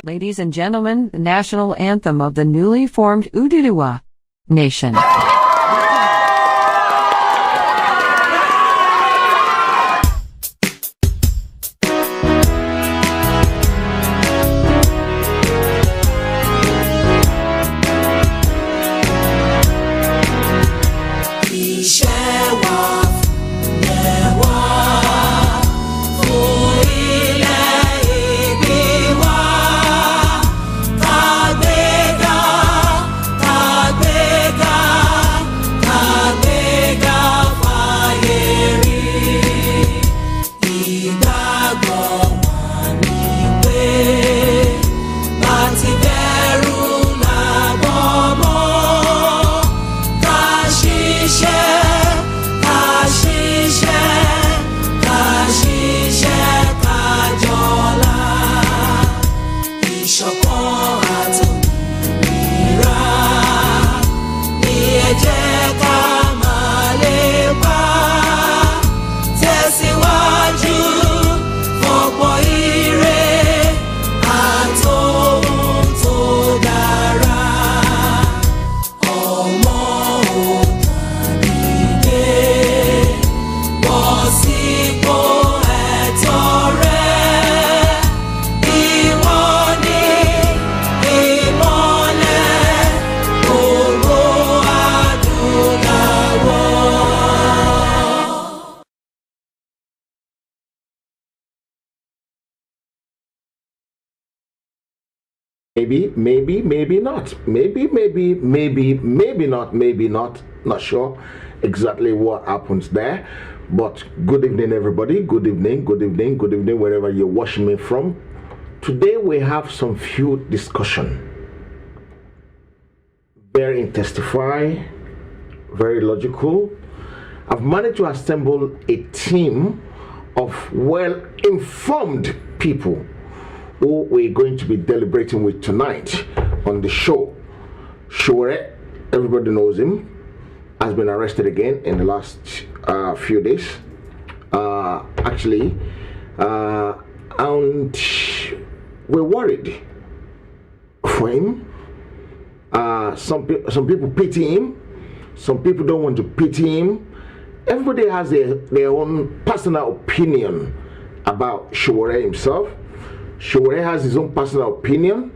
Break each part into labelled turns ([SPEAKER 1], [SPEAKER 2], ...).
[SPEAKER 1] Ladies and gentlemen, the national anthem of the newly formed Ududuwa Nation.
[SPEAKER 2] Maybe not. Maybe not. Not sure exactly what happens there. But good evening, everybody. Good evening, wherever you're watching me from. Today we have some few discussion. Very intensify, very logical. I've managed to assemble a team of well-informed people who we're going to be deliberating with tonight on the show. Sowore, everybody knows him, has been arrested again in the last few days. And we're worried for him. Some people pity him. Some people don't want to pity him. Everybody has their own personal opinion about Sowore himself. Sowore has his own personal opinion.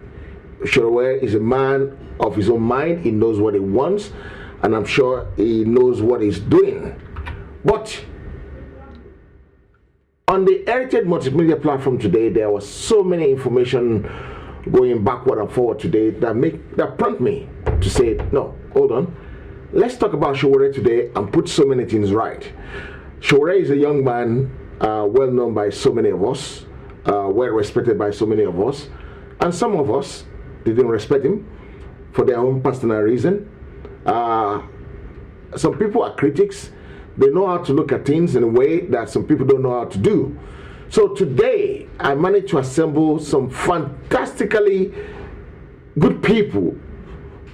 [SPEAKER 2] Sowore is a man of his own mind. He knows what he wants, and I'm sure he knows what he's doing. But on the Heritage Multimedia platform today, there was so many information going backward and forward today that prompt me to say, no, hold on. Let's talk about Sowore today and put so many things right. Sowore is a young man, well known by so many of us. Well respected by so many of us, and some of us didn't respect him for their own personal reason. Some people are critics. They know how to look at things in a way that some people don't know how to do. So today I managed to assemble some fantastically good people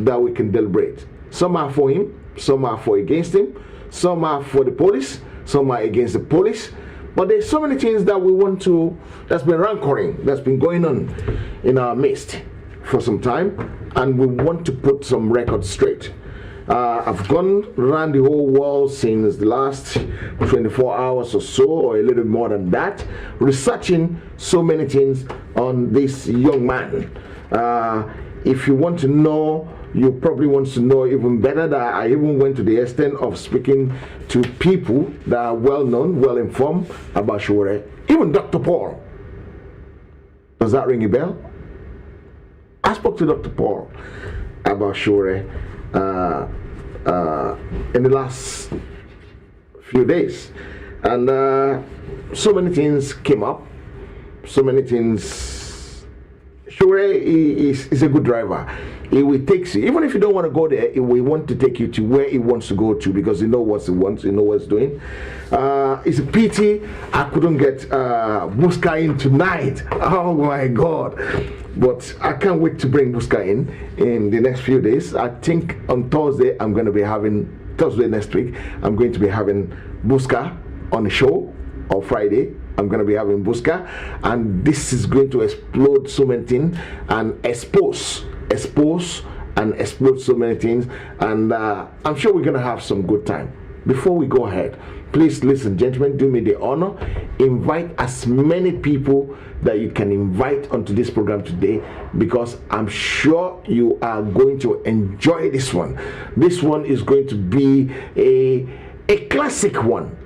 [SPEAKER 2] that we can deliberate. Some are for him, some are for against him, some are for the police, some are against the police. But there's so many things that we want to, that's been rancouring, that's been going on in our midst for some time, and we want to put some records straight. I've gone around the whole world since the last 24 hours or so, or a little more than that, researching so many things on this young man. If you want to know, you probably want to know even better that I even went to the extent of speaking to people that are well known, well informed about Sowore. Even Dr. Paul. Does that ring a bell? I spoke to Dr. Paul about Sowore in the last few days, and so many things came up. So many things. Sowore is a good driver. He will take you, even if you don't want to go there, he will want to take you to where he wants to go to, because he knows what he wants, he knows what he's doing. It's a pity I couldn't get Buska in tonight. Oh my God. But I can't wait to bring Buska in the next few days. I think on Thursday next week, I'm going to be having Buska on the show. or Friday. I'm going to be having Buska, and this is going to explode so many things and expose and explode so many things, and I'm sure we're going to have some good time. Before we go ahead, please listen, gentlemen, do me the honor, invite as many people that you can invite onto this program today, because I'm sure you are going to enjoy this one. This one is going to be a classic one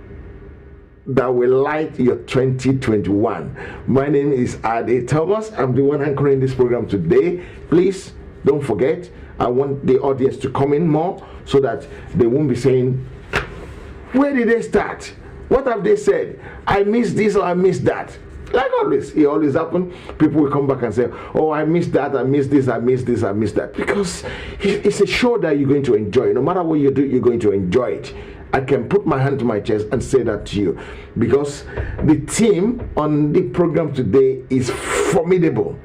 [SPEAKER 2] that will light your 2021. My name is Ade Thomas. I'm the one anchoring this program today. Please don't forget, I want the audience to come in more so that they won't be saying, where did they start? What have they said? I missed this or I missed that. Like always, it always happens. People will come back and say, oh, I missed that, I missed this, I missed this, I missed that. Because it's a show that you're going to enjoy. No matter what you do, you're going to enjoy it. I can put my hand to my chest and say that to you, because the team on the program today is formidable.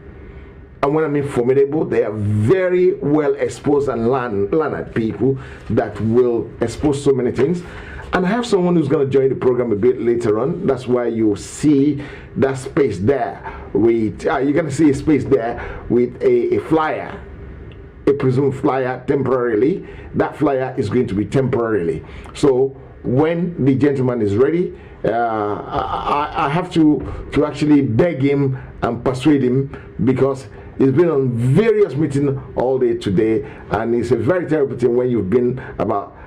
[SPEAKER 2] And when I mean formidable, they are very well exposed and learned people that will expose so many things. And I have someone who's going to join the program a bit later on. That's why you see that space there with you're going to see a space there with a flyer, a presumed flyer temporarily. That flyer is going to be temporarily. So when the gentleman is ready, I have to actually beg him and persuade him, because he's been on various meetings all day today, and it's a very terrible thing when you've been about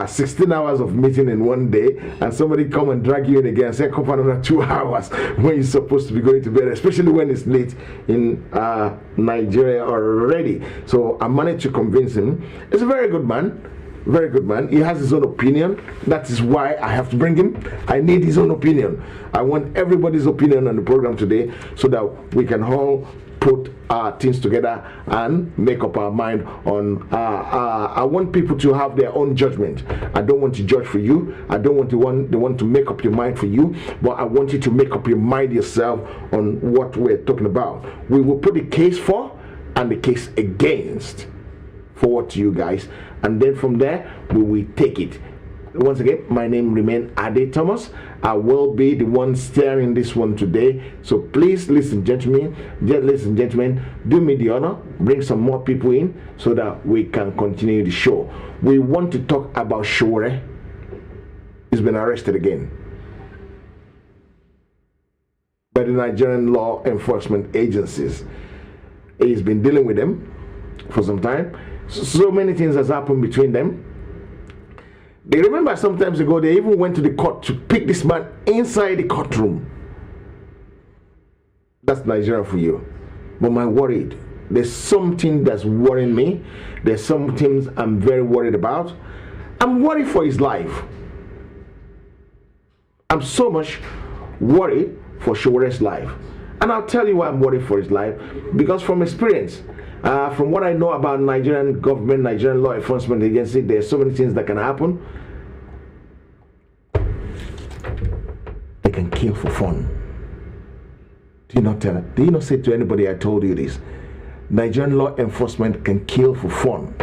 [SPEAKER 2] 16 hours of meeting in one day, and somebody come and drag you in again and say come for another 2 hours when you're supposed to be going to bed, especially when it's late in Nigeria already. So I managed to convince him. He's a very good man. Very good man. He has his own opinion. That is why I have to bring him. I need his own opinion. I want everybody's opinion on the program today, so that we can all put our things together and make up our mind on I want people to have their own judgment. I don't want to judge for you. I don't want the one to make up your mind for you, but I want you to make up your mind yourself on what we're talking about. We will put the case for and the case against forward to you guys, and then from there we will take it. Once again, my name remains Ade Thomas. I will be the one steering this one today. So please listen, gentlemen, do me the honor, bring some more people in so that we can continue the show. We want to talk about Sowore. He's been arrested again by the Nigerian law enforcement agencies. He's been dealing with them for some time. So many things has happened between them. They remember sometimes ago they even went to the court to pick this man inside the courtroom. That's Nigeria for you. But I'm worried. There's something that's worrying me. There's some things I'm very worried about. I'm worried for his life. I'm so much worried for Sowore's life. And I'll tell you why I'm worried for his life. Because from experience, from what I know about Nigerian government, Nigerian law enforcement agency, there's so many things that can happen. They can kill for fun. Do you not tell it? Do you not say to anybody I told you this? Nigerian law enforcement can kill for fun.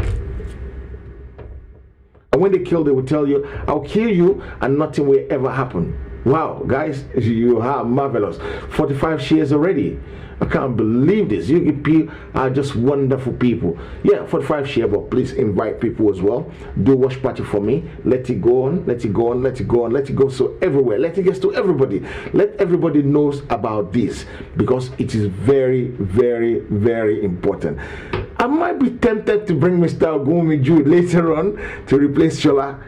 [SPEAKER 2] And when they kill, they will tell you, I'll kill you and nothing will ever happen. Wow, guys, you are marvelous. 45 shares already. I can't believe this. You people are just wonderful people. Yeah, 45 share, but please invite people as well. Do watch party for me. Let it go on, let it go on, let it go on, let it go so everywhere. Let it get to everybody. Let everybody knows about this, because it is very, very, very important. I might be tempted to bring Mr. Ogumi Jude later on to replace Shola.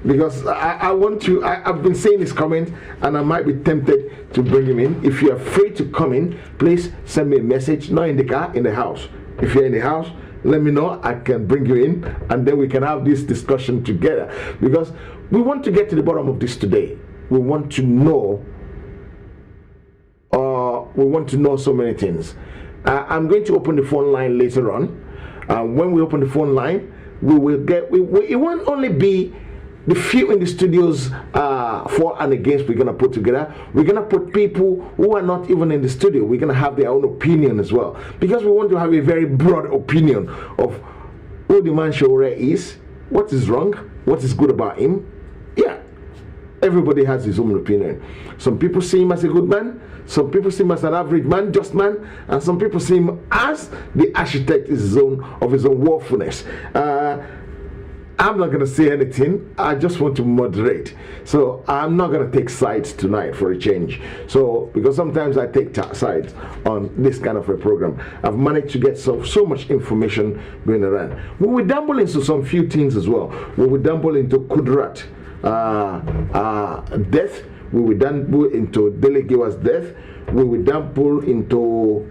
[SPEAKER 2] Because I want to, I've been saying this comment, and I might be tempted to bring him in. If you're free to come in, please send me a message, not in the car, in the house. If you're in the house, let me know. I can bring you in, and then we can have this discussion together, because we want to get to the bottom of this today. We want to know so many things. I'm going to open the phone line later on. When we open the phone line, we will get, it won't only be the few in the studios for and against we're going to put together. We're going to put people who are not even in the studio. We're going to have their own opinion as well, because we want to have a very broad opinion of who the man Sowore is, what is wrong, what is good about him. Yeah, Everybody has his own opinion. Some people see him as a good man, some people see him as an average man, just man, and some people see him as the architect of his own woefulness. I'm not going to say anything. I just want to moderate. So I'm not going to take sides tonight for a change. So because sometimes I take sides on this kind of a program, I've managed to get so much information going around. We will dabble into some few things as well. We will dabble into Kudrat death. We will dabble into Delegawa's death. We will dabble into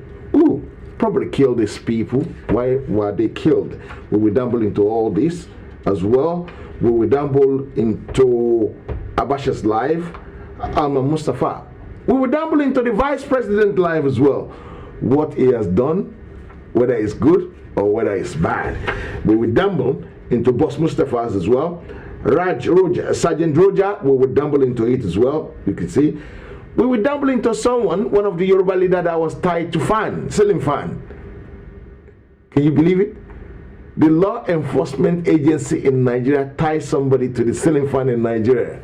[SPEAKER 2] probably kill these people. Why were they killed? We will dabble into all this as well. We will dabble into Abacha's life, Alma Mustafa. We will dabble into the vice president life as well. What he has done, whether it's good or whether it's bad. We will dabble into Boss Mustafa's as well. Sergeant Roja, we will dabble into it as well. You can see. We will dabble into one of the Yoruba leader that was tied to ceiling fan. Can you believe it? The law enforcement agency in Nigeria ties somebody to the ceiling fan in Nigeria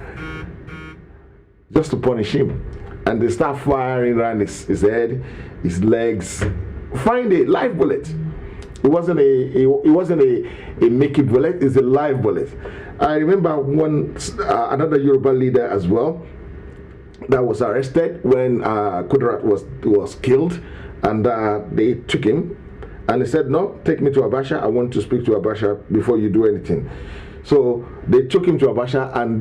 [SPEAKER 2] just to punish him, and they start firing around his head, his legs. Find a live bullet. It wasn't a make it bullet. It's a live bullet. I remember another Yoruba leader as well that was arrested when Kudrat was killed, and they took him. And they said, no, take me to Abacha. I want to speak to Abacha before you do anything. So they took him to Abacha, and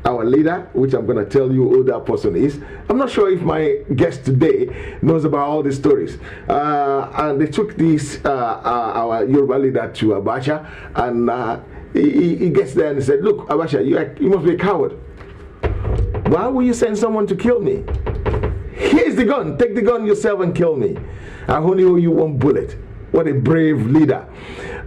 [SPEAKER 2] our leader, which I'm going to tell you who that person is. I'm not sure if my guest today knows about all these stories. And they took our Yoruba leader to Abacha, and he gets there and he said, look, Abacha, you must be a coward. Why will you send someone to kill me? Here's the gun. Take the gun yourself and kill me. I only owe you one bullet. What a brave leader.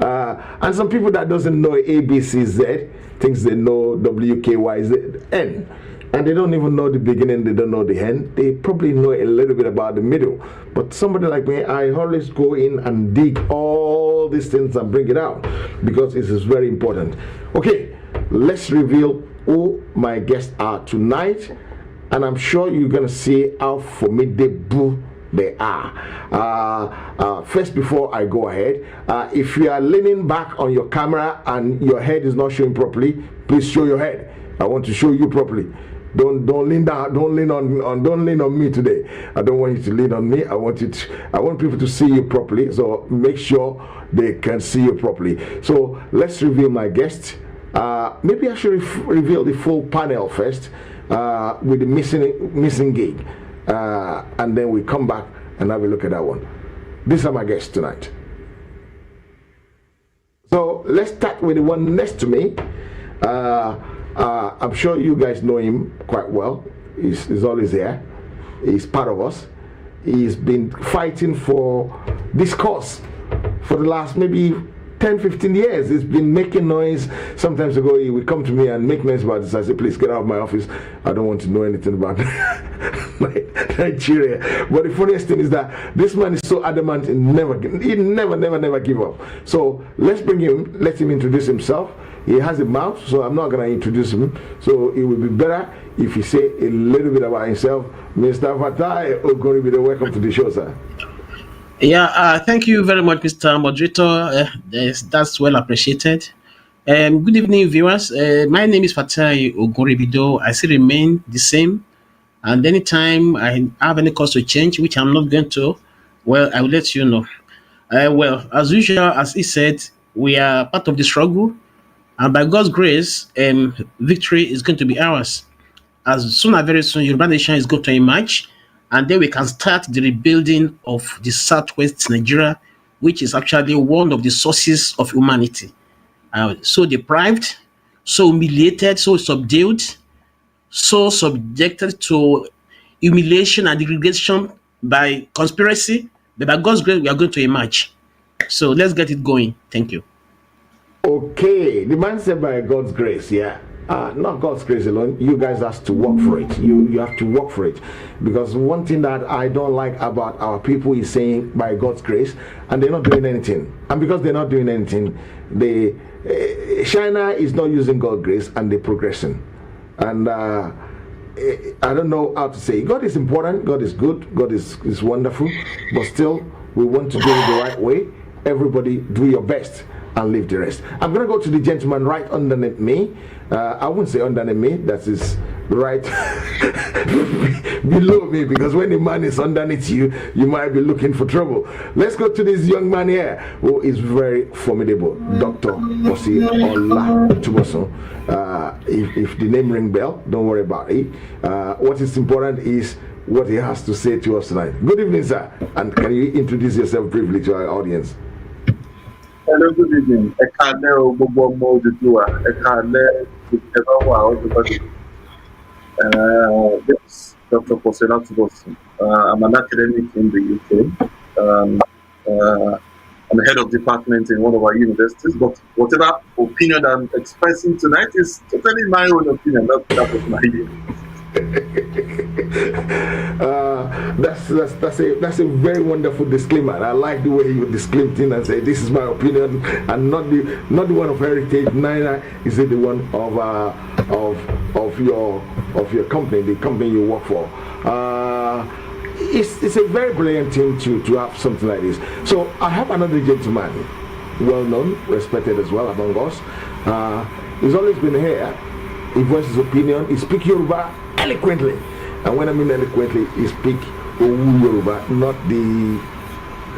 [SPEAKER 2] And some people that doesn't know ABCZ thinks they know WKYZN. And they don't even know the beginning, they don't know the end. They probably know a little bit about the middle. But somebody like me, I always go in and dig all these things and bring it out, because it is very important. Okay, let's reveal who my guests are tonight. And I'm sure you're going to see how formidable they are. First, before I go ahead, if you are leaning back on your camera and your head is not showing properly, please show your head. I want to show you properly. Don't lean down. Don't lean on me today. I don't want you to lean on me. I want people to see you properly. So make sure they can see you properly. So let's reveal my guests. Maybe I should reveal the full panel first. With the missing gig, and then we come back and have a look at that one. These are my guests tonight. So let's start with the one next to me. I'm sure you guys know him quite well. He's always there. He's part of us. He's been fighting for this cause for the last maybe 10-15 years. He's been making noise. Sometimes ago he would come to me and make noise about this. I say, please get out of my office. I don't want to know anything about Nigeria. But the funniest thing is that this man is so adamant he never give up. So let's bring him, let him introduce himself. He has a mouth, so I'm not going to introduce him. So it would be better if he say a little bit about himself. Mr. Fatai Ogoribide, welcome to the show, sir.
[SPEAKER 3] Yeah, thank you very much, Mr. Moderator. That's well appreciated. Good evening, viewers. My name is Fatai Ogoribido. I still remain the same. And anytime I have any cause to change, which I'm not going to, well, I will let you know. Well, as usual, as he said, we are part of the struggle. And by God's grace, victory is going to be ours. As soon as very soon, Yoruba Nation is going to emerge. And then we can start the rebuilding of the Southwest Nigeria, which is actually one of the sources of humanity. So deprived, so humiliated, so subdued, so subjected to humiliation and degradation by conspiracy. But by God's grace, we are going to emerge. So let's get it going. Thank you.
[SPEAKER 2] Okay, the man said by God's grace, yeah. Not God's grace alone. You guys have to work for it. You have to work for it, because one thing that I don't like about our people is saying by God's grace, and they're not doing anything. And because they're not doing anything, China is not using God's grace, and they're progressing. And I don't know how to say. God is important. God is good. God is wonderful. But still, we want to do it the right way. Everybody, do your best and leave the rest. I'm going to go to the gentleman right underneath me. I wouldn't say underneath me. That is right below me, because when the man is underneath you, you might be looking for trouble. Let's go to this young man here who is very formidable, Dr. Osi Olatubosun. If the name ring bell, don't worry about it. What is important is what he has to say to us tonight. Good evening, sir. And can you introduce yourself briefly to our audience?
[SPEAKER 4] Hello, good evening. Everybody. Yes, Dr. Petition. I'm an academic in the UK. I'm head of department in one of our universities, but whatever opinion I'm expressing tonight is totally my own opinion, not that of my
[SPEAKER 2] that's a very wonderful disclaimer. I like the way you disclaim things and say this is my opinion, and not the one of heritage. Neither is it the one of your company, the company you work for. It's a very brilliant thing to have something like this. So I have another gentleman, well known, respected as well among us. He's always been here. He voices his opinion. He speaks Yoruba eloquently, and when I mean eloquently, he speaks Owu Yoruba, not the.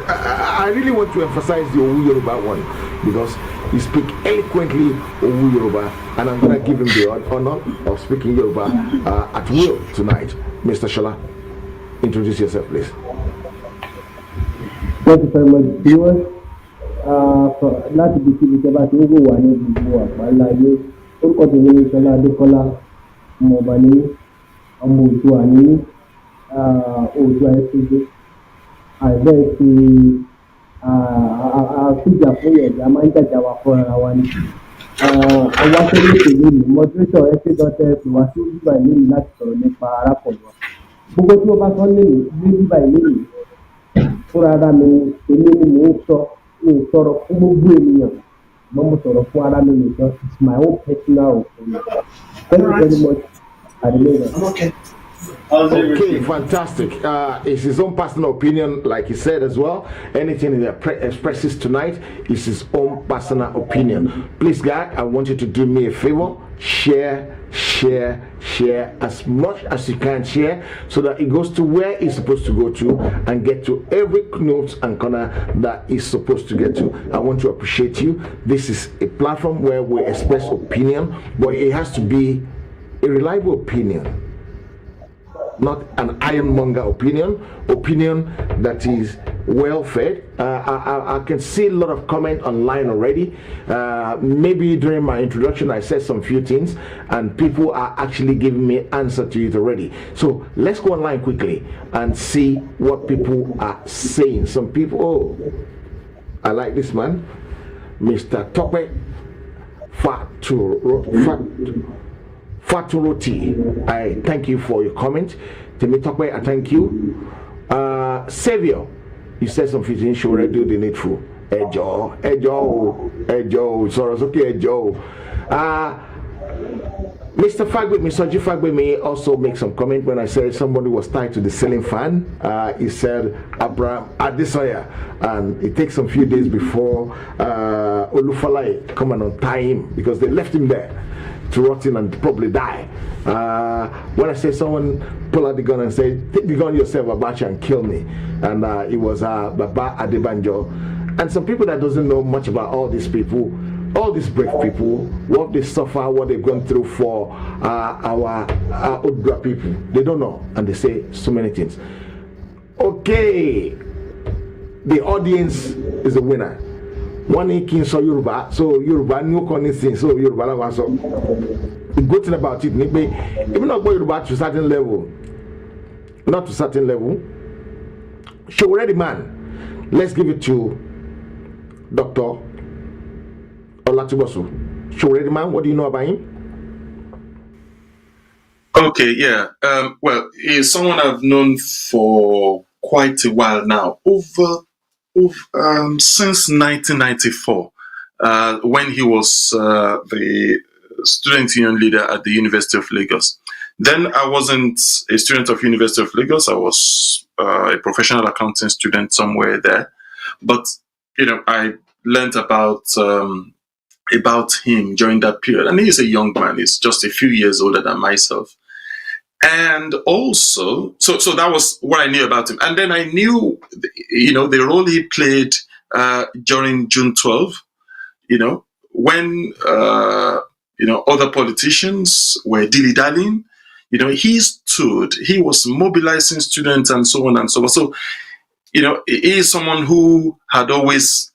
[SPEAKER 2] I really want to emphasize the Owu Yoruba one, because he speaks eloquently Owu Yoruba, and I'm going to give him the honor of speaking Yoruba at will tonight. Mr. Shola, introduce yourself, please.
[SPEAKER 5] Thank you very much, viewers. Láti bí kíbi tẹ́ bá ti ń wò wá ní gbogbo àgbáláyé, orúkọ tèmi ni Ṣọlá Adékọ́lá, ọmọ ọba ní ọmọ Oòduà ní Oòduà ẹ̀sìndé. Àìbẹ́ẹ̀ ti àfíjà fún ẹ̀dá máa ń jàjà wá fún ara wa ni. Àwọn akẹ́lẹ́ ìṣèlú ni moderator ẹ̀sìn dọ́tẹ́ fi wá sí bíbá ìlú mi láti sọ̀rọ̀ nípa arákùnrin wa. Gbogbo tí wọ́n bá sọ lé ní bíbá ìlú mi, fúnra ara mi, èmi ni mò ń sọ, mi ò sọ̀rọ̀ fún gbogbo ènìyàn, mo mọ̀ sọ̀rọ̀ fún ara mi nìkan. It's my own personal opinion. Thank you very much. I'm okay.
[SPEAKER 2] Okay, fantastic. It's his own personal opinion, like he said as well. Anything he expresses tonight is his own personal opinion. Please, guys, I want you to do me a favor. Share as much as you can share, so that it goes to where it's supposed to go to and get to every note and corner that it's supposed to get to. I want to appreciate you. This is a platform where we express opinion, but it has to be a reliable opinion, not an ironmonger opinion that is well fed. I can see a lot of comment online already. Maybe during my introduction I said some few things and people are actually giving me answer to it already. So let's go online quickly and see what people are saying. Some people, I like this man, Mr. Tope Faturoti. I thank you for your comment. Temitope, I thank you. Savior, you said something, Sowore, do the needful. Ejo, sorry, okay, Ejo. Mr. Mr. Fagbemi also make some comment when I said somebody was tied to the ceiling fan. He said Abraham Adesoya, and it takes some few days before Olufalai come and untie him, because they left him there to rot in and probably die. When I say someone pull out the gun and say, take the gun yourself, Abacha, and kill me, and it was Baba Adebanjo, and some people that doesn't know much about all these people, all these brave people, what they suffer, what they've gone through for our Oodua people, they don't know, and they say so many things. Okay, the audience is the winner. One king saw Yoruba, so Yoruba no anything, so Yoruba la was so. The good thing about it, even not go Yoruba to a certain level, not to a certain level. Sowore the man. Let's give it to Dr. Olatubosun. Sowore the man, what do you know about him?
[SPEAKER 4] Okay, yeah. Well, he's someone I've known for quite a while now, since 1994, when he was the student union leader at the University of Lagos. Then I wasn't a student of University of Lagos. I was a professional accounting student somewhere there. But I learned about him during that period, and he's a young man. He's just a few years older than myself. And also, so that was what I knew about him. And then I knew, the role he played during June 12. When other politicians were dilly-dallying, he was mobilizing students and so on and so on. So, he is someone who had always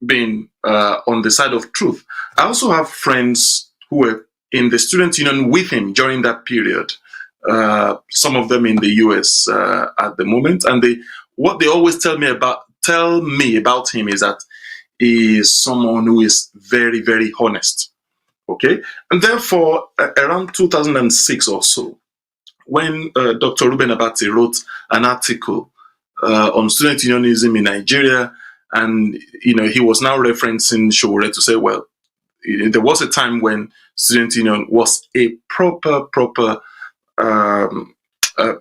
[SPEAKER 4] been on the side of truth. I also have friends who were in the student union with him during that period. Some of them in the US at the moment, and what they always tell me about him is that he is someone who is very, very honest. Okay, and therefore, around 2006 or so, when Dr. Ruben Abati wrote an article on student unionism in Nigeria, and he was now referencing Sowore to say, well, there was a time when student union was a proper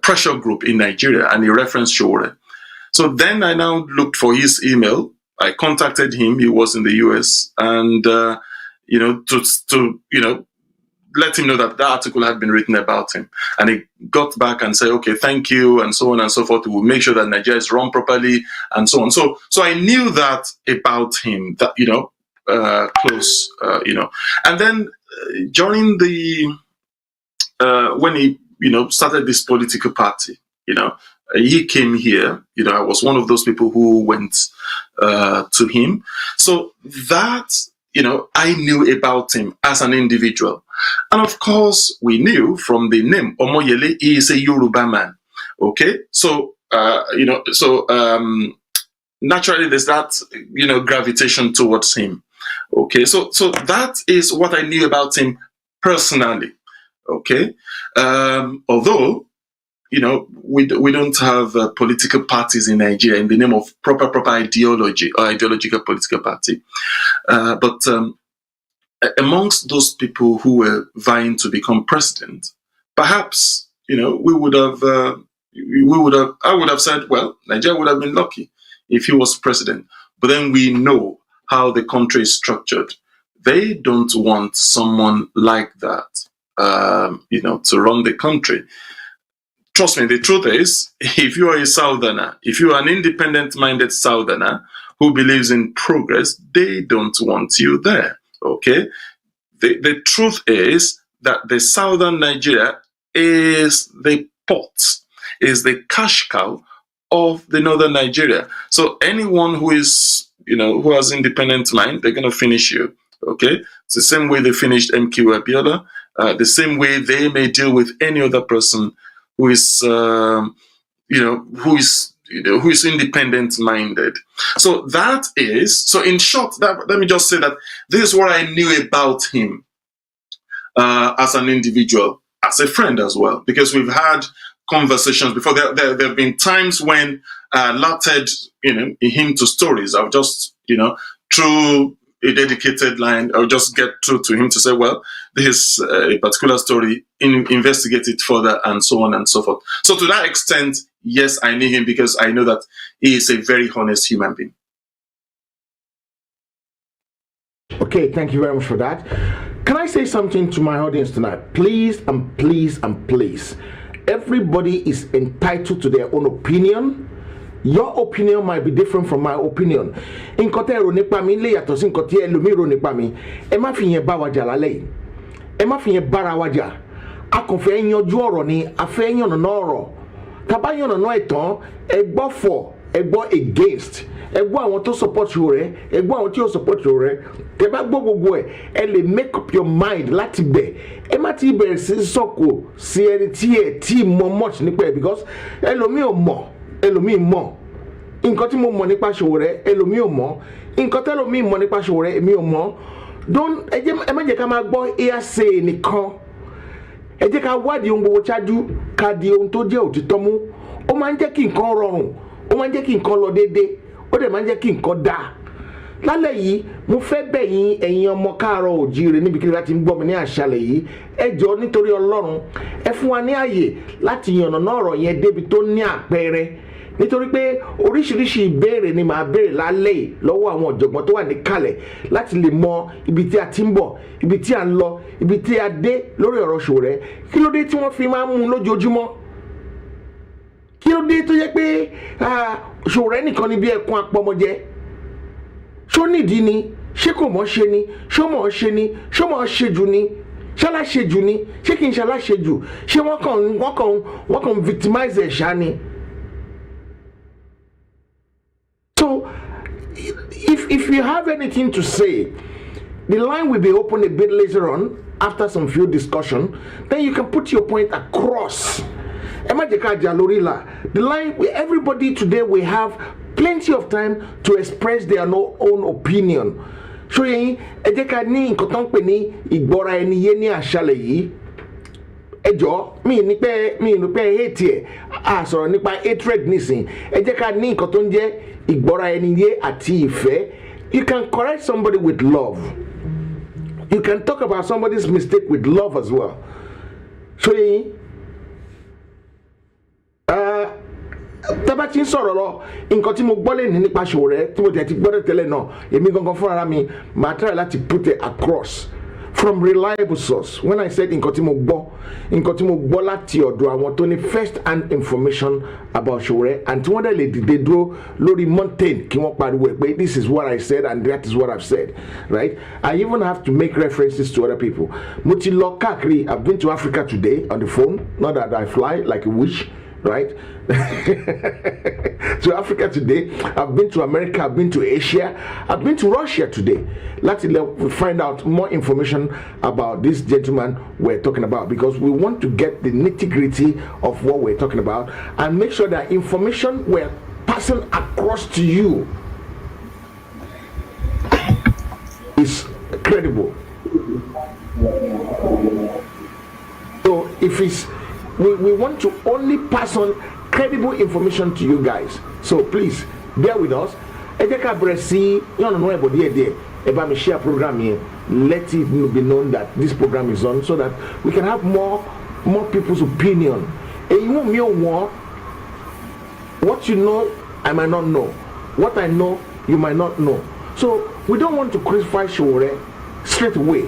[SPEAKER 4] pressure group in Nigeria, and he referenced Sowore. So then I now looked for his email. I contacted him. He was in the US, and to let him know that article had been written about him. And he got back and said, okay, thank you, and so on and so forth. We'll make sure that Nigeria is run properly, and so on. So I knew that about him, that close, and then during the when he started this political party, he came here. I was one of those people who went to him. So that, I knew about him as an individual. And of course, we knew from the name, Omoyele, he is a Yoruba man. Okay? So, naturally there's that, gravitation towards him. Okay? So that is what I knew about him personally. Okay? Although, we don't have political parties in Nigeria in the name of proper ideology or ideological political party. But amongst those people who were vying to become president, perhaps, I would have said, well, Nigeria would have been lucky if he was president. But then we know how the country is structured. They don't want someone like that, to run the country. Trust me, the truth is, if you are a Southerner, if you are an independent-minded Southerner who believes in progress, they don't want you there, okay? The truth is that the Southern Nigeria is the pot, is the cash cow of the Northern Nigeria. So anyone who is, who has independent mind, they're going to finish you, okay? It's the same way they finished MQ Abiola, the same way they may deal with any other person who is, who is independent-minded. So that is, so in short, let me just say that this is what I knew about him as an individual, as a friend as well, because we've had conversations before. There have been times when related, him to stories. I've just, through a dedicated line, I'll just get through to him to say, well, this is a particular story, investigate it further, and so on and so forth. So to that extent, yes, I knew him because I know that he is a very honest human being.
[SPEAKER 2] Okay, thank you very much for that. Can I say something to my audience tonight? Please and please and please. Everybody is entitled to their own opinion. Your opinion might be different from my opinion. In kote ro nipa mi le yato sin kote elomi ro nipa mi. E ma fi yen ba wa ja lale. E ma fi yen bara wa ja. A kon fe yanju ọ̀rọ̀ ni, a fe yan na ọ̀rọ̀. Ta ba yan na etan, e gbo for, e gbo against. E gbo àwọn tó support Sowore, e gbo àwọn tí ó support Sowore. Tẹ́ bá gbọ́ gbogbo ẹ lè make up your mind láti bẹ̀. Ẹ má ti bẹ̀rẹ̀ sí sọ̀kò sí ẹni tí ẹ tí mọ̀ much nípa ẹ̀ because ẹlòmíì ò mọ̀. Ẹlòmíì mọ̀ nǹkan tí mo mọ̀ nípa Sowore, ẹlòmíì ò mọ̀ nǹkan tí ẹlòmíì mọ̀ nípa Sowore, èmi ò mọ̀. Don't ẹ má jẹ́ ká máa gbọ́ hearsay nìkan. Ẹ jẹ́ ká wádìí ohun gbogbo ṣáájú ká di ohun tó jẹ́ òtítọ́ mú. Ó máa ń jẹ́ kí nǹkan rọrùn, ó máa ń jẹ́ kí nǹkan lọ déédéé, ó dẹ̀ máa ń jẹ́ kí nǹkan dáa. lálẹ́ yìí mo fẹ́ bẹ̀ yín ẹ̀yin ọmọ káàárọ̀ òjíire níbikíbi láti ń gbọ́ mi ní àṣálẹ́ yìí ẹ jọ̀ọ́ nítorí Ọlọ́run ẹ fún wa ní àyè láti yànnàná ọ̀rọ̀ yẹn débi tó ní àpẹẹrẹ nítorí pé oríṣiríṣi ìbéèrè ni màá béèrè lálẹ́ yìí lọ́wọ́ àwọn ọ̀jọ̀gbọ́n tó wà níkàlẹ̀ láti lè mọ ibi tí a ti ń bọ̀ ibi tí a ń lọ ibi tí a dé lórí ọ̀rọ̀ Sowore kí ló dé tí wọ́n fi máa ń mú un lójoojúmọ́ kí ló dé tó yẹ pé Sowore nìkan ni bí ẹkún apọmọjẹ ṣó nídìí ni ṣé kò mọ̀ ṣe ni ṣó mọ̀ ṣe ni ṣó mọ̀ ṣe jù ni ṣaláṣejù ni ṣé kì í ṣaláṣejù ṣé wọ́n kàn victimize ẹ̀ ṣá ni. So if you have anything to say, the line will be open a bit later on after some few discussion. Then you can put your point across. The line, everybody today will have plenty of time to express their own opinion. So ẹ jẹ́ ká ní nǹkan tó ń pè ní ìgbọ́ra ẹni yé ní àṣálẹ́ yìí. Ẹ jọ̀ọ́ mi ní pé hate ẹ̀ a sọ̀rọ̀ nípa hatred nísìn. Ẹ jẹ́ ká ní nǹkan tó ń jẹ́ ìgbọ́ra ẹni yé àti ìfẹ́. You can correct somebody with love. You can talk about somebody's mistake with love as well. So tábà tí ń sọ̀rọ̀ lọ nǹkan tí mo gbọ́ lè ní nípa Sowore tí mo tẹ̀ ti gbọ́dọ̀ tẹ́lẹ̀ náà èmi gangan fúnra mi màá try láti put it across from reliable source. When I said nǹkan tí mo gbọ́ láti ọ̀dọ̀ àwọn tó ní first hand information about Sowore and tí wọ́n dẹ̀ lè dìde dúró lórí mountain kí wọ́n pariwo ẹ̀ pé this is what I said and that is what I've said, right? I even have to make references to other people. Mo ti lọ káàkiri. I've been to Africa today on the phone, not that I fly like a wish, right? To Africa today. I've been to America, I've been to Asia, I've been to Russia today. Let's find out more information about this gentleman we're talking about, because we want to get the nitty-gritty of what we're talking about and make sure that information we're passing across to you is credible. So if it's we want to only pass on credible information to you guys. So please bear with us. Share program here. Let it be known that this program is on so that we can have more people's opinion. And you want me more? What you know, I might not know. What I know, you might not know. So we don't want to crucify Sowore straight away.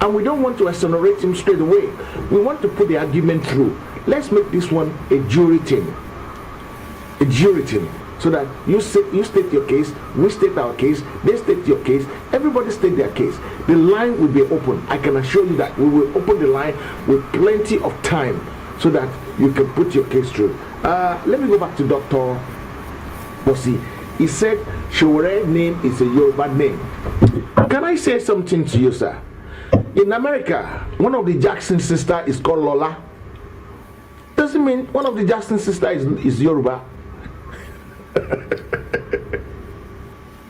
[SPEAKER 2] And we don't want to exonerate him straight away. We want to put the argument through. Let's make this one a jury thing. A jury thing. So that you state your case, we state our case, they state your case, everybody state their case. The line will be open. I can assure you that we will open the line with plenty of time so that you can put your case through. Let me go back to Dr. Bosi. He said Sowore's name is a Yoruba name. Can I say something to you, sir? In America, one of the Jackson sisters is called Lola. Doesn't mean one of the Jackson sisters is Yoruba.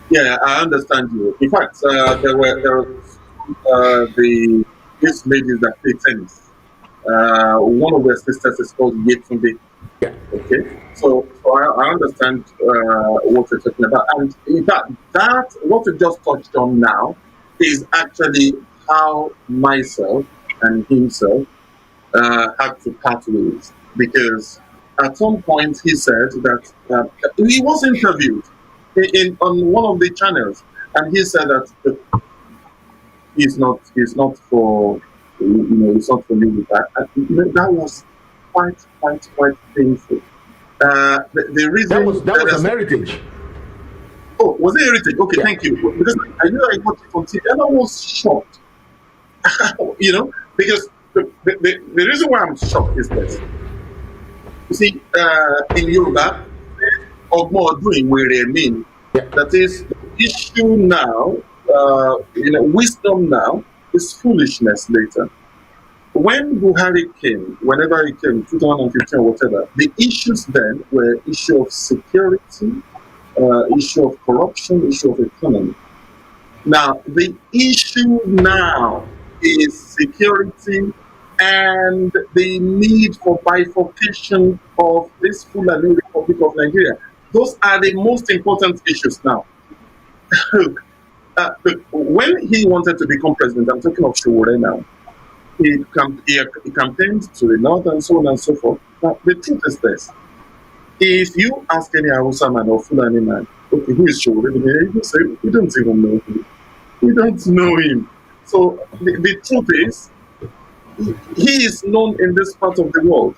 [SPEAKER 4] Yeah, I understand you. In fact, there was these ladies that play tennis. One of their sisters is called Yetunde.
[SPEAKER 2] Yeah.
[SPEAKER 4] Okay. So I understand what you're talking about, and in fact, that what you just touched on now is actually how myself and himself had to part ways, because at some point he said that he was interviewed on one of the channels, and he said that he's not for he's not for me with that. And that was quite painful. The reason
[SPEAKER 2] that was a heritage.
[SPEAKER 4] Oh, was it heritage? Okay, yeah. Thank you. Because I knew I got it from TV, and I was shocked. Because the reason why I'm shocked is this. You see, in Yoruba, Ogmo doing where they mean. That is, the issue now, wisdom now is foolishness later. When Buhari came, whenever he came, 2015 or whatever, the issues then were issue of security, issue of corruption, issue of economy. Now, the issue now is security and the need for bifurcation of this Fulani Republic of Nigeria. Those are the most important issues now. Look, when he wanted to become president, I'm talking of Sowore now, he campaigned to the north and so on and so forth. But the truth is this: if you ask any Hausa man or Fulani man, okay, who is Sowore? They will say, we don't even know him. We don't know him. So the truth is, he is known in this part of the world.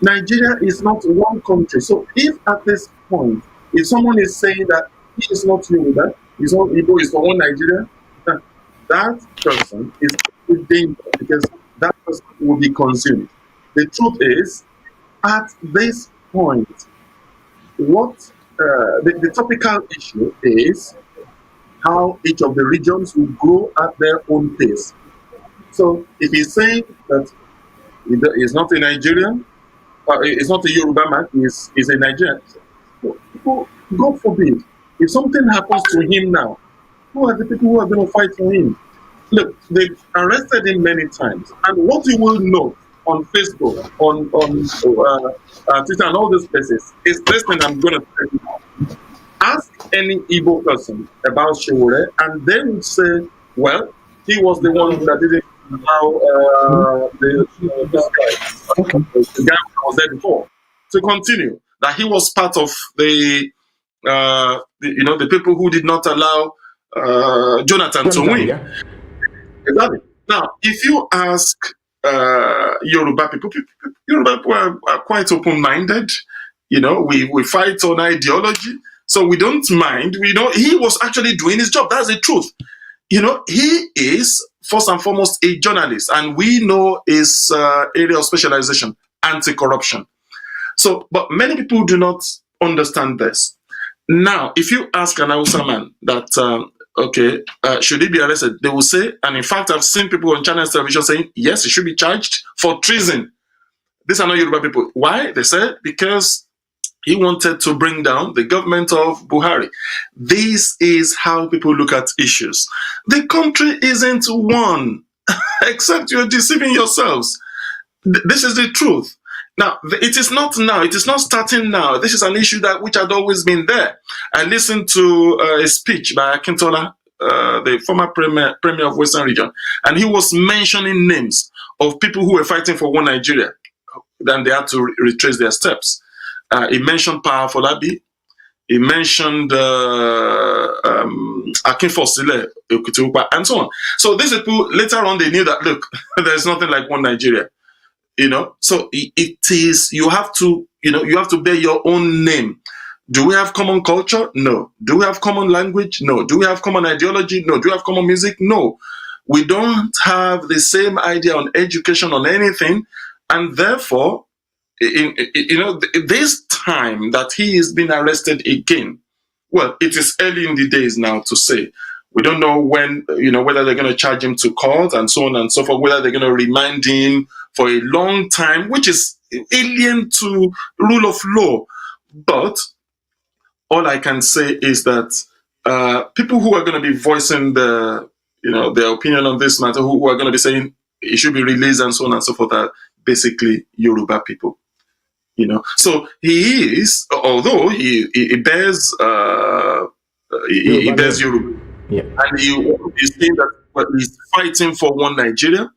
[SPEAKER 4] Nigeria is not one country. So if at this point, if someone is saying that he is not Yoruba, he's not Igbo, he's from one Nigeria, that person is dangerous because that person will be consumed. The truth is, at this point, what the topical issue is how each of the regions will grow at their own pace. So if he's saying that he's not a Nigerian, he's not a Yoruba man, he's a Nigerian. People, God forbid, if something happens to him now, who are the people who are going to fight for him? Look, they've arrested him many times, and what you will know on Facebook, on Twitter, and all these places is this thing I'm going to tell you. Ask any Igbo person about Sowore, and they will say, well, he was the one that didn't allow the guy who was there before to continue. That he was part of the people who did not allow Jonathan to win.
[SPEAKER 2] Yeah.
[SPEAKER 4] Exactly. Now, if you ask Yoruba people are quite open-minded. We fight on ideology, so we don't mind. He was actually doing his job. That's the truth. He is first and foremost a journalist, and we know his area of specialization, anti-corruption. So, but many people do not understand this. Now, if you ask an Hausa man that, should he be arrested? They will say, and in fact, I've seen people on channels television saying, yes, he should be charged for treason. These are not Yoruba people. Why? They said, because he wanted to bring down the government of Buhari. This is how people look at issues. The country isn't one, except you're deceiving yourselves. This is the truth. Now, it is not now. It is not starting now. This is an issue which had always been there. I listened to a speech by Akintola, the former premier of Western Region, and he was mentioning names of people who were fighting for one Nigeria. Then they had to retrace their steps. He mentioned Power Folabi. He mentioned Akin Fosile, and so on. So these people, later on, they knew that, look, there's nothing like one Nigeria. So it is, you have to bear your own name. Do we have common culture? No. Do we have common language? No. Do we have common ideology? No. Do we have common music? No. We don't have the same idea on education, on anything. And therefore, this time that he is being arrested again, well, it is early in the days now to say. We don't know when, whether they're going to charge him to court and so on and so forth, whether they're going to remand him for a long time, which is alien to rule of law. But all I can say is that people who are going to be voicing their opinion on this matter, who are going to be saying it should be released and so on and so forth, are basically Yoruba people. So he is, although he bears he bears Yoruba.
[SPEAKER 2] Yeah.
[SPEAKER 4] And he's saying that he's fighting for one Nigeria.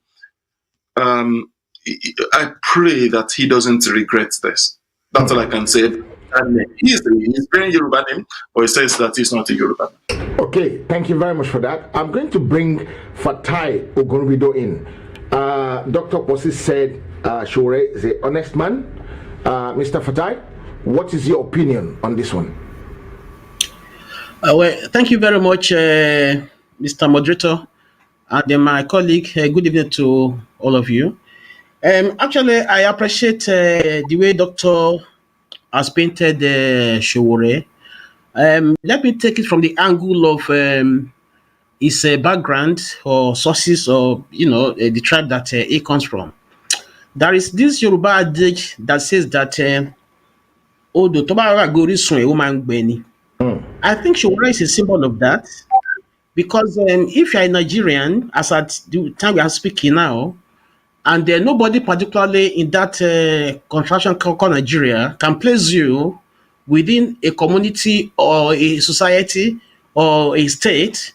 [SPEAKER 4] I pray that he doesn't regret this. That's all I can say. He's bearing Yoruba name, but he says that he's not a Yoruba.
[SPEAKER 2] Okay, thank you very much for that. I'm going to bring Fatai Ogunbido in. Dr. Posi said Sowore is an honest man. Mr. Fatai, what is your opinion on this one?
[SPEAKER 3] Well, thank you very much, Mr. Moderator, and then my colleague. Good evening to all of you. Actually, I appreciate the way Doctor has painted Sowore. Let me take it from the angle of his background or sources, or the tribe that he comes from. There is this Yoruba adage that says that Odo to ba gori sun e o ma ngbe ni. I think Sowore is a symbol of that, because if you're a Nigerian, as at the time we are speaking now, and nobody particularly in that contraction called Nigeria can place you within a community or a society or a state,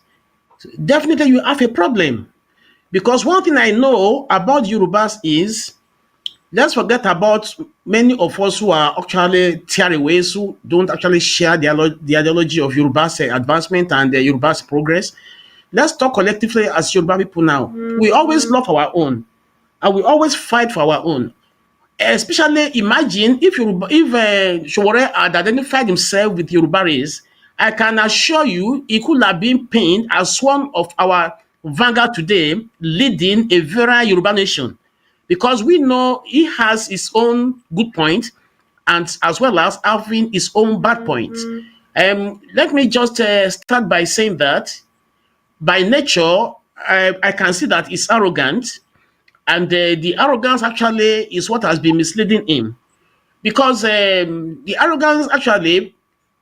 [SPEAKER 3] definitely you have a problem. Because one thing I know about Yorubas is, let's forget about many of us who are actually tearaways, who don't actually share the ideology of Yoruba's advancement and Yoruba's progress. Let's talk collectively as Yoruba people now. We always love our own, and we always fight for our own. Especially imagine if Sowore had identified himself with Yoruba race, I can assure you he could have been pinned as one of our vanguard today, leading a very Yoruba nation, because we know he has his own good point and as well as having his own bad point. Let me just start by saying that by nature, I can see that he's arrogant, and the arrogance actually is what has been misleading him, because the arrogance actually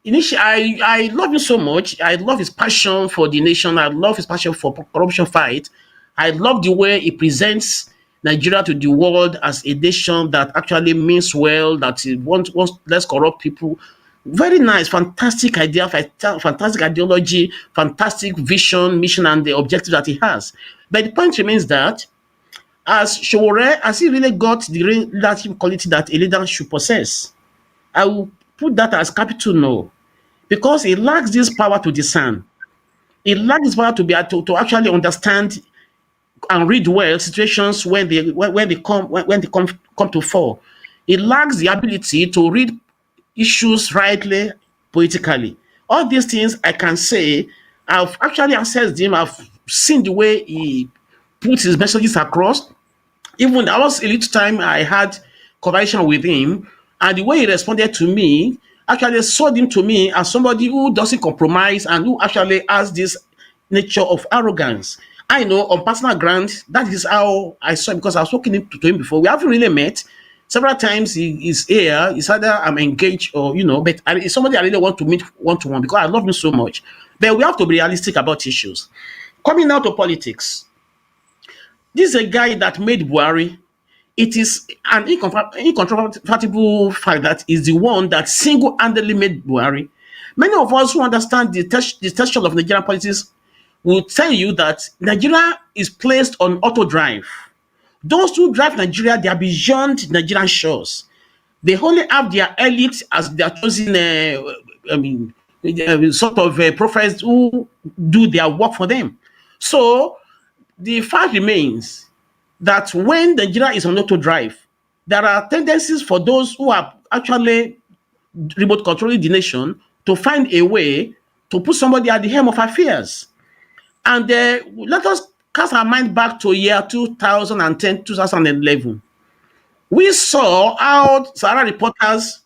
[SPEAKER 3] initially, I love him so much. I love his passion for the nation. I love his passion for corruption fight. I love the way he presents Nigeria to the world as a nation that actually means well, that it wants less corrupt people. Very nice, fantastic idea, fantastic ideology, fantastic vision, mission, and the objective that he has. But the point remains that as Sowore, has he really got the leadership quality that a leader should possess? I will put that as capital no, because he lacks this power to discern. He lacks this power to be able to actually understand and read well situations when they come to fall. He lacks the ability to read issues rightly, politically. All these things I can say, I've actually assessed him. I've seen the way he puts his messages across. Even there was a little time I had conversation with him, and the way he responded to me actually sold him to me as somebody who doesn't compromise and who actually has this nature of arrogance. I know on personal ground that is how I saw him, because I've spoken to him before. We haven't really met. Several times he is here. It's either I'm engaged or but it's somebody I really want to meet one to one because I love him so much. But we have to be realistic about issues. Coming out of politics, this is a guy that made Buhari. It is an incontrovertible fact that is the one that single-handedly made Buhari. Many of us who understand the texture of Nigerian politics will tell you that Nigeria is placed on auto drive. Those who drive Nigeria, they are beyond Nigerian shores. They only have their elite as their chosen, sort of prophets who do their work for them. So the fact remains that when Nigeria is on auto drive, there are tendencies for those who are actually remote controlling the nation to find a way to put somebody at the helm of affairs. And let us cast our mind back to year 2010, 2011. We saw how Sahara Reporters,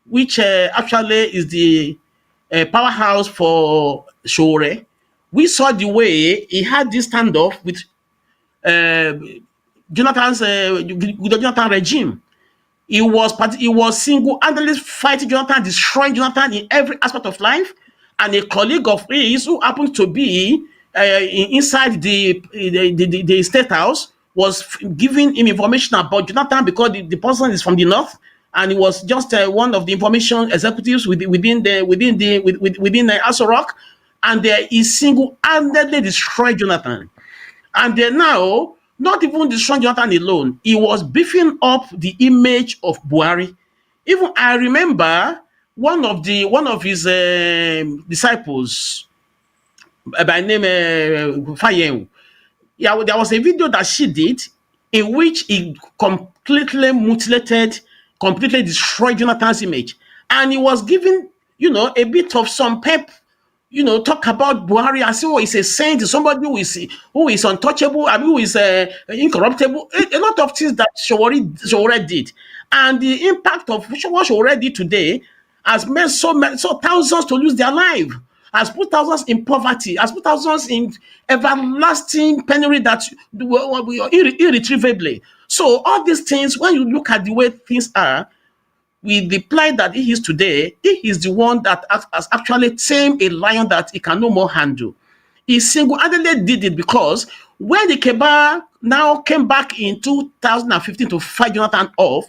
[SPEAKER 3] which actually is the powerhouse for Sowore, we saw the way he had this standoff with uh, with the Jonathan regime. He was single-handedly fighting Jonathan, destroying Jonathan in every aspect of life. And a colleague of his who happened to be inside the state house was giving him information about Jonathan, because the person is from the north, and he was just one of the information executives within Aso Rock, and he single-handedly destroyed Jonathan. And then now, not even destroying Jonathan alone, he was beefing up the image of Buhari. Even I remember one of his disciples by name Fayen. Yeah, there was a video that she did in which he completely mutilated, completely destroyed Jonathan's image, and he was giving a bit of some pep, talk about Buhari as though he's a saint, somebody who is untouchable, and who is incorruptible. A lot of things that Sowore did, and the impact of what Sowore did today has made so thousands to lose their life, has put thousands in poverty, has put thousands in everlasting penury that irretrievably. So all these things, when you look at the way things are, with the plight that he is today, he is the one that has actually tamed a lion that he can no more handle. He single-handedly did it, because when the Keba now came back in 2015 to fight Jonathan off,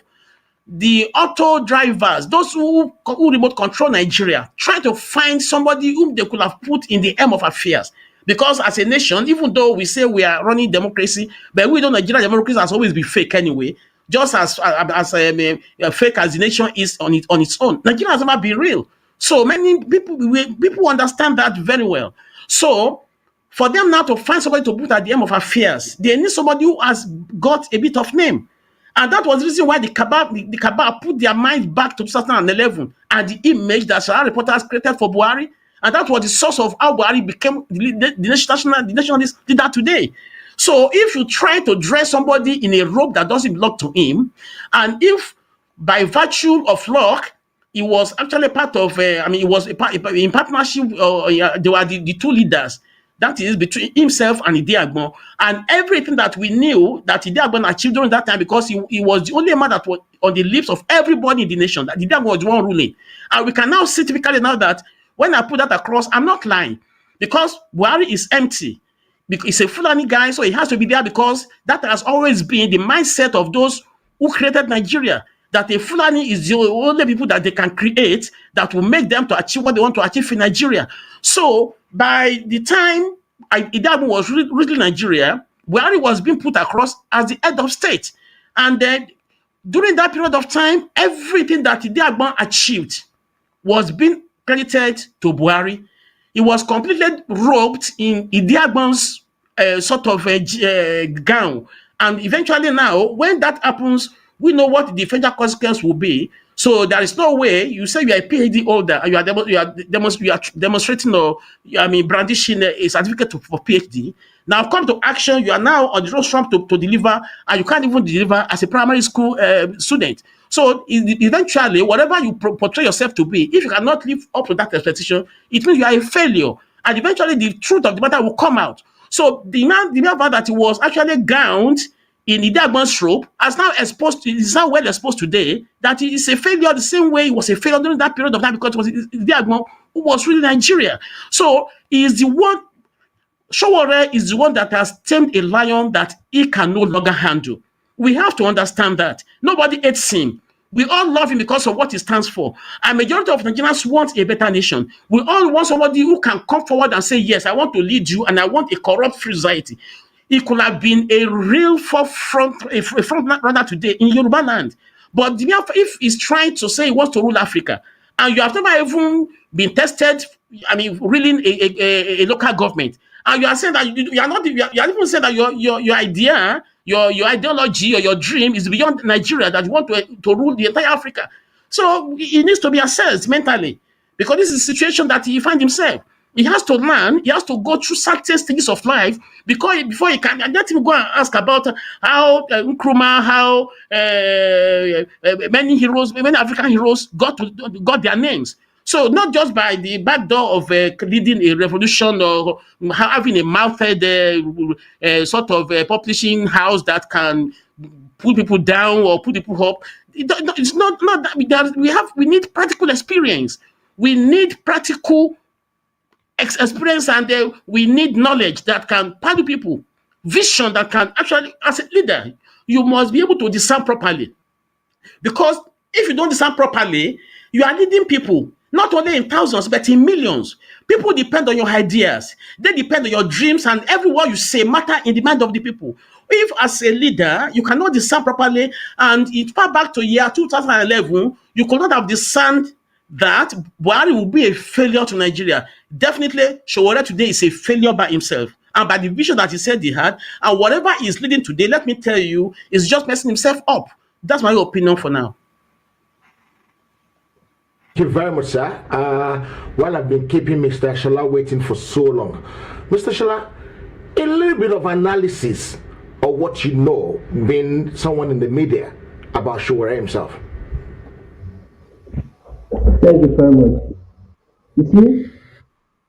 [SPEAKER 3] the auto drivers, those who remote control Nigeria, trying to find somebody whom they could have put in the helm of affairs. Because as a nation, even though we say we are running democracy, but we know Nigerian democracy has always been fake anyway. Just as fake as the nation is on its own, Nigeria has never been real. So many people understand that very well. So for them now to find somebody to put at the helm of affairs, they need somebody who has got a bit of name. And that was the reason why the cabal put their mind back to 2011 and the image that Sahara reporters created for Buhari. And that was the source of how Buhari became the nationalist leader today. So if you try to dress somebody in a robe that doesn't belong to him, and if by virtue of luck, he was actually part of, he was in partnership, they were the two leaders. That is between himself and Idiagbon. And everything that we knew that Idiagbon achieved during that time, because he was the only man that was on the lips of everybody in the nation, that Idiagbon was the one ruling. And we can now see typically now that when I put that across, I'm not lying. Because Buhari is empty. Because he's a Fulani guy, so he has to be there, because that has always been the mindset of those who created Nigeria. That a Fulani is the only people that they can create that will make them to achieve what they want to achieve in Nigeria. So by the time Idiagbon was ruling Nigeria, Buhari was being put across as the head of state. And then during that period of time, everything that Idiagbon achieved was being credited to Buhari. He was completely robed in Idiagbon's sort of gown. And eventually now, when that happens, we know what the federal consequence will be. So there is no way you say you are a PhD holder and you are demonstrating or brandishing a certificate for PhD. Now come to action, you are now on the rostrum to deliver, and you can't even deliver as a primary school student. So eventually, whatever you portray yourself to be, if you cannot live up to that expectation, it means you are a failure. And eventually, the truth of the matter will come out. So the man that he was actually gowned in Idiagbon's robe is now well exposed today, that he is a failure the same way he was a failure during that period of time, because it was Idiagbon who was really Nigeria. So he is the one. Sowore is the one that has tamed a lion that he can no longer handle. We have to understand that. Nobody hates him. We all love him because of what he stands for. A majority of Nigerians want a better nation. We all want somebody who can come forward and say, yes, I want to lead you and I want a corrupt-free society. He could have been a real front runner today in Yoruba land. But if he's trying to say he wants to rule Africa, and you have never even been tested, ruling a local government, and you are saying that you are even saying that your idea, your ideology or your dream is beyond Nigeria, that you want to rule the entire Africa. So he needs to be assessed mentally, because this is a situation that he finds himself. He has to learn, he has to go through certain stages of life before he can let him go and ask about how Nkrumah, how many African heroes got their names. So not just by the back door of leading a revolution or having a mouthed sort of publishing house that can put people down or put people up. It's not that we need practical experience. We need practical experience, and we need knowledge that can party people, vision that can actually, as a leader, you must be able to discern properly. Because if you don't discern properly, you are leading people, not only in thousands, but in millions. People depend on your ideas. They depend on your dreams, and every word you say matter in the mind of the people. If as a leader, you cannot discern properly, and it far back to year 2011, you could not have discerned that Buhari will be a failure to Nigeria. Definitely, Sowore today is a failure by himself and by the vision that he said he had. And whatever he is leading today, let me tell you, is just messing himself up. That's my opinion for now.
[SPEAKER 2] Thank you very much, sir. While I've been keeping Mr. Shola waiting for so long, Mr. Shola, a little bit of analysis of what you know, being someone in the media, about Sowore himself.
[SPEAKER 5] Thank you very much. You see,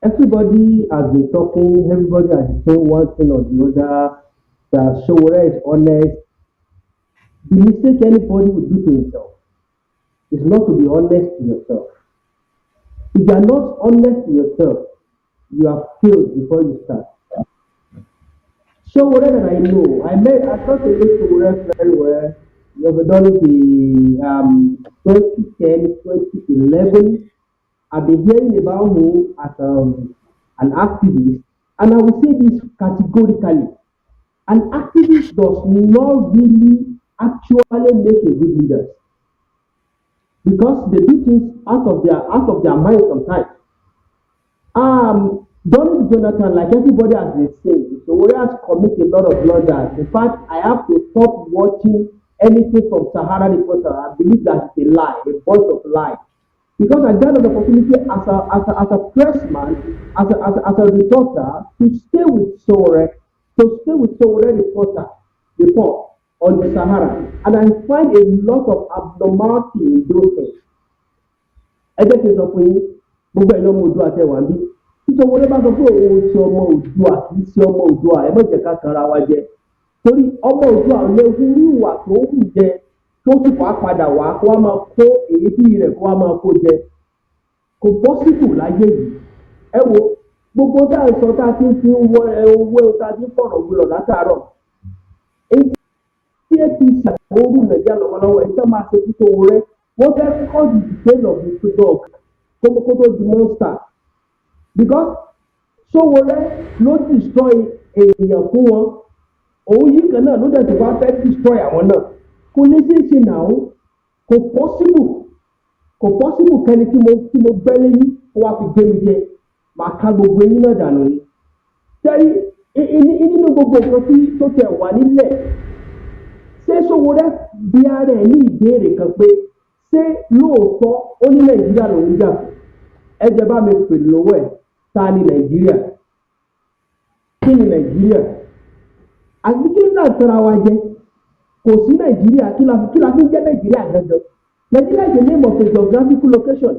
[SPEAKER 5] everybody has been talking, everybody has been saying one thing or the other, that Sowore is honest. The mistake anybody would do to himself is not to be honest to yourself. If you are not honest to yourself, you have failed before you start. Sowore that I know, I talked to Sowore very well. you have done it in 2010, 2011. I've been hearing about him as an activist, and I will say this categorically. An activist does not really actually make a good leader because they do things out of their mind sometimes. Donald Jonathan, like everybody has been saying, the Warriors commit a lot of blunders. In fact, I have to stop watching anything from Sahara Reporter. I believe that it's a lie, a bunch of lies. Because I got an opportunity as a pressman, as a reporter, to stay with Sowore report on the Sahara. And I find a lot of abnormality in those things. Ẹ jẹ́ kí n sọ fún yín, gbogbo ẹ̀yọ́ ọmọ Oòduà àtẹ̀wà ń bí. Títọ́ wọlé bá sọ pé òun ti ọmọ Oòduà kì í ṣe ọmọ Oòduà, ẹ má jẹ́ ká kanra wa jẹ. Torí ọmọ Oòduà ò lè hu ìwà tó hù jẹ tó sì wá padà wá kó wá máa kó èyí tí rẹ̀ kó wá máa kó jẹ. Kò pọ́sibù láyé yìí. Ẹ wo gbogbo tá à ń sọ tá a ti fi ń wọ owó tá a ti ń fọ̀rọ̀ gbìlọ̀ látàárọ̀. Èyí tí APC àkóónú Nàìjíríà lọ́wọ́lọ́wọ́ ẹ̀ sọ máa ṣe títò rẹ̀ wọ́n fẹ́ call the tail of the dog kótókótó di monster because Sowore ló destroy èèyàn fún wọn òun yìí kan náà ló dẹ̀ tó bá fẹ́ destroy àwọn náà kò lè ṣe é ṣe náà kò possible kẹ́ni tí mo gbẹ́ lẹ́yìn kó wá fi gbé mi jẹ màá ká gbogbo eyín náà dànù ni. Sẹ́yìn nínú gbogbo nǹkan tí tó tẹ̀ wà nílẹ̀ ṣé Sowore bí ara ẹ̀ ní ìbéèrè kan pé ṣé lóòótọ́ ó ní Nàìjíríà lòún jà fún ẹ jẹ́ bá mi pè lọ́wọ́ ẹ̀ ta ni Nàìjíríà kí ni Nàìjíríà àti kí náà tẹ́ra wa jẹ kò sí Nàìjíríà kí la fi ń jẹ́ Nàìjíríà gangan Nigeria is the name of a geographical location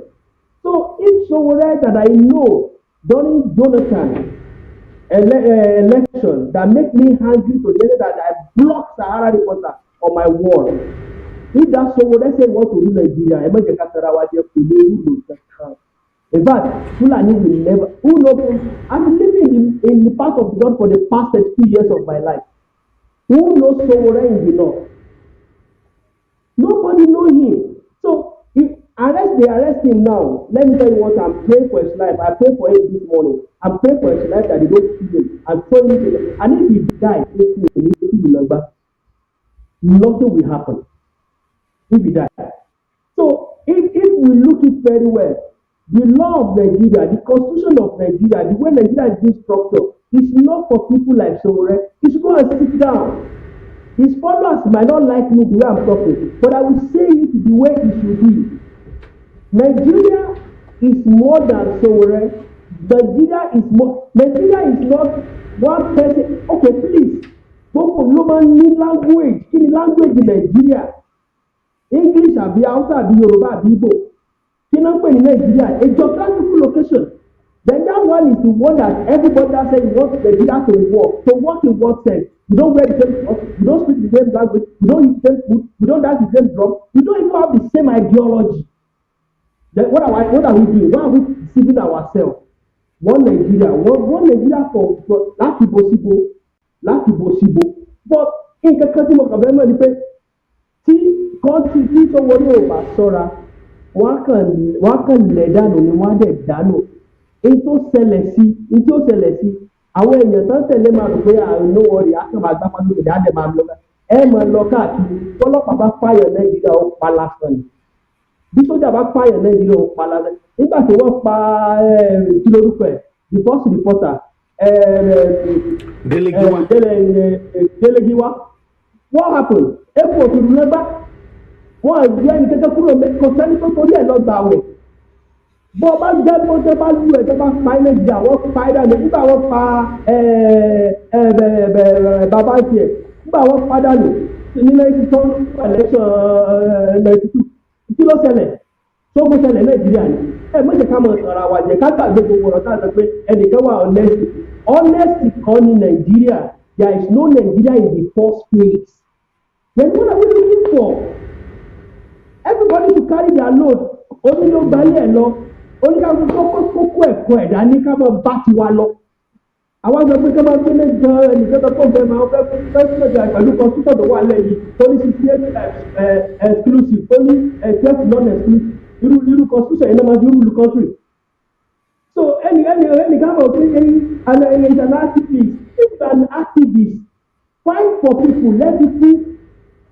[SPEAKER 5] so if Sowore that I know during Jonathan election that make me angry to the that I block Sahara Reporter on my wall. If that Sowore say want to rule Nigeria, ẹ má jẹ́ ká tẹ́ra wa jẹ kò lè rúlò kankan. In fact, Fulani will never. Who knows? I've been living in the path of God for the past 32 years of my life. Who knows Sowore in the north? Nobody know him. So if they arrest him now. Let me tell you what. I'm praying for his life. I prayed for him this morning. I'm praying for his life that they don't kill him. I'm praying for him. And if he dies, nothing will happen. If he dies. So if we look it very well, the law of Nigeria, the constitution of Nigeria, the way Nigeria is being structured, is not for people like Sowore. He should go and sit down. His followers might not like me the way I'm talking, but I will say it the way it should be. Nigeria is more than Sowore. Nigeria is not one person. Okay, please. Gbogbo ló máa ń ní language. Kí ni language in Nigeria? English àbí Hausa àbí Yoruba àbí Igbo. Kí ló ń pè ní Nigeria? A geographical location. Then that one is the one that everybody that says you want Nigeria to work. To work in what sense? You don't wear the same clothes, you don't speak the same language, you don't eat the same food, you don't dance the same drum, you don't even have the same ideology. Then what are we doing? Why are we deceiving ourselves? One Nigeria for láti bó síbò. But nǹkan kan tí mo kàn fẹ́ mọ̀ ni pé tí kọ́ńtì tí Sowore ò bá ṣọ́ra wọ́n kàn lẹ̀ dànù ni wọ́n á dẹ̀ dànù. Èyí tó ṣẹlẹ̀ sí àwọn èèyàn tó ń tẹ̀lé máa rò pé àrùn náà wọ̀rì àkàbà àgbàpá lóde àdè máa lọ ẹ máa lọ káàkiri tọ́lọ́pàá bá pààyàn Nàìjíríà ó pa lásán ni bí sójà bá pààyàn Nàìjíríà ó pa lásán nígbà tí wọ́n pa kí lórúkọ ẹ̀ the first reporter Delegiwa what happened airport remember wọ́n àgbẹ̀ ẹni kẹ́kẹ́ kúrò kò sẹ́ni tó torí ẹ̀ lọ gbà wẹ̀. Bọ́ bá jẹ́ bó tẹ́ bá lù ẹ̀ tẹ́ bá pa ilé ìjà wọ́n pa ẹ̀dá lè nígbà wọ́n pa bàbá tiẹ̀ nígbà wọ́n pa dànù nílẹ̀ ìtọ́ election 92 kí ló ṣẹlẹ̀ sógun ṣẹlẹ̀ Nàìjíríà ni méjì ká mọ̀ ọ̀rọ̀ àwọn àjẹ́ ká gbàgbé gbogbo ọ̀rọ̀ táà sọ pé ẹnìkan wà honesty kan ní Nàìjíríà there is no Nigeria in the first place then what are we looking for? Everybody to carry their load onílò gbalẹ̀ ẹ̀ lọ oníkàwé kókó ẹ̀kọ́ ẹ̀dá ní ká mọ̀ bá ti wá lọ àwọn àgbẹ̀ pé kí wọ́n máa gbé ní gan ẹnìkan tó kọ̀ bẹ́ẹ̀ máa fẹ́ fẹ́ pẹ̀lú constitution tó wà lẹ́yìn tó ní 68 exclusive tó ní 12 non-exclusive irú constitution yìí náà máa fi rúlu country. So any kind of thing, and is an activist. If you're an activist, fight for people, let people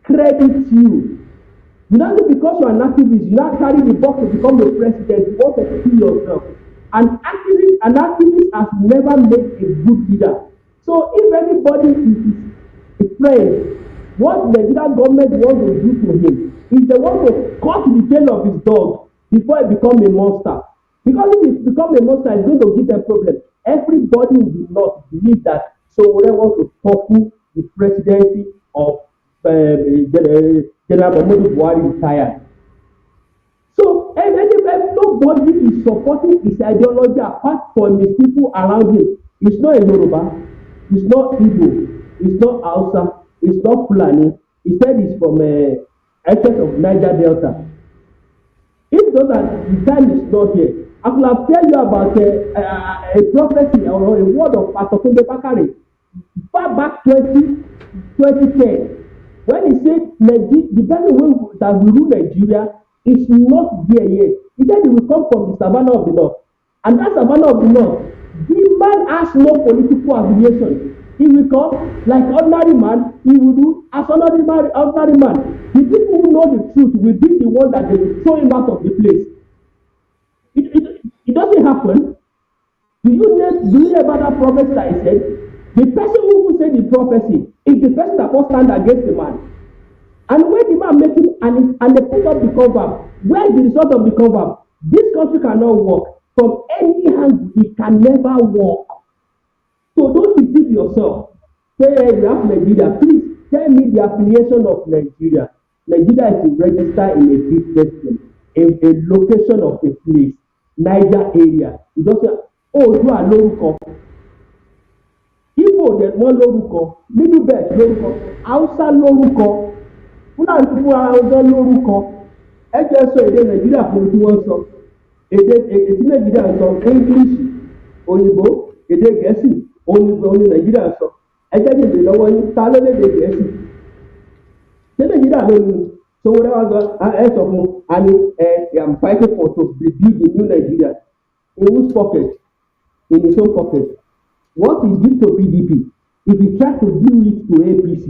[SPEAKER 5] credit you. You don't think because you're an activist, you not carry the box to become the president, you want to kill yourself. An activist has never made a good leader. So if anybody is a friend, what the Nigerian government wants to do to him is they want to cut the tail of his dog before he becomes a monster. Because if he becomes a monster, it's going to give them problem. Everybody in the north believes that Sowore wants to topple the presidency of General Muhammadu Buhari retired. So nobody is supporting his ideology apart from the people around him. It's not a Yoruba, it's not Igbo, it's not Hausa, it's not Fulani. He said it's from excess of Niger Delta. If those are the time is not here, I could have tell you about a prophecy or a word of Pastor Kunde Bakare far back 2010 when he said the person that will rule Nigeria is not there yet. He said he will come from the savannah of the north, and that savannah of the north, the man has no political affiliation. He will come like ordinary man. He will do as ordinary man. The people who know the truth will be the one that they will throw him out of the place. It doesn't happen. Do you know about that prophecy that he said? The person who said the prophecy is the person that will stand against the man. And when the man makes it and they put up the cover, where is the result of the cover? This country cannot work. From any hand, it can never work. So don't deceive yourself. Say you have Nigeria. Please tell me the affiliation of Nigeria. Nigeria is registered in a business, a location of a place. Niger area. You just say, oh, you are lórúkọ. Igbo dem wọ́n lórúkọ. Middle Belt lórúkọ. Hausa lórúkọ. Fúlàní fún ara ọjọ́ lórúkọ. Ẹ jẹ́ sọ èdè Nàìjíríà fún tí wọ́n sọ. Èdè tí Nàìjíríà sọ English, òyìnbó, èdè Gẹ̀ẹ́sì, òyìnbó ní Nàìjíríà sọ. Ẹ jẹ́ kí n bèèrè lọ́wọ́ yín, ta ló lédè Gẹ̀ẹ́sì? Ṣé Nàìjíríà ló ní? Sowore was sọ and I'm fighting for to rebuild the new Nigeria. In whose pocket? In his own pocket. What he did to PDP, if he tries to do it to APC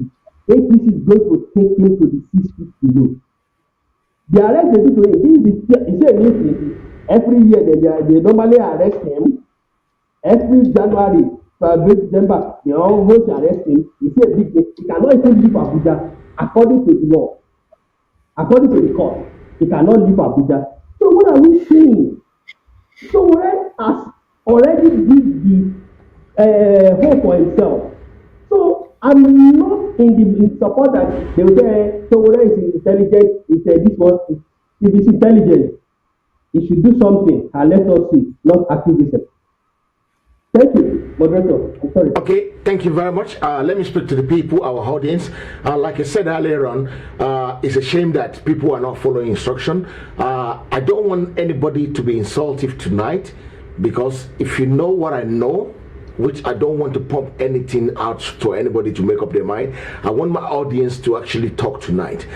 [SPEAKER 5] is going to take him to the 6 feet below. The arrest they do to him, this is a new thing. Every year they normally arrest him. Every January, February, December, they almost arrest him. It's a big thing. He cannot even leave Abuja according to the law. According to the court, he cannot leave Abuja. So what are we saying? Sowore has already did the hope for himself. So I'm not in support that they will say Sowore is intelligent. He said this one, if he's intelligent, he should do something and let us see, not activism. Thank you, moderator. I'm sorry.
[SPEAKER 2] Okay, thank you very much. Let me speak to the people, our audience. Like I said earlier on, it's a shame that people are not following instruction. I don't want anybody to be insultive tonight, because if you know what I know, which I don't want to pump anything out to anybody to make up their mind, I want my audience to actually talk tonight.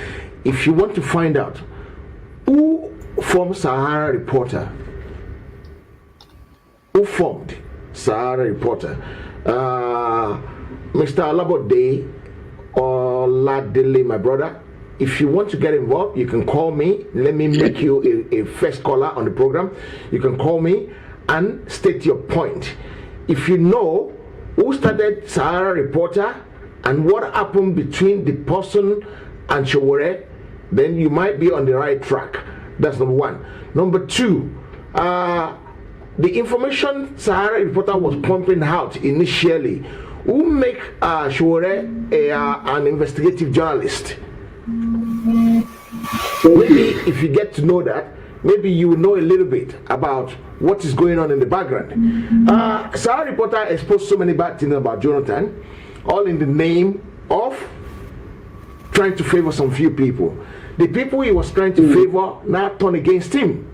[SPEAKER 2] If you want to find out who formed Sahara Reporter, who formed Sahara Reporter, Mr. Alabode or Ladele, my brother, if you want to get involved, you can call me. Let me make you a first caller on the program. You can call me and state your point. If you know who started Sahara Reporter and what happened between the person and Sowore, then you might be on the right track. That's number one. Number two, the information Sahara Reporter was pumping out initially, who make Sowore an investigative journalist. Maybe if you get to know that, maybe you will know a little bit about what is going on in the background. Sahara Reporter exposed so many bad things about Jonathan, all in the name of trying to favor some few people. The people he was trying to favor now turned against him.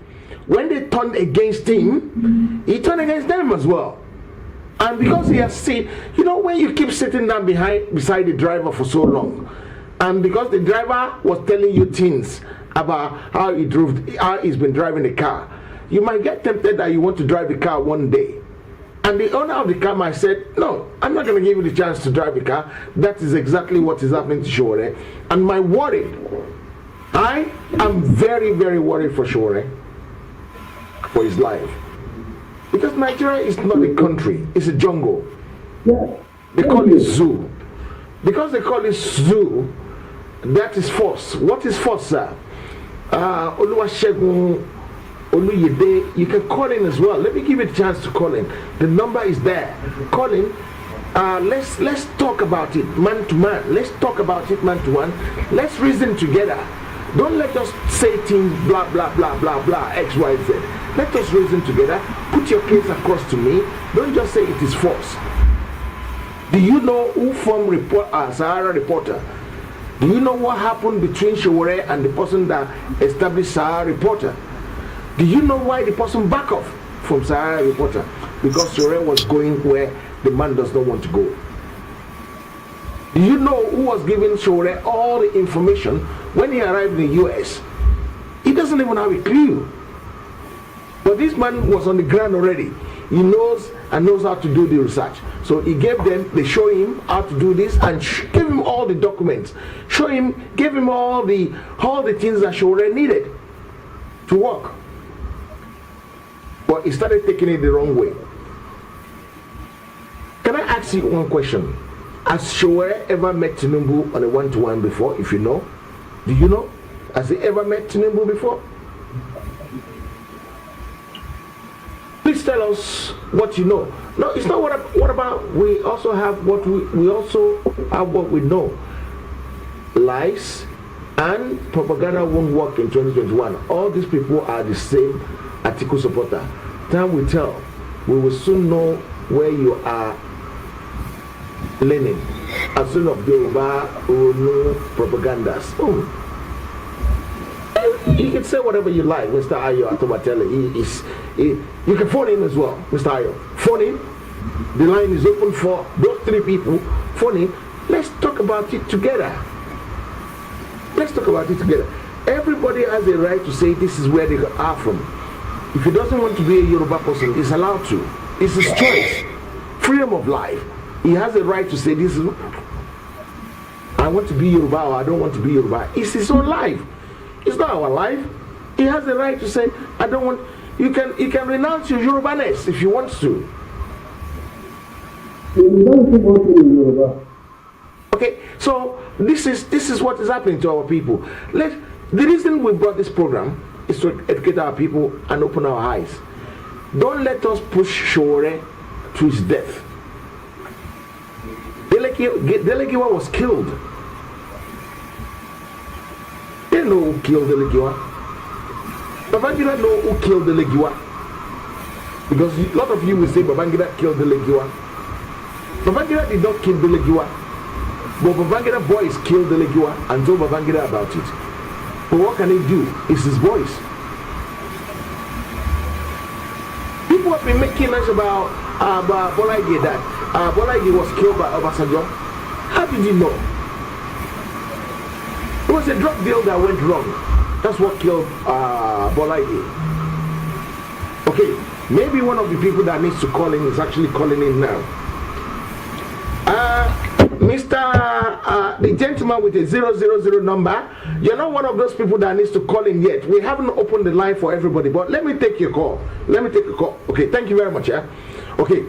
[SPEAKER 2] When they turned against him, he turned against them as well. And because he has seen, when you keep sitting down beside the driver for so long, and because the driver was telling you things about how he's been driving the car, you might get tempted that you want to drive the car one day. And the owner of the car might say, no, I'm not going to give you the chance to drive the car. That is exactly what is happening to Sowore. And my worry, I am very, very worried for Sowore, for his life. Because Nigeria is not a country, it's a jungle. They call it zoo. Because they call it zoo, that is force. What is force, sir? Oluwasegun Oluyede, you can call in as well. Let me give you a chance to call in. The number is there. Call in. Let's talk about it man to man. Let's talk about it man to one. Let's reason together. Don't let us say things blah blah blah blah blah X Y Z. Let us reason together. Put your case across to me. Don't just say it is false. Do you know who formed Sahara Reporter? Do you know what happened between Sowore and the person that established Sahara Reporter? Do you know why the person back off from Sahara Reporter? Because Sowore was going where the man does not want to go. Do you know who was giving Sowore all the information when he arrived in the US? He doesn't even have a clue. But this man was on the ground already. He knows how to do the research. So he gave them, they show him how to do this and gave him all the documents. Gave him all the things that Sowore needed to work. But he started taking it the wrong way. Can I ask you one question? Has Sowore ever met Tinubu on a one-to-one before, if you know? Do you know? Has he ever met Tinubu before? Please tell us what you know. No, it's not what about we also have what we know. Lies and propaganda won't work in 2021. All these people are the same Atiku supporter. Time will tell. We will soon know where you are leaning. As soon as Yoruba or no propagandas. You can say whatever you like, Mr. Ayo Atomatele. You can phone in as well, Mr. Ayo. Phone in. The line is open for those three people. Phone in. Let's talk about it together. Let's talk about it together. Everybody has a right to say this is where they are from. If he doesn't want to be a Yoruba person, he's allowed to. It's his choice. Freedom of life. He has a right to say this is I want to be Yoruba or I don't want to be Yoruba. It's his own life. It's not our life. He has the right to say, I don't want. You can renounce your Yoruba-ness if you want to. Okay, so this is what is happening to our people. The reason we brought this program is to educate our people and open our eyes. Don't let us push Sowore to his death. Delegiwa was killed. They know who killed Delegiwa. Babangida know who killed Delegiwa. Because a lot of you will say Babangida killed Delegiwa. Babangida did not kill Delegiwa. But Babangida boys killed Delegiwa and told Babangida about it. But what can he do? It's his voice. People have been making noise about Bolaige that Bolaige was killed by Obasanjo. How did you know? It was a drug deal that went wrong. That's what killed Bolaige. Okay, maybe one of the people that needs to call in is actually calling in now. The gentleman with a 000 number, you're not one of those people that needs to call in yet. We haven't opened the line for everybody, but let me take your call. Okay, thank you very much. Yeah. Okay,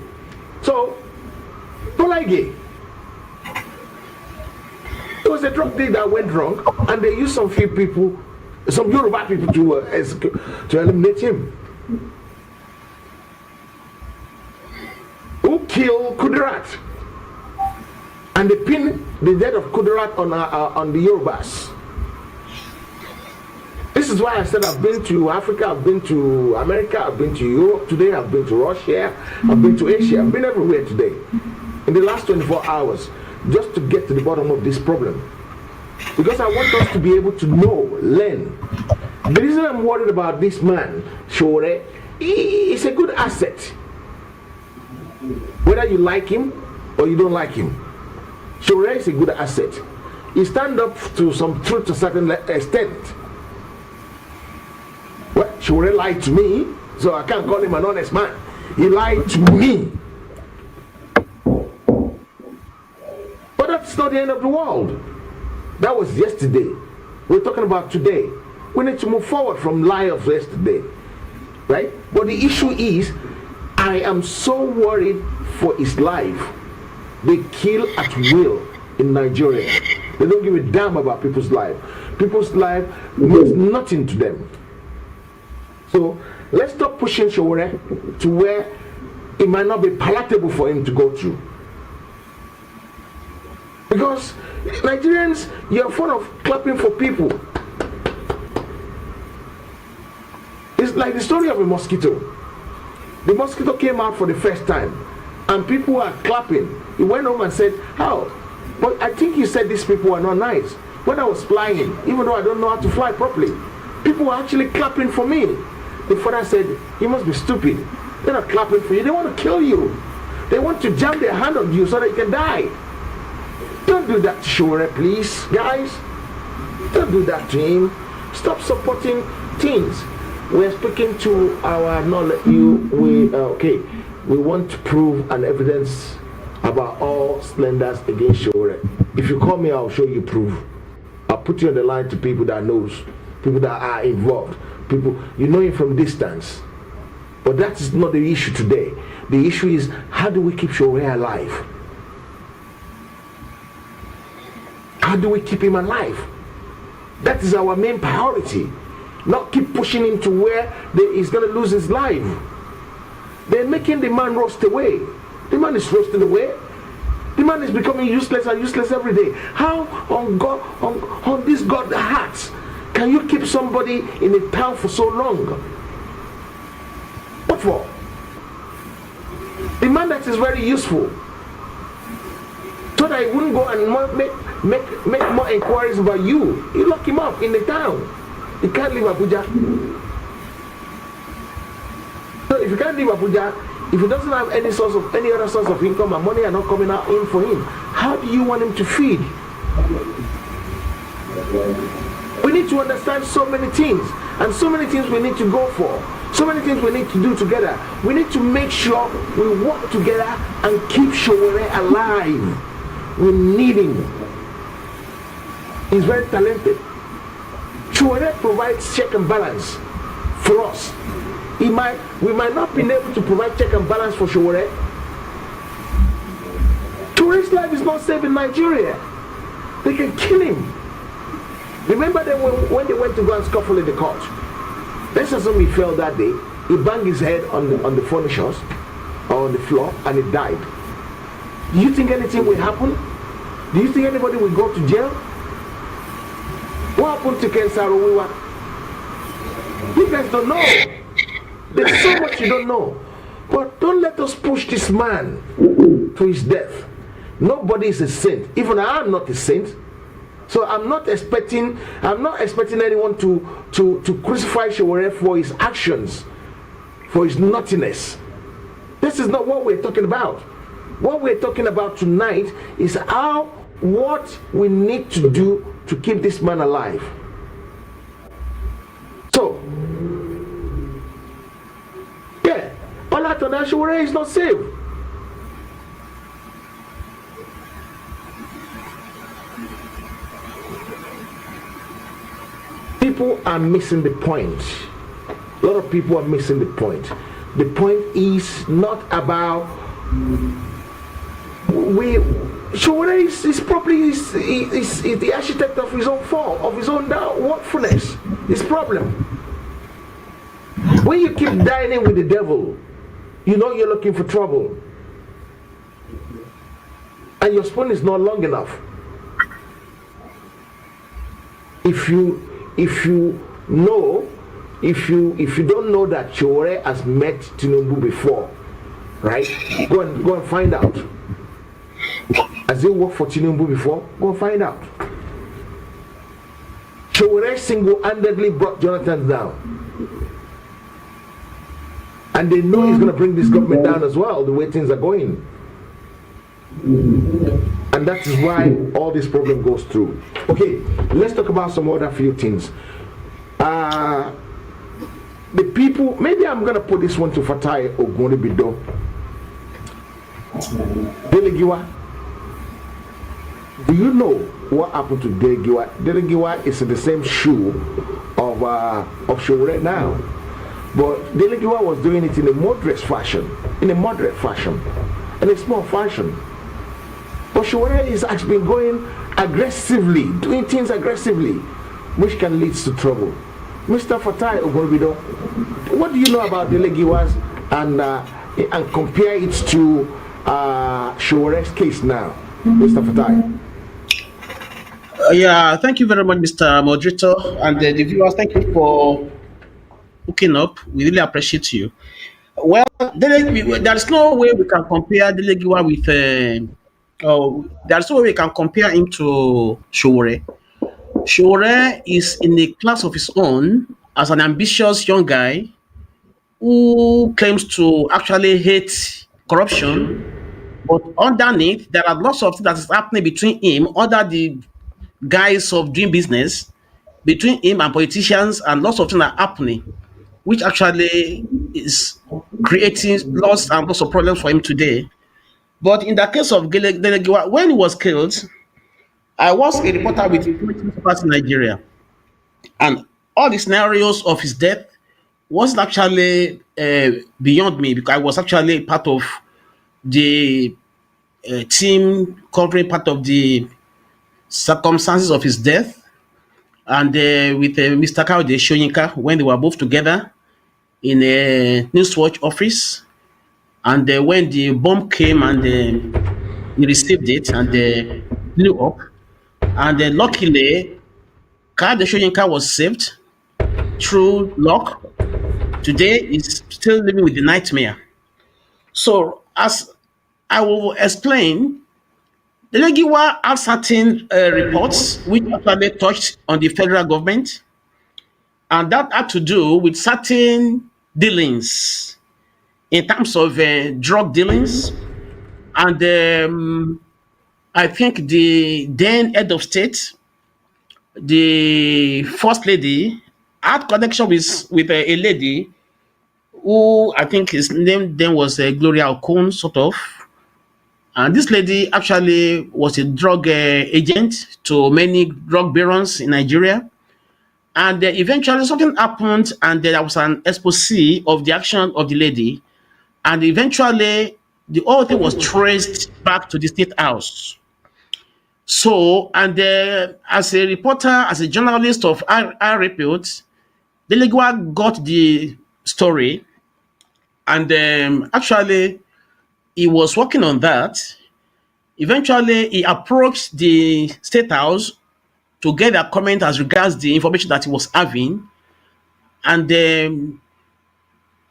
[SPEAKER 2] so Bolaige. It was a drug deal that went wrong, and they used some Yoruba people to eliminate him. Who killed Kudirat? And they pinned the death of Kudirat on the Yorubas. This is why I said I've been to Africa, I've been to America, I've been to Europe today, I've been to Russia, I've been to Asia, I've been everywhere today. In the last 24 hours, just to get to the bottom of this problem. Because I want us to be able to know, learn. The reason I'm worried about this man, Sowore, he is a good asset. Whether you like him or you don't like him, Sowore is a good asset. He stand up to some truth to a certain extent. Well, Sowore lied to me, so I can't call him an honest man. He lied to me. But that's not the end of the world. That was yesterday. We're talking about today. We need to move forward from lie of yesterday. Right? But the issue is, I am so worried for his life. They kill at will in Nigeria. They don't give a damn about people's life. People's life means nothing to them. So let's stop pushing Sowore to where it might not be palatable for him to go through. Because Nigerians, you're fond of clapping for people. It's like the story of a mosquito. The mosquito came out for the first time, and people are clapping. He went home and said, "How? But I think you said these people are not nice." When I was flying, even though I don't know how to fly properly, people were actually clapping for me. The father said, "You must be stupid. They're not clapping for you. They want to kill you. They want to jam their hand on you so that you can die." Don't do that to Sowore, please, guys. Don't do that to him. Stop supporting teens. We're speaking to our knowledge. We want to prove an evidence about all slanders against Sowore. If you call me, I'll show you proof. I'll put you on the line to people that knows, people that are involved, people you know him from distance. But that is not the issue today. The issue is, how do we keep Sowore alive? How do we keep him alive? That is our main priority. Not keep pushing him to where he's going to lose his life. They're making the man roast away. The man is roasting away. The man is becoming useless and useless every day. How on this God heart can you keep somebody in a town for so long? What for? The man that is very useful, so that he wouldn't go and make more inquiries about you. You lock him up in the town. He can't leave Abuja. So if you can't leave Abuja, if he doesn't have any other source of income and money are not coming out in for him, how do you want him to feed? We need to understand so many things, and so many things we need to go for, so many things we need to do together. We need to make sure we work together and keep Sowore alive. We need him. He's very talented. Sowore provides check and balance for us. We might not be able to provide check and balance for Sowore. Sowore's life is not safe in Nigeria. They can kill him. Remember them when they went to go and scuffle in the court? Let's assume he fell that day. He banged his head on the furnitures or on the floor and he died. Do you think anything will happen? Do you think anybody will go to jail? What happened to Ken Saro-Wiwa? You guys don't know. There's so much you don't know. But don't let us push this man to his death. Nobody is a saint. Even I am not a saint. So I'm not expecting anyone to crucify Sowore for his actions, for his naughtiness. This is not what we're talking about. What we're talking about tonight is what we need to do to keep this man alive. So, yeah, Olatona Sowore is not safe. People are missing the point. A lot of people are missing the point. The point is not about Sowore is probably the architect of his own fall, of his own workfulness, his problem. When you keep dining with the devil, you know you're looking for trouble. And your spoon is not long enough. If you don't know that Sowore has met Tinubu before, right? Go and find out. Has he worked for Tinubu before? Go and find out. Sowore single-handedly brought Jonathan down. And they know it's going to bring this government down as well, the way things are going. And that is why all this problem goes through. Okay, let's talk about some other few things. The people, maybe I'm going to put this one to Fatai Ogonibido. Delegiwa. Do you know what happened to Delegiwa? Delegiwa is in the same shoe of Sowore now. But Delegiwa was doing it in a moderate fashion, in a small fashion. But Sowore has been going aggressively, doing things aggressively, which can lead to trouble. Mr. Fatai Ogonibido, what do you know about Delegiwa's and compare it to Sowore's case now, Mr. Fatai?
[SPEAKER 3] Yeah, thank you very much, Mr. Moderator, and the viewers. Thank you for hooking up. We really appreciate you. Well, there's no way we can compare Delegiwa with. There's no way we can compare him to Sowore. Sowore is in a class of his own as an ambitious young guy who claims to actually hate corruption, but underneath there are lots of things that is happening between him under the guise of doing business between him and politicians, and lots of things are happening, which actually is creating lots and lots of problems for him today. But in the case of Delegiwa, when he was killed, I was a reporter with information papers in Nigeria, and all the scenarios of his death wasn't actually beyond me, because I was actually part of the team covering part of the circumstances of his death, and with Mr. Kaude Shoyinka, when they were both together in a Newswatch office, and when the bomb came and he received it and blew up, and luckily Kaude Shoyinka was saved through luck. Today he's still living with the nightmare. So as I will explain, the Legiwa have certain reports which actually touched on the federal government, and that had to do with certain dealings in terms of drug dealings. And I think the then head of state, the first lady, had connection with a lady who I think his name then was Gloria Okun, sort of. And this lady actually was a drug agent to many drug barons in Nigeria. And eventually something happened, and there was an expose of the action of the lady. And eventually the whole thing was traced back to the state house. So, and as a reporter, as a journalist of our repute, Delegua got the story, and actually he was working on that. Eventually, he approached the state house to get a comment as regards the information that he was having, and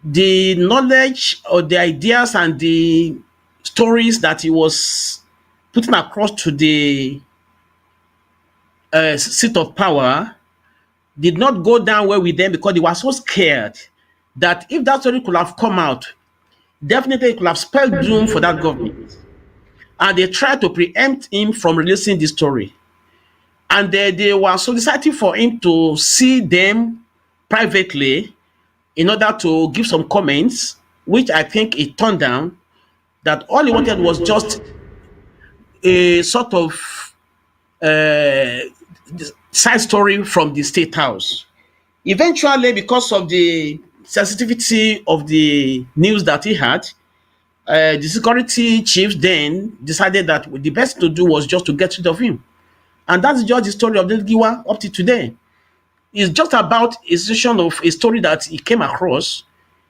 [SPEAKER 3] the knowledge or the ideas and the stories that he was putting across to the seat of power did not go down well with them, because they were so scared that if that story could have come out, definitely it could have spelled doom for that government. And they tried to preempt him from releasing the story. And they were soliciting for him to see them privately in order to give some comments, which I think he turned down. That all he wanted was just a sort of side story from the state house. Eventually, because of the sensitivity of the news that he had, the security chief then decided that the best to do was just to get rid of him. And that's just the story of Delgiwa up to today. It's just about a situation of a story that he came across.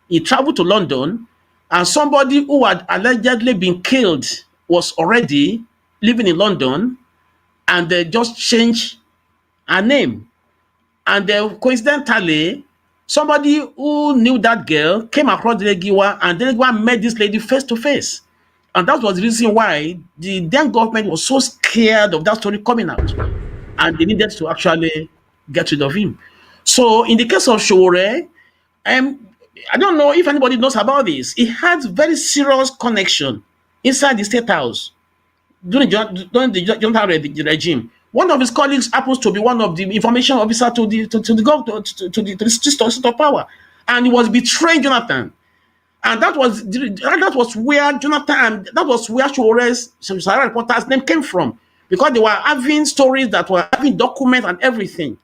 [SPEAKER 3] He traveled to London, and somebody who had allegedly been killed was already living in London, and they just changed her name. And coincidentally, somebody who knew that girl came across Delegiwa, and Delegiwa met this lady face to face. And that was the reason why the then government was so scared of that story coming out. And they needed to actually get rid of him. So in the case of Sowore, I don't know if anybody knows about this. He had very serious connection inside the state house during the Jonathan regime. One of his colleagues happens to be one of the information officer to the state of power, and he was betraying Jonathan. And that was where Jonathan, and that was where Sowore's Sahara reporters name came from, because they were having stories that were having documents and everything.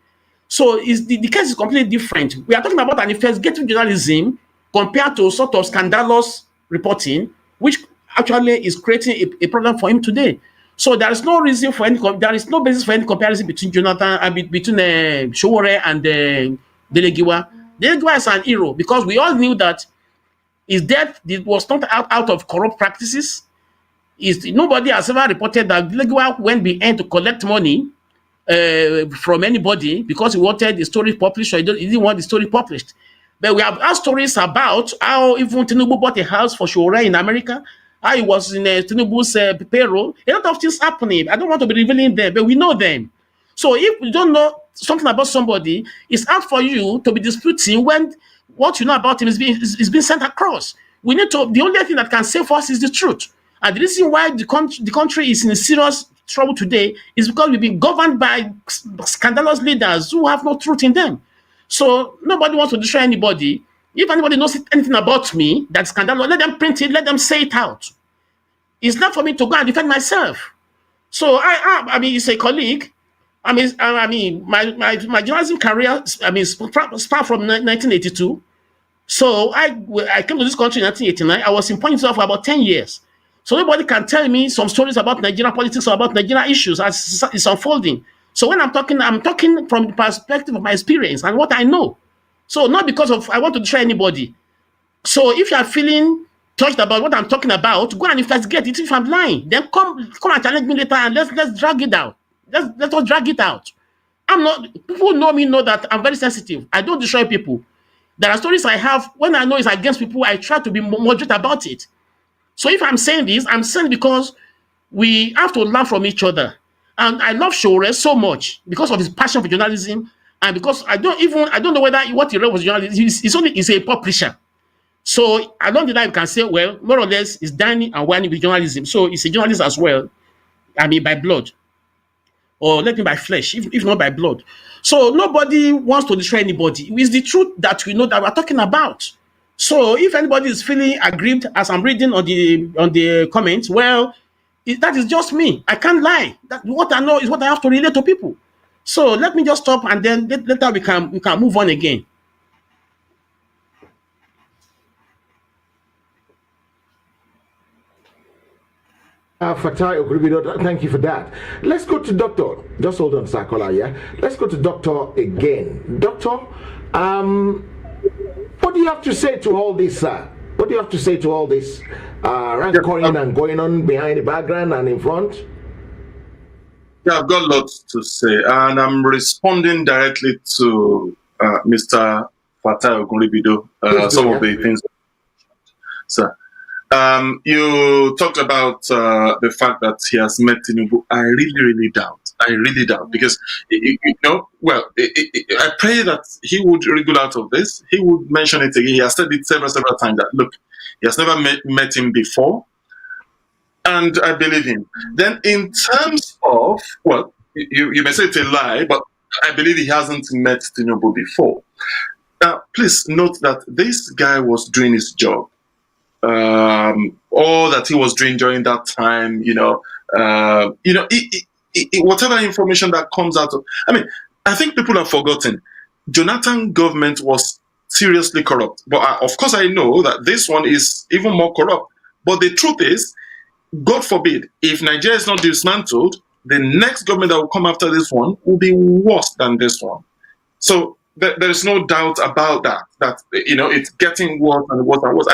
[SPEAKER 3] So the case is completely different. We are talking about an investigative journalism compared to sort of scandalous reporting, which actually is creating a problem for him today. So there is no reason for there is no basis for any comparison between Jonathan and between Sowore and Delegiwa. Delegiwa is an hero because we all knew that his death was not out of corrupt practices. Nobody has ever reported that Delegiwa went behind to collect money from anybody because he wanted the story published, or he didn't want the story published. But we have had stories about how even Tinubu bought a house for Sowore in America, how he was in Tinubu's payroll. A lot of things happening. I don't want to be revealing them, but we know them. So if you don't know something about somebody, it's hard for you to be disputing when what you know about him is being sent across. We need to. The only thing that can save us is the truth. And the reason why the country is in serious trouble today is because we've been governed by scandalous leaders who have no truth in them. So nobody wants to destroy anybody. If anybody knows anything about me that's scandalous, let them print it, let them say it out. It's not for me to go and defend myself. So I mean, it's a colleague. I mean, my journalism career, start from 1982. So I came to this country in 1989. I was in Point for about 10 years. So nobody can tell me some stories about Nigerian politics or about Nigerian issues as it's unfolding. So when I'm talking from the perspective of my experience and what I know. So not because of I want to destroy anybody. So if you are feeling touched about what I'm talking about, go and investigate it. If I'm lying, then come and challenge me later and let's drag it out. Let us drag it out. People who know me know that I'm very sensitive. I don't destroy people. There are stories I have when I know it's against people, I try to be moderate about it. So if I'm saying this, I'm saying because we have to learn from each other. And I love Sowore so much because of his passion for journalism, and because I don't know whether what he wrote was journalism. He's a publisher. So I don't think that you can say, well, more or less, it's dining and whining with journalism. So he's a journalist as well. I mean, by blood. Or let me by flesh, if not by blood. So nobody wants to destroy anybody. It's the truth that we know that we're talking about. So if anybody is feeling aggrieved, as I'm reading on the comments, well, that is just me. I can't lie. What I know is what I have to relate to people. So let me just stop, and then later we can move on again.
[SPEAKER 2] Fatai Okuribido, thank you for that. Let's go to Doctor. Just hold on, Sakola, yeah? Let's go to Doctor again. Doctor, what do you have to say to all this, sir? What do you have to say to all this rank calling and going on behind the background and in front?
[SPEAKER 4] Yeah, I've got lots to say, and I'm responding directly to Mr. Fatai Okuribido, some of the things. Sir. You talked about the fact that he has met Tinubu. I really doubt. Because, I pray that he would wriggle out of this. He would mention it again. He has said it several times that, look, he has never met him before. And I believe him. Then in terms of, well, you may say it's a lie, but I believe he hasn't met Tinubu before. Now, please note that this guy was doing his job. All that he was doing during that time, whatever information that comes out of, I think people have forgotten. Jonathan government was seriously corrupt, but of course I know that this one is even more corrupt. But the truth is, God forbid, if Nigeria is not dismantled, the next government that will come after this one will be worse than this one. So there is no doubt about that. That it's getting worse and worse and worse.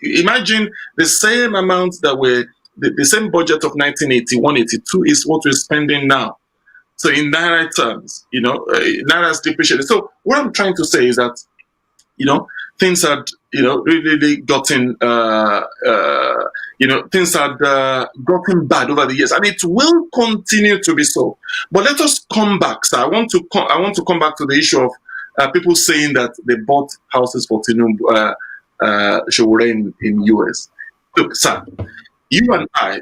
[SPEAKER 4] Imagine the same amount that were the same budget of 1981-82 is what we're spending now. So in Naira terms, Naira is depreciated. So what I'm trying to say is that, things had, really gotten, things had gotten bad over the years, and it will continue to be so. But let us come back. So I want to come back to the issue of people saying that they bought houses for Tinubu, Sowore in US. Look, sir, you and I,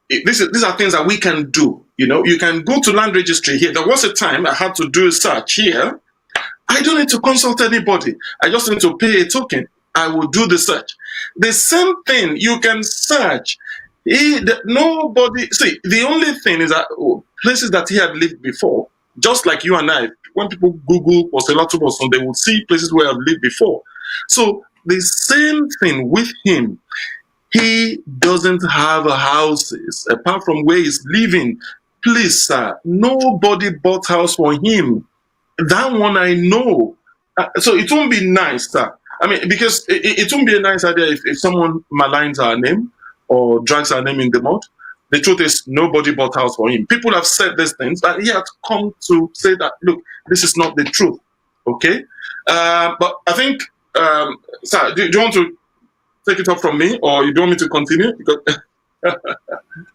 [SPEAKER 4] these are things that we can do. You know, you can go to land registry here. There was a time I had to do a search here. I don't need to consult anybody. I just need to pay a token. I will do the search. The same thing, you can search. Nobody, see, the only thing is that places that he had lived before, just like you and I, when people Google Poselatuboson, they will see places where I've lived before. So the same thing with him. He doesn't have houses apart from where he's living. Please, sir, nobody bought house for him. That one I know. So it won't be nice, sir. I mean, because it won't be a nice idea if someone maligns our name or drags our name in the mud. The truth is, nobody bought house for him. People have said these things, but he had come to say that, look, this is not the truth. Okay? But I think, sir, do you want to take it up from me, or you don't want me to continue? Because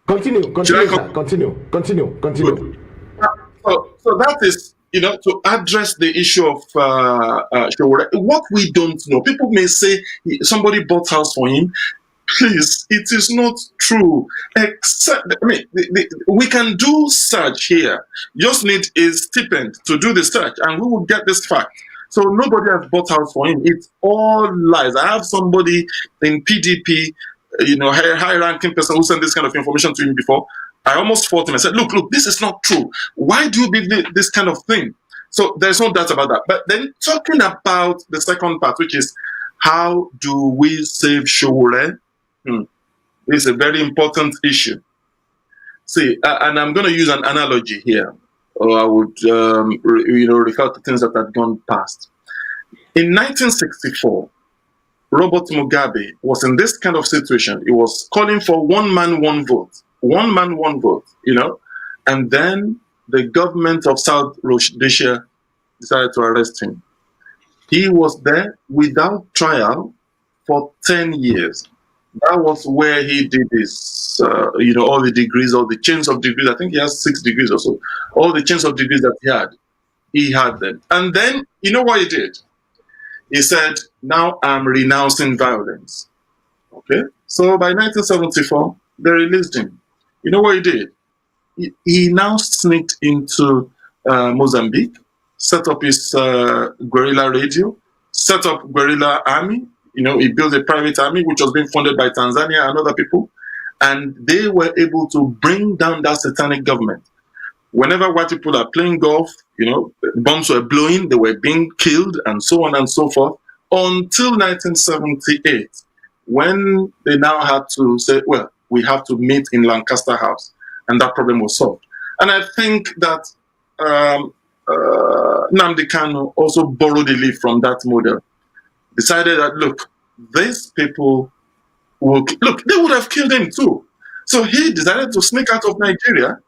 [SPEAKER 2] Continue.
[SPEAKER 4] So that is, to address the issue of Sowore. What we don't know, people may say somebody bought house for him. Please, it is not true. Except, I mean, we can do search here. You just need a stipend to do the search, and we will get this fact. So nobody has bought house for him. It's all lies. I have somebody in PDP, high-ranking person who sent this kind of information to him before. I almost fought him. I said, look, this is not true. Why do you believe this kind of thing? So there's no doubt about that. But then talking about the second part, which is how do we save Sowore? This is a very important issue. See, and I'm going to use an analogy here, or I would, refer to things that had gone past. In 1964, Robert Mugabe was in this kind of situation. He was calling for one man, one vote. One man, one vote, and then the government of South Rhodesia decided to arrest him. He was there without trial for 10 years. That was where he did his, all the degrees, all the chains of degrees. I think he has 6 degrees or so. All the chains of degrees that he had them. And then, you know what he did? He said, now I'm renouncing violence. Okay? So by 1974, they released him. You know what he did? He now sneaked into Mozambique, set up his guerrilla radio, set up guerrilla army. He built a private army which was being funded by Tanzania and other people, and they were able to bring down that satanic government. Whenever white people are playing golf, bombs were blowing, they were being killed, and so on and so forth, until 1978, when they now had to say, well, we have to meet in Lancaster House, and that problem was solved. And I think that Nnamdi Kanu also borrowed a leaf from that model. Decided that, look, these people they would have killed him too. So he decided to sneak out of Nigeria,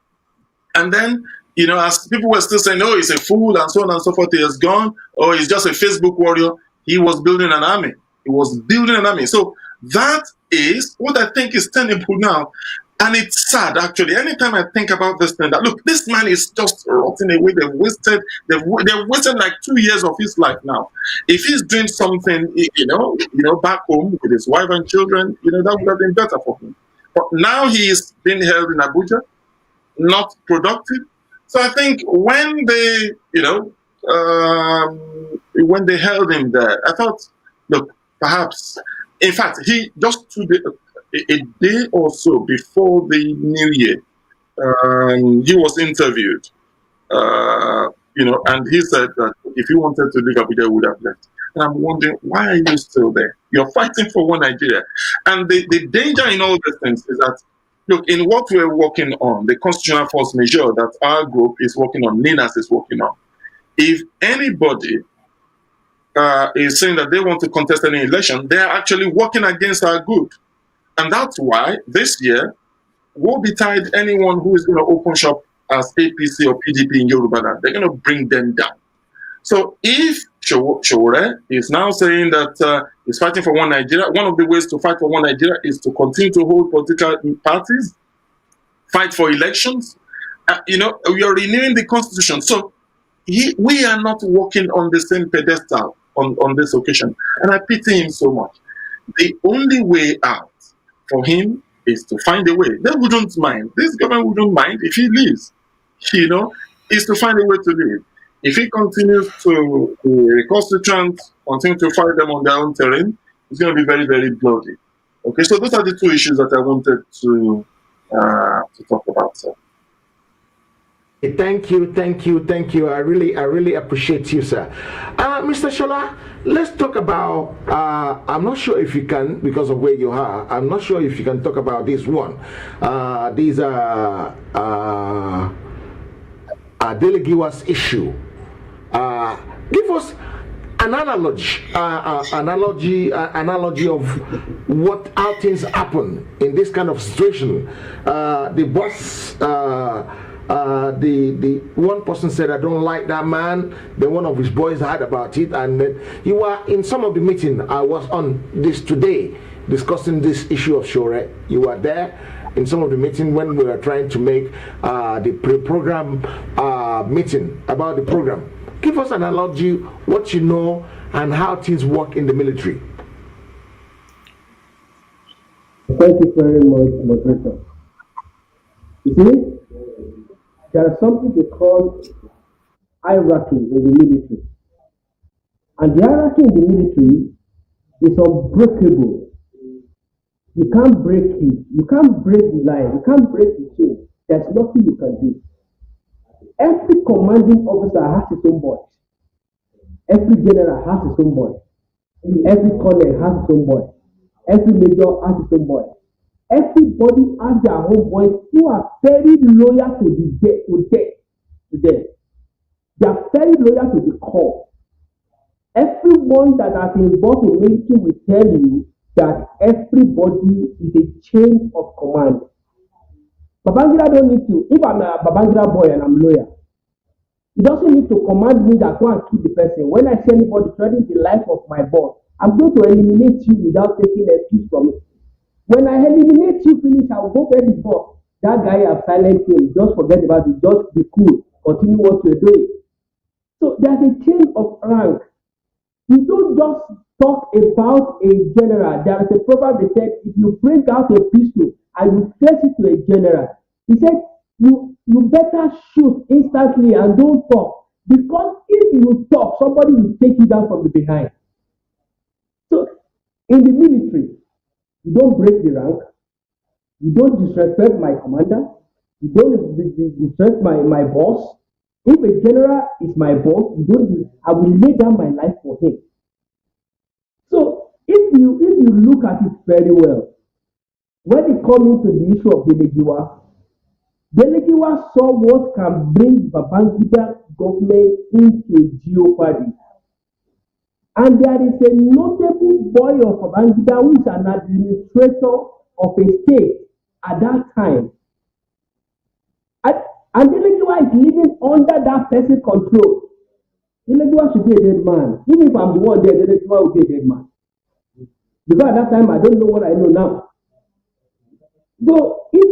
[SPEAKER 4] and then, as people were still saying, oh, he's a fool, and so on and so forth, he has gone, or he's just a Facebook warrior, he was building an army. So that is what I think is tenable now. And it's sad, actually. Anytime I think about this thing, that look, this man is just rotting away. They've wasted like 2 years of his life now. If he's doing something, back home with his wife and children, that would have been better for him. But now he is being held in Abuja, not productive. So I think when they, when they held him there, I thought, look, perhaps, in fact, he just a day or so before the New Year, he was interviewed, and he said that if he wanted to leave Abuja, he would have left. And I'm wondering, why are you still there? You're fighting for one Nigeria. And the danger in all these things is that, look, in what we're working on, the constitutional force majeure that our group is working on, NINAS is working on, if anybody is saying that they want to contest any election, they are actually working against our good. And that's why this year, woe betide anyone who is going to open shop as APC or PDP in Yoruba land. They're going to bring them down. So if Sowore is now saying that he's fighting for one Nigeria, one of the ways to fight for one Nigeria is to continue to hold political parties, fight for elections. We are renewing the constitution. So we are not walking on the same pedestal on this occasion. And I pity him so much. The only way out for him is to find a way. They wouldn't mind. This government wouldn't mind if he leaves. You know, is to find a way to leave. If he continues to constituent continue to fight them on their own terrain, it's going to be very, very bloody. Okay, so those are the two issues that I wanted to talk about, sir.
[SPEAKER 2] Thank you. I really appreciate you, sir. Mr. Shola, let's talk about. I'm not sure if you can, because of where you are. I'm not sure if you can talk about this one. These are Delegiwa's issue. Give us an analogy of how things happen in this kind of situation. The boss, the one person said, "I don't like that man." Then one of his boys heard about it, and then you were in some of the meeting. I was on this today discussing this issue of Sowore. You were there in some of the meeting when we were trying to make the pre-program meeting about the program. Give us an analogy, what you know, and how things work in the military.
[SPEAKER 5] Thank you very much, moderator. You see, there is something they call hierarchy in the military. And the hierarchy in the military is unbreakable. You can't break it. You can't break the line. You can't break the chain. There's nothing you can do. Every commanding officer has his own voice. Every general has his own voice. Every colonel has his own voice. Every major has his own voice. Everybody has their own voice who are very loyal to the death, to death. They are very loyal to the core. Everyone that has been involved in military will tell you that everybody is a chain of command. Babangida don't need to. If I'm a Babangida boy and I'm loyal, he doesn't need to command me that go and kill the person. When I see anybody threatening the life of my boss, I'm going to eliminate you without taking excuse from it. When I eliminate you, finish, I will go get the boss. That guy have silenced him. Just forget about it. Just be cool. Continue what you're doing. So there's a chain of rank. You don't just talk about a general. There is a proverb that said, if you bring out a pistol and you face it to a general, he said, you better shoot instantly and don't talk. Because if you talk, somebody will take you down from the behind. So in the military, you don't break the rank. You don't disrespect my commander. You don't disrespect my boss. If a general is my boss, I will lay down my life for him. So if you look at it very well, when it comes into the issue of Delegiwa saw what can bring Babangida government into jeopardy. And there is a notable boy of Babangida who is an administrator of a state at that time. And Delegiwa is living under that person's control. Delegiwa should be a dead man. Even if I'm the one there, Delegiwa will be a dead man. Because at that time, I don't know what I know now. So if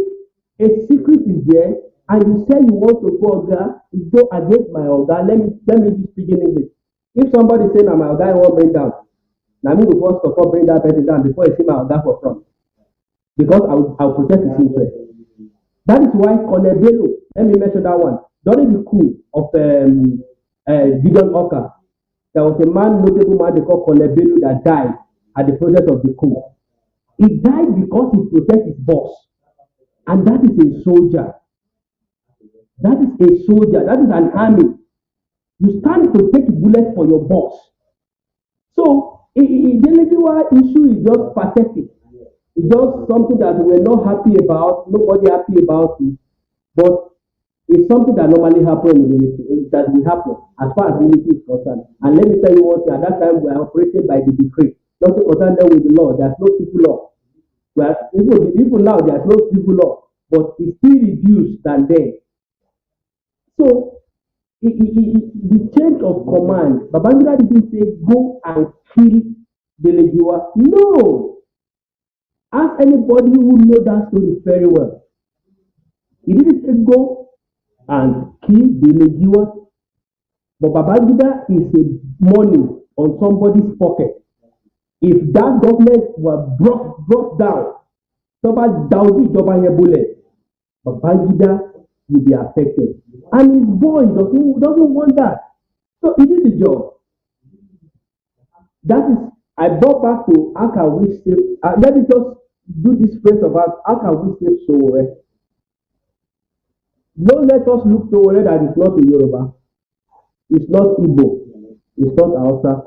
[SPEAKER 5] a secret is there, and you say you want to go against my Oga, let me just speak in English. If somebody say my Oga won't bring down, now me will first of all bring that person down before I see my Oga for front. Because I'll protect his interest. That is why Colonel Bello, let me mention that one. During the coup of Gideon Oka, there was a notable man they call Colonel Bello that died at the process of the coup. He died because he protected his boss. And that is a soldier. That is a soldier. That is an army. You stand to take bullets for your boss. So, the Delegiwa issue is just pathetic. It's just something that we're not happy about. Nobody happy about it. But it's something that normally happens in the military. That will happen as far as the military is concerned. And let me tell you what, at that time we are operating by the decree. Nothing concerned them with the law. There's no civil law. Well, even now there's no civil law, but it's still reduced than then. So the change of command, Babangida didn't say go and kill Delegiwa. No. Ask anybody who knows that story very well. He didn't say go and kill Delegiwa. But Babangida is a money on somebody's pocket. If that government were brought down, somebody down the bullet, Babangida will be affected. And his boy doesn't want that. So he did the job. That is, I brought back to how can we save, let me just do this phrase about how can we save Sowore. Don't let us look Sowore that is not a Yoruba, it's not Igbo, it's not Hausa.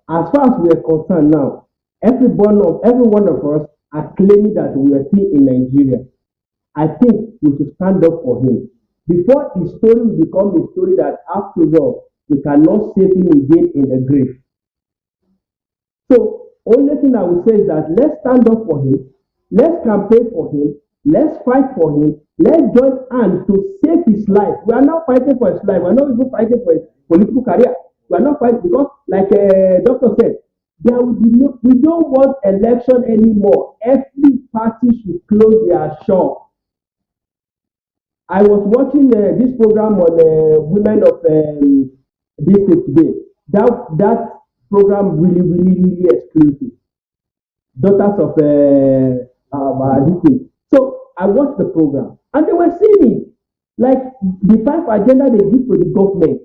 [SPEAKER 5] As far as we are concerned now, every one of us are claiming that we are still in Nigeria. I think we should stand up for him. Before his story will become a story that after all, we cannot save him again in the grave. So, only thing I will say is that let's stand up for him, let's campaign for him, let's fight for him, let's join hands to save his life. We are not fighting for his life, we are not even fighting for his political career. We are not fighting because, like Doctor said, there will be we don't want election anymore. Every party should close their shop. I was watching this program on Women of this today. That program really exclusive. Daughters of this thing. So I watched the program and they were saying it like the 5 agenda they give to the government.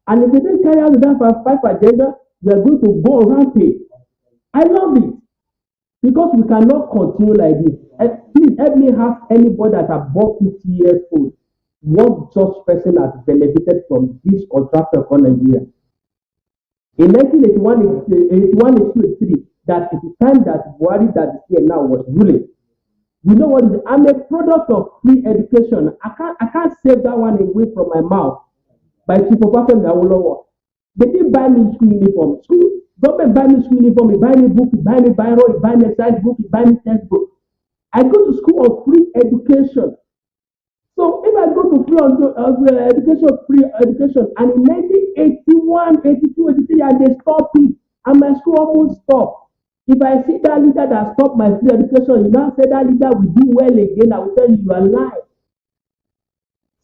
[SPEAKER 5] And if they don't carry out that 5 agenda, we are going to go on rampage. I love it because we cannot continue like this. Please help me ask anybody that above 50 years old what such person has benefited from this contractor for Nigeria. In 1981, 82, that is the time that Buhari that is here now was ruling. You know what? I'm a product of free education. I can't save that one away from my mouth. By Chipopapa Awolowo. They didn't buy me school uniform. Government buy me school uniform, he buy me book, he buy me biro, he buy me exercise book, he buy me textbook. I go to school on free education. So if I go to free education, and in 1981, 82, 83, and they stop it, and my school almost stopped. If I see that leader that stopped my free education, you now say that leader will do well again, I will tell you are lying.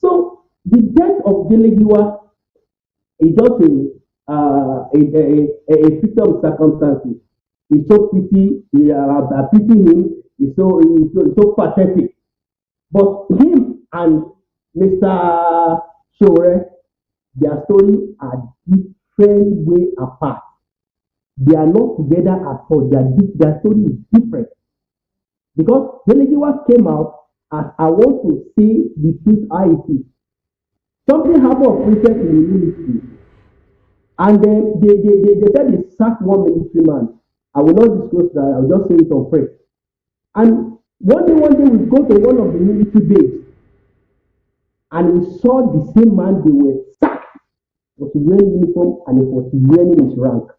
[SPEAKER 5] So the death of Delegiwa is just a victim of circumstances. It's so pity, I pity him, it's so pathetic. But him and Mr. Sowore, their story are different way apart. They are not together at all. Their story is different. Because Delegiwa came out as I want to see the truth how it is. Something happened of recent in the military. And then they said they sacked one military man. I will not disclose that, I will just say it on prayer. And one day we go to one of the military base and we saw the same man they were sacked. He was wearing uniform and he was wearing his rank.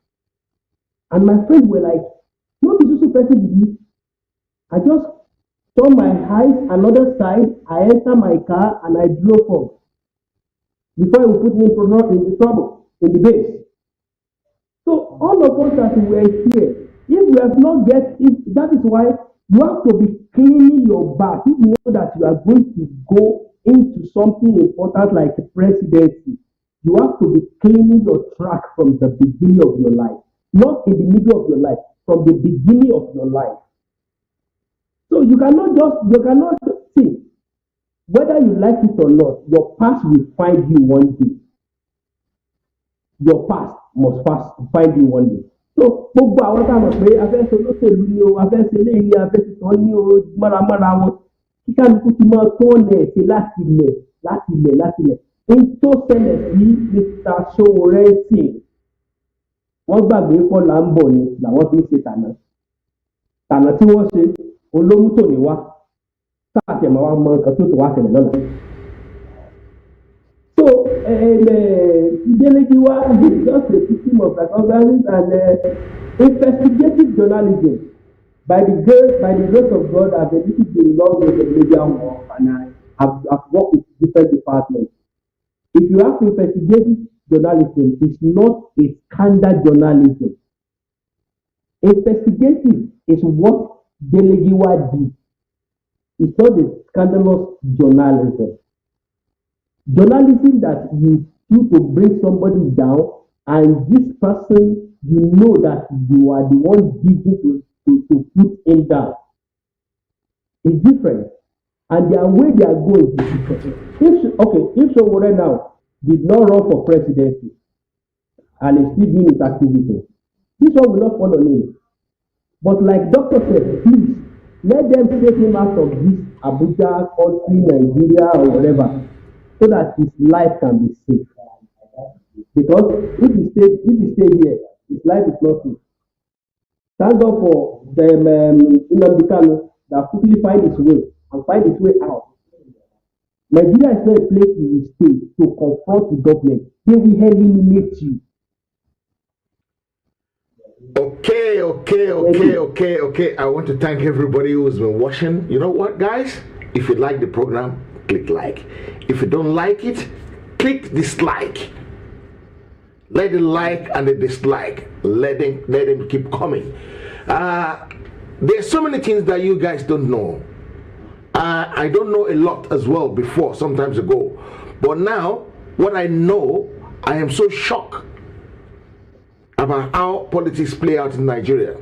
[SPEAKER 5] And my friends were like, no, this is a person did this. I just turned my eyes another side, I entered my car and I drove off. Before he would put me in trouble in the base. So all of us that were here, if we have not that is why you have to be cleaning your back. If you know that you are going to go into something important like the presidency, you have to be cleaning your track from the beginning of your life. Not in the middle of your life, from the beginning of your life. So you cannot see, whether you like it or not, your past will find you one day. Your past must find you one day. So, gbogbo àwọn tá a mọ̀ pé afẹ́sẹ̀ olóṣèlú ni o, afẹ́sẹ̀ eléyìí ni afẹ́sẹ̀ tán ní o, mọ́ramọ́ra wọn. Kí kálukú ti máa tó ọ̀nà ẹ̀sẹ̀ láti ilẹ̀. Èyí tó ṣẹlẹ̀ sí Mr. Sowore sí, wọ́n gbàgbé pọ̀ là ń bọ̀ ni làwọn fi ń ṣe tànà. Tànà tí wọ́n ṣe, olómútò ní wá. Sáà tẹ̀ máa wá mọ nǹkan tó wá ṣẹlẹ̀ lọ́la. So, Delegiwa is just a victim of circumstances and investigative journalism. By the grace of God, I've been able to involved with the media work and I've worked with different departments. If you have investigative journalism, it's not a standard journalism. Investigative is what Delegiwa did. It's not a scandalous journalism. Journalism that you you to bring somebody down, and this person, you know that you are the one digging to put him down. It's different. And their way they are going is different. If Sowore now did not run for presidency and is still doing his activism, this one will not follow him. But like Doctor said, please let them take him out of this Abuja country, Nigeria, or whatever, so that his life can be safe. Because if he stay here, his life is not safe. Thank God for them Nnamdi Kanu that quickly find his way out. Nigeria is not a place you will stay to confront the government. They will eliminate you.
[SPEAKER 2] Okay. I want to thank everybody who's been watching. You know what, guys? If you like the program, click like. If you don't like it, click dislike. Let the like and the dislike, let them keep coming. There's so many things that you guys don't know. I don't know a lot as well before, sometimes ago. But now, what I know, I am so shocked about how politics play out in Nigeria.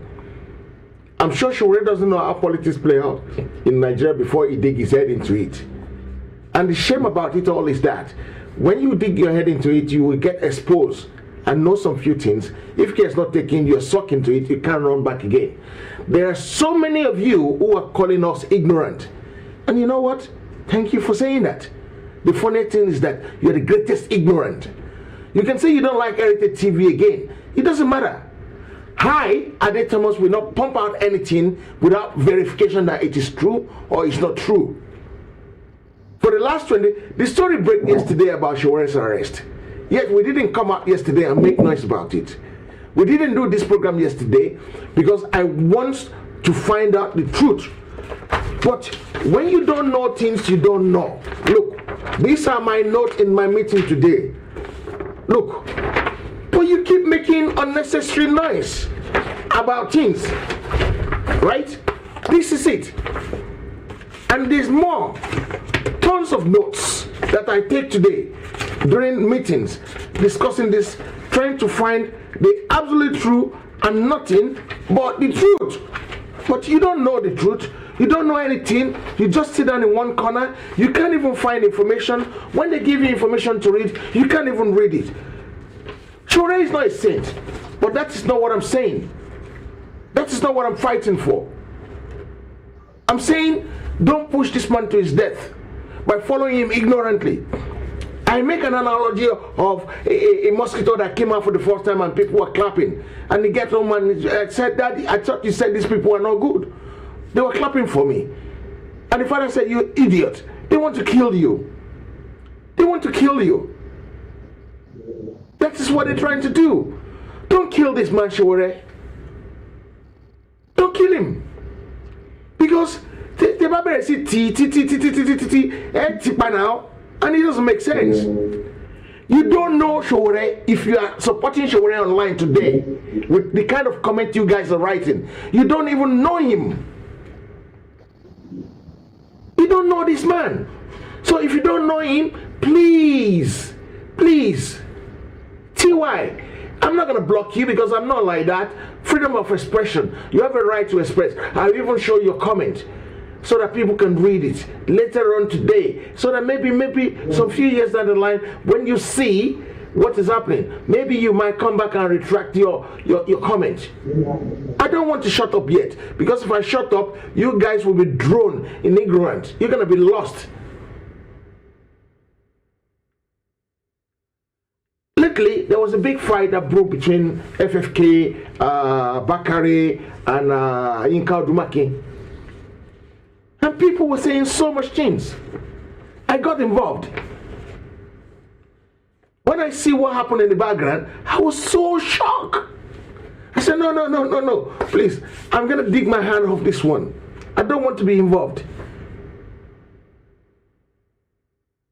[SPEAKER 2] I'm sure Sowore doesn't know how politics play out in Nigeria before he dig his head into it. And the shame about it all is that when you dig your head into it, you will get exposed and know some few things. If care is not taken, you're sucked into it, you can't run back again. There are so many of you who are calling us ignorant. And you know what? Thank you for saying that. The funny thing is that you're the greatest ignorant. You can say you don't like Heritage TV again. It doesn't matter. I, Ade Thomas, will not pump out anything without verification that it is true or it's not true. For the last 20, the story broke yesterday about Sowore's arrest. Yet we didn't come out yesterday and make noise about it. We didn't do this program yesterday because I want to find out the truth. But when you don't know things you don't know, look, these are my notes in my meeting today. Look, but you keep making unnecessary noise about things, right? This is it. And there's more, tons of notes that I take today during meetings, discussing this, trying to find the absolute truth and nothing but the truth. But you don't know the truth. You don't know anything. You just sit down in one corner. You can't even find information. When they give you information to read, you can't even read it. Sowore is not a saint, but that is not what I'm saying. That is not what I'm fighting for. I'm saying don't push this man to his death by following him ignorantly. I make an analogy of a mosquito that came out for the first time and people were clapping. And he get home and said, Daddy, I thought you said these people are not good. They were clapping for me. And the father said, you idiot. They want to kill you. They want to kill you. That is what they're trying to do. Don't kill this man, Sowore. Don't kill him. Because the Bible says now, and it doesn't make sense. You don't know Sowore if you are supporting Sowore online today with the kind of comment you guys are writing. You don't even know him. You don't know this man. So if you don't know him, please, TY, I'm not going to block you because I'm not like that. Freedom of expression. You have a right to express. I'll even show your comment so that people can read it later on today. So that maybe some few years down the line, when you see what is happening, maybe you might come back and retract your comment. I don't want to shut up yet, because if I shut up, you guys will be drawn in ignorance. You're going to be lost. Lately, there was a big fight that broke between FFK, Bakare, and Yinka Odumake. And people were saying so much things. I got involved. When I see what happened in the background, I was so shocked. I said, no, please, I'm going to dig my hand off this one. I don't want to be involved.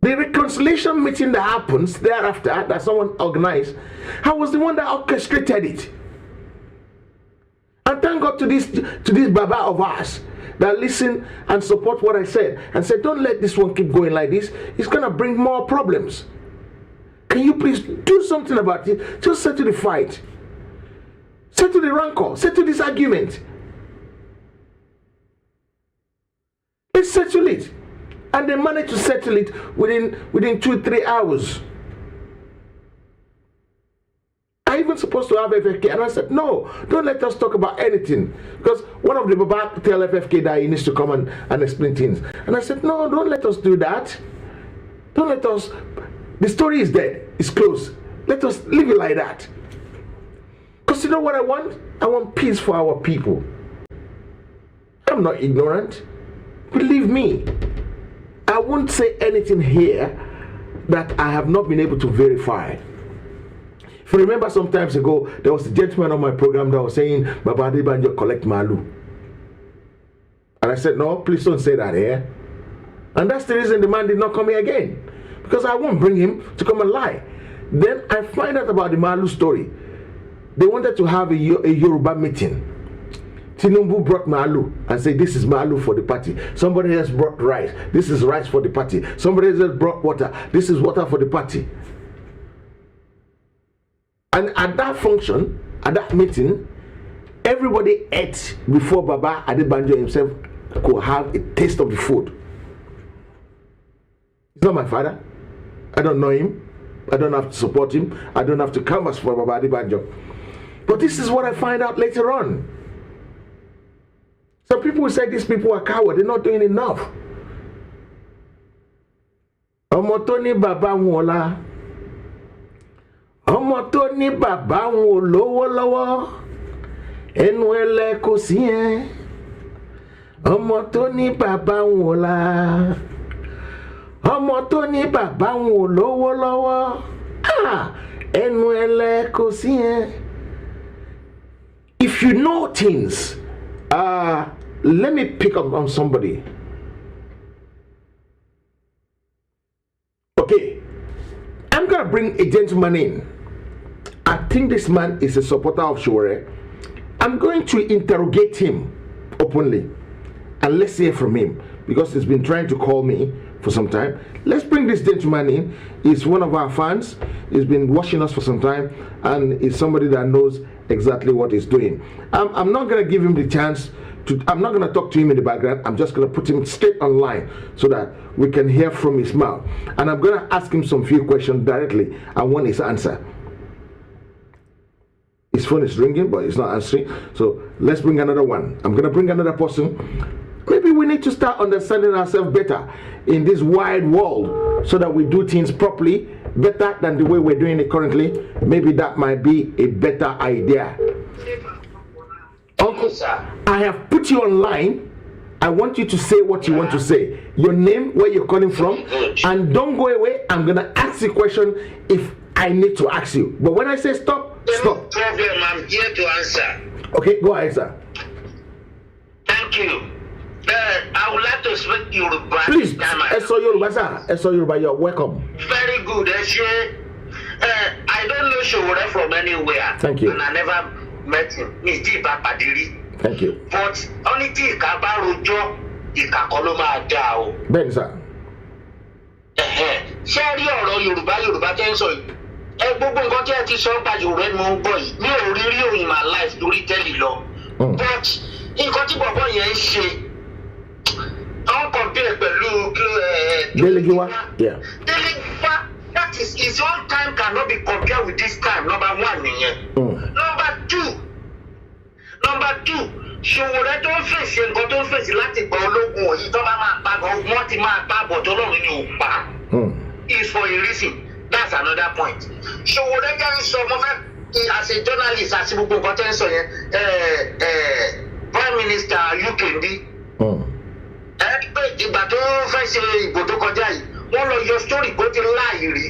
[SPEAKER 2] The reconciliation meeting that happens thereafter, that someone organized, I was the one that orchestrated it. And thank God to this Baba of ours that listen and support what I said and said, don't let this one keep going like this. It's going to bring more problems. Can you please do something about it? Just settle the fight. Settle the rancor. Settle this argument. Let's settle it. And they managed to settle it within 2-3 hours. I even supposed to have FFK, and I said, no, don't let us talk about anything. Because one of the Baba tell FFK that he needs to come and explain things. And I said, no, don't let us do that. Don't let us. The story is dead. It's closed. Let us leave it like that. Because you know what I want? I want peace for our people. I'm not ignorant. Believe me. I won't say anything here that I have not been able to verify. If you remember some times ago, there was a gentleman on my program that was saying, Baba Adebanjo collect Malu. And I said, no, please don't say that here. And that's the reason the man did not come here again. Because I won't bring him to come and lie. Then I find out about the Malu story. They wanted to have a Yoruba meeting. Tinubu brought Malu and said, this is Malu for the party. Somebody else brought rice. This is rice for the party. Somebody else brought water. This is water for the party. And at that function, at that meeting, everybody ate before Baba Adebanjo himself could have a taste of the food. He's not my father. I don't know him. I don't have to support him. I don't have to canvass for Baba Adebanjo. But this is what I find out later on. Some people will say these people are cowards. They're not doing enough. Ọmọ tó ní bàbá wọn ọ̀la. Ọmọ tó ní bàbá wọn ò lówó lọ́wọ́. Ẹnu ẹlẹ́ kò sí ẹ. Ọmọ tó ní bàbá wọn ọ̀la. Ọmọ tó ní bàbá wọn ò lówó lọ́wọ́. Ẹnu ẹlẹ́ kò sí ẹ. If you know things, let me pick up on somebody. Okay, I'm gonna bring a gentleman in. I think this man is a supporter of Sowore. I'm going to interrogate him openly, and let's hear from him because he's been trying to call me for some time. Let's bring this gentleman in. He's one of our fans. He's been watching us for some time, and is somebody that knows exactly what he's doing. I'm not gonna give him the chance. I'm not going to talk to him in the background. I'm just going to put him straight online so that we can hear from his mouth. And I'm going to ask him some few questions directly. I want his answer. His phone is ringing, but he's not answering. So let's bring another one. I'm going to bring another person. Maybe we need to start understanding ourselves better in this wide world so that we do things properly, better than the way we're doing it currently. Maybe that might be a better idea. Uncle, I have put you online. I want you to say what you want to say. Your name, where you're calling from, and don't go away. I'm gonna ask you a question if I need to ask you. But when I say stop, stop.
[SPEAKER 6] No problem. I'm here to answer.
[SPEAKER 2] Okay, go ahead, sir.
[SPEAKER 6] Thank you. I would like to speak Yoruba.
[SPEAKER 2] Please, Eso Yoruba, sir. Eso Yoruba, you're welcome.
[SPEAKER 6] Very good. I don't know Sowore from anywhere.
[SPEAKER 2] Thank you.
[SPEAKER 6] And I never met him.
[SPEAKER 2] Thank you.
[SPEAKER 6] But only tí ìka bá rojọ́, ìka kọ́ ló máa dá o.
[SPEAKER 2] Ben, sir.
[SPEAKER 6] Ṣé rí ọ̀rọ̀ Yorùbá tẹ́ ń sọ yìí? Gbogbo nǹkan tí ẹ ti sọ nípa Yorùbá ni mo ń gbọ́ yìí. Mi ò rí rí in my life lórí tẹ́lì lọ. But nǹkan tí bọ̀bọ̀ yẹn ń ṣe, wọ́n compare pẹ̀lú
[SPEAKER 2] Delegiwa. Yeah.
[SPEAKER 6] Delegiwa. That is, his own time cannot be compared with this time. Number one, Number two, Sowore tó ń fèsì nǹkan tó ń fèsì láti gba ológun òyìn tó bá máa pa gan, wọ́n ti máa pa bọ̀ tó lọ́run ni ò pa. It's for a reason. That's another point. Sowore jẹ́ ń sọ, mo fẹ́ as a journalist àti gbogbo nǹkan tẹ́ ń sọ yẹn, Prime Minister UK ndí. Pé ìgbà tó fẹ́ ṣe ìbò tó kọjá yìí, wọ́n lọ yọ story bó ti láàyè rí.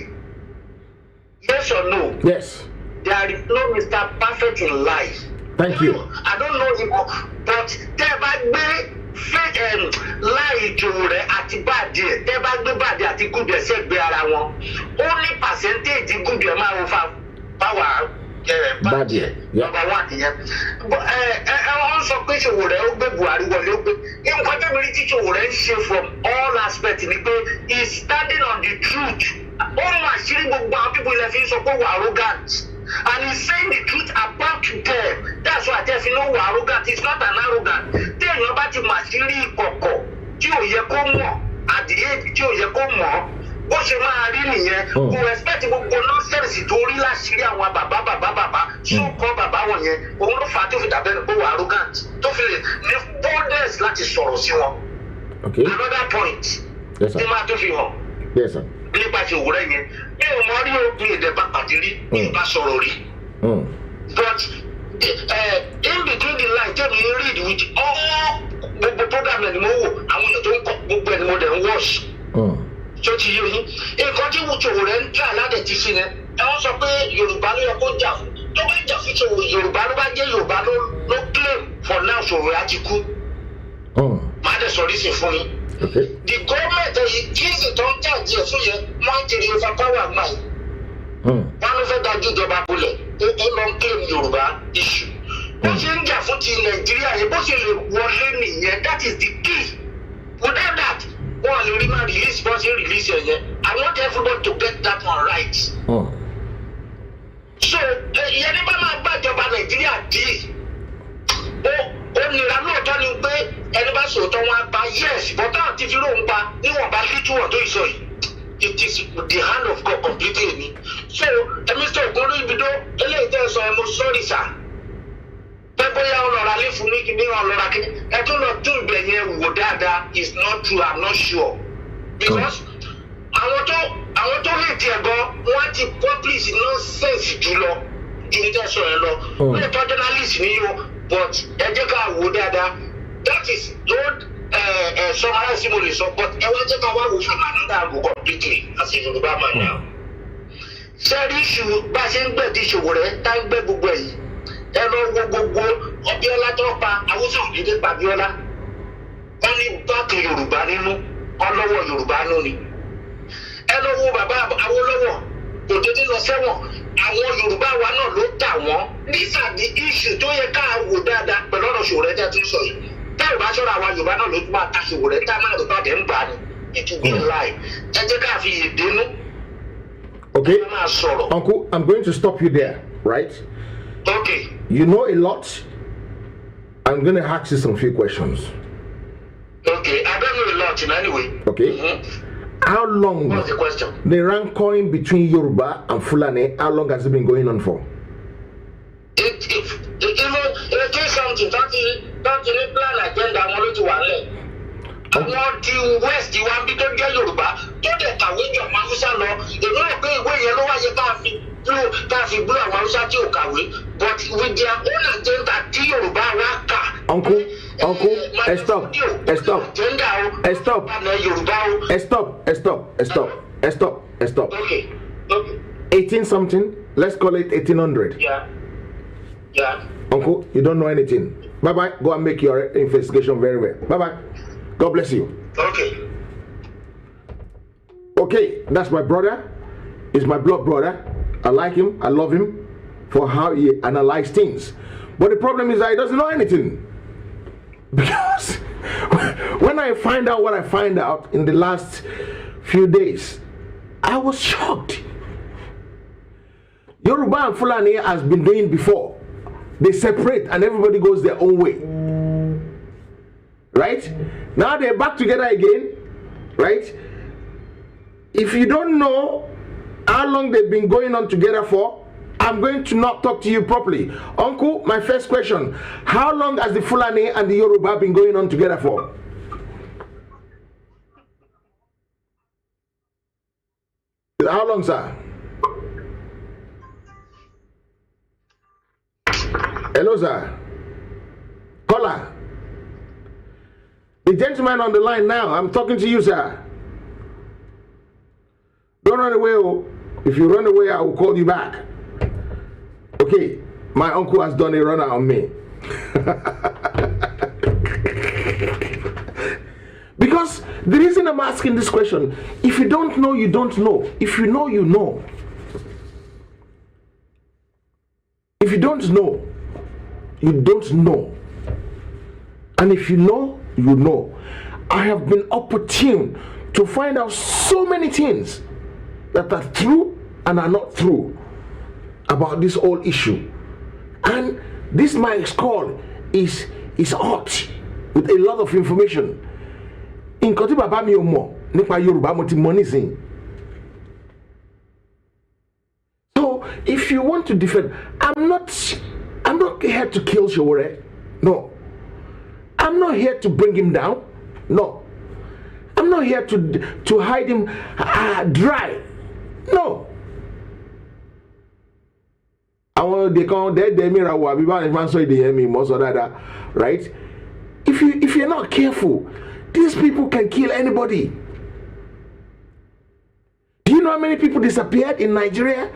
[SPEAKER 6] Yes or no?
[SPEAKER 2] Yes.
[SPEAKER 6] There is no Mr. Perfect in life.
[SPEAKER 2] Thank you.
[SPEAKER 6] I don't know him, but tẹ́ bá gbé láì ìjòwò rẹ̀ àti bàdí ẹ̀, tẹ́ bá gbé bàdí àti gùdù ẹ̀ sẹ́gbẹ̀ẹ́ ara wọn, ó ní percentage gùdù ẹ̀ máa ń fa power bàdí ẹ̀. Number one nìyẹn. Wọ́n sọ pé Sowore ó gbé Buhari wọlé ó gbé. Nǹkan tẹ́mi rí tí Sowore ń ṣe from all aspects ni pé he is standing on the truth. Almost people in the face of arrogant. And he's saying the truth about them. That's why I know arrogant. It's not an arrogant. Tell you about the material koko. At the age, bó ṣe máa rí nìyẹn kò respect gbogbo nonsense tó rí láṣìírí àwọn bàbá so kọ́ bàbá wọn yẹn òun ló fà á tó fi dàbẹ́ pé wà arrogant tó fi lè ní boldness láti sọ̀rọ̀ sí wọn. Another point ní máa tó fi hàn nípa ti òwúrẹ́ yẹn mi ò mọ rí òpin ìdẹ́bà pàdé rí mi ì bá sọ̀rọ̀ rí but in between the line tell me read with all gbogbo program ẹni mo wò àwọn èèyàn tó ń kọ gbogbo ẹni mo dẹ̀ ń watch. So ti yé yín nǹkan tí Sowore ń tà ládẹ̀ ti ṣe yẹn ẹ wọ́n sọ pé Yorùbá ló yẹ kó jà fún tó bá jà fún Sowore Yorùbá ló bá jẹ́ Yorùbá ló claim for now Sowore á ti kú màá dẹ̀ sọ reason fún yín the government reason tó ń jà díẹ̀ fún yẹn wọ́n ti rí overpower máa wọ́n ló fẹ́ dájú ìjọba bolẹ̀ ó lọ ń claim Yorùbá issue bó ṣe ń jà fún ti Nàìjíríà yẹn bó ṣe lè wọlé nìyẹn that is the key without that. One really man release release here. I want everybody to get that one right. So, yẹni bá máa gbàjọba Nàìjíríà dì ó nira lóòótọ́ ni pé ẹni bá sòótọ́ wọn pa yes but táwọn ti fi lóun pa níwọ̀n bá lítú wọn tó ìsọ yìí it is the hand of God completely ni. So, Mr. Ogunribido eléyìí tẹ́ sọ ẹ mo sọ́ọ̀rì sà pé bóyá ọlọ́ra lè fún mi kí ní ọlọ́ra kí ẹ tún lọ tún ibẹ̀ yẹn wò dáadáa is not true I'm not sure because àwọn tó lè tiẹ̀ gan wọ́n ti publish nonsense jùlọ ju ní tẹ̀sán ẹ lọ lóòótọ́ journalist ni yóò but ẹ jẹ́ ká wò dáadáa that is don't summarize mo lè sọ but ẹ wá jẹ́ ká wá wò from another angle completely as a Yorùbá man now. sẹ́ẹ̀rì iṣu bá a ṣe ń gbẹ̀dí Sowore tá ń gbẹ́ gbogbo ẹ̀yìn ẹ lọ wo gbogbo Abíọ́lá tó pa Awúsá òdìdé pa Abíọ́lá wọn ní báàkì Yorùbá nínú ọlọ́wọ́ Yorùbá nù ni ẹ lọ wo bàbá Awólọ́wọ̀ òdìdé lọ sẹ́wọ̀n àwọn Yorùbá wa náà ló tà wọ́n these are the issue tó yẹ ká wò dáadáa pẹ̀lú ọ̀rọ̀ Sowore tẹ́ tún sọ yìí táwọn bá ṣọ́ra àwọn Yorùbá náà ló tún máa ta Sowore tá máa ló bá dẹ̀ ń gbà ní it will be a lie ẹ jẹ́ ká fi ìdénú.
[SPEAKER 2] Okay, Uncle, I'm going to stop you there, right?
[SPEAKER 6] Okay.
[SPEAKER 2] You know a lot. I'm going to ask you some few questions.
[SPEAKER 6] Okay, I don't know a lot in any way.
[SPEAKER 2] Okay. How long?
[SPEAKER 6] What's the question?
[SPEAKER 2] The rancor between Yoruba and Fulani, how long has it been going on for?
[SPEAKER 6] It is something that you plan agenda I want to one. Àwọn ti west wa bí tó jẹ́ Yorùbá tó dẹ̀ kàwé jù àwọn Haúsá lọ èmi rò pé ìwé yẹn ló wáyé ká fi gbé àwọn Haúsá tí ò kàwé but with their own agenda tí Yorùbá wa kà.
[SPEAKER 2] Uncle, stop.
[SPEAKER 6] Okay.
[SPEAKER 2] 18 something, let's call it 1800.
[SPEAKER 6] Yeah.
[SPEAKER 2] Uncle, you don't know anything. Bye-bye, go and make your investigation very well. Bye-bye. God bless you. Okay, that's my brother. He's my blood brother. I like him. I love him for how he analyzes things. But the problem is that he doesn't know anything. Because when I find out what I find out in the last few days, I was shocked. Yoruba and Fulani has been doing before. They separate and everybody goes their own way. Right? Now they're back together again. Right? If you don't know how long they've been going on together for, I'm going to not talk to you properly. Uncle, my first question. How long has the Fulani and the Yoruba been going on together for? How long, sir? Hello, sir. Caller. The gentleman on the line now, I'm talking to you, sir. Don't run away. Oh. If you run away, I will call you back. Okay, my uncle has done a runner on me. Because the reason I'm asking this question, if you don't know, you don't know. If you know, you know. If you don't know, you don't know. And if you know, you know. I have been opportune to find out so many things that are true and are not true about this whole issue. And this my call is hot with a lot of information. In Koti Baba mi omo nípa Yoruba mo ti mọ̀ nísìn. So if you want to defend, I'm not here to kill Sowore. No. I'm not here to bring him down. No. I'm not here to hide him dry. No. They call they mirror man so they hear me most of that, right? If you're not careful, these people can kill anybody. Do you know how many people disappeared in Nigeria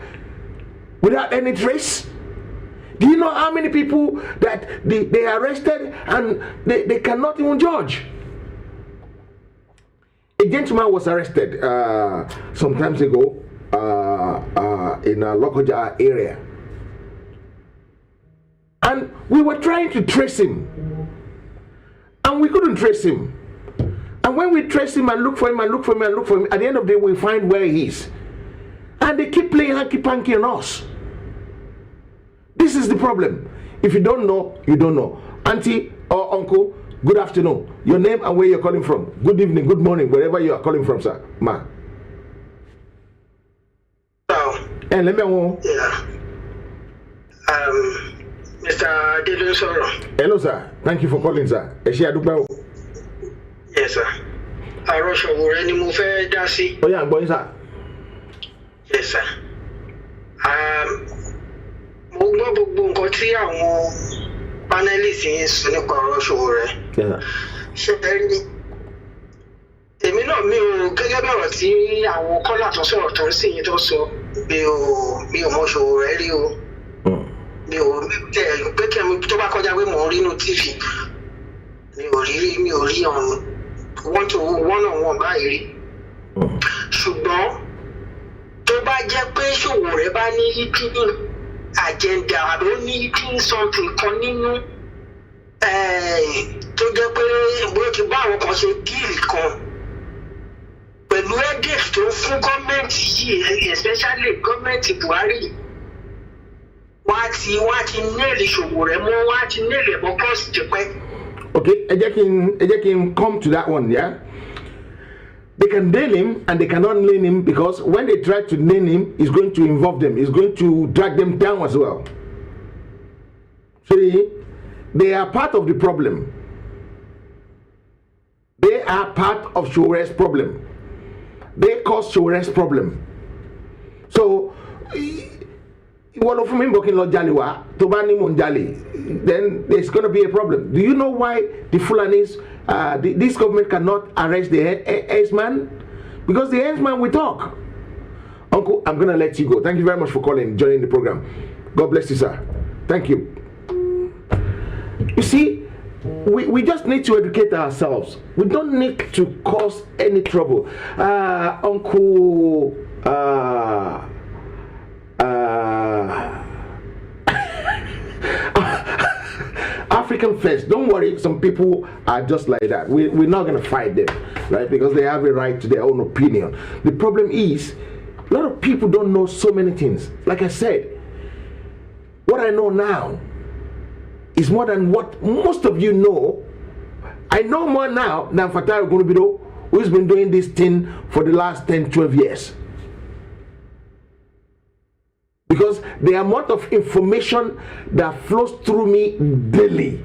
[SPEAKER 2] without any trace? Do you know how many people that they arrested and they cannot even judge? A gentleman was arrested some times ago in a Lokoja area. And we were trying to trace him. And we couldn't trace him. And when we trace him and look for him and look for him and look for him, at the end of the day, we find where he is. And they keep playing hanky-panky on us. This is the problem. If you don't know, you don't know. Auntie or uncle, good afternoon. Your name and where you're calling from. Good evening, good morning, wherever you are calling from, sir. Ma.
[SPEAKER 6] Oh.
[SPEAKER 2] And let me know.
[SPEAKER 6] Yeah. Mr. Didun Soro.
[SPEAKER 2] Hello, sir. Thank you for calling, sir.
[SPEAKER 6] Yes, sir. Ọ̀rọ̀ Sowore ni mo fẹ́ dá sí.
[SPEAKER 2] Oh, yeah, boy, sir.
[SPEAKER 6] Yes, sir. Mo gbọ́ gbogbo nǹkan tí àwọn panelists yẹn sọ nípa ọ̀rọ̀ Sowore. Ṣé ẹ rí? Èmi náà mi ò gẹ́gẹ́ bí ọ̀rọ̀ tí àwọn kọ́là tó sọ̀rọ̀ tó ń sìn yín tó sọ mi ò mọ Sowore rí o. Mi ò tẹ̀ pé kí ẹ̀mí tó bá kọjá pé mò ń rí inú TV. Mi ò rí ọ̀run one on one báyìí rí. Ṣùgbọ́n tó bá jẹ́ pé Sowore bá ní hidden agenda àbí ó ní hidden something kan nínú tó jẹ́ pé bó ti bá àwọn kan ṣe deal kan pẹ̀lú headache tó fún gọ́ọ̀mẹ̀ntì yìí especially gọ́ọ̀mẹ̀ntì Buhari wọ́n á ti nail Sowore mọ́ wọ́n á ti nail ẹ̀ mọ́ cross jẹ́pẹ́.
[SPEAKER 2] Okay, ẹ jẹ́ kí n come to that one, yeah? They can nail him and they cannot nail him because when they try to nail him, it's going to involve them. It's going to drag them down as well. See, they are part of the problem. They are part of Sowore's problem. They cause Sowore's problem. So, one of them working on Jaliwa, Tobani Monjali, then there's going to be a problem. Do you know why the Fulanis, this government cannot arrest the herdsman? Because the herdsman will talk. Uncle, I'm going to let you go. Thank you very much for calling, joining the program. God bless you, sir. Thank you. You see, we just need to educate ourselves. We don't need to cause any trouble. Uncle... African first. Don't worry, some people are just like that. We're not going to fight them, right? Because they have a right to their own opinion. The problem is, a lot of people don't know so many things. Like I said, what I know now is more than what most of you know. I know more now than Fatai Ogunubido, who's been doing this thing for the last 10, 12 years. Because the amount of information that flows through me daily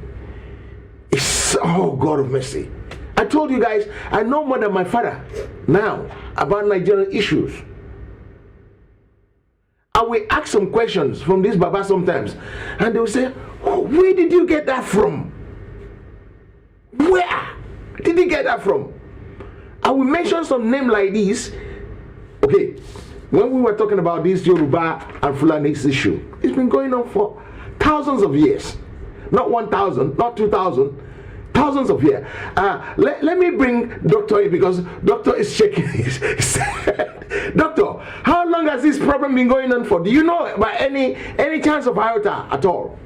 [SPEAKER 2] is, oh God of mercy. I told you guys, I know more than my father now about Nigerian issues. I will ask some questions from this Baba sometimes, and they will say, oh, where did you get that from? Where did you get that from? I will mention some name like this. Okay. When we were talking about this Yoruba and Fulani's issue, it's been going on for thousands of years. Not 1,000, not 2,000, thousands of years. Let me bring Doctor in because Doctor is shaking his head. Doctor, how long has this problem been going on for? Do you know by any chance of iota at all?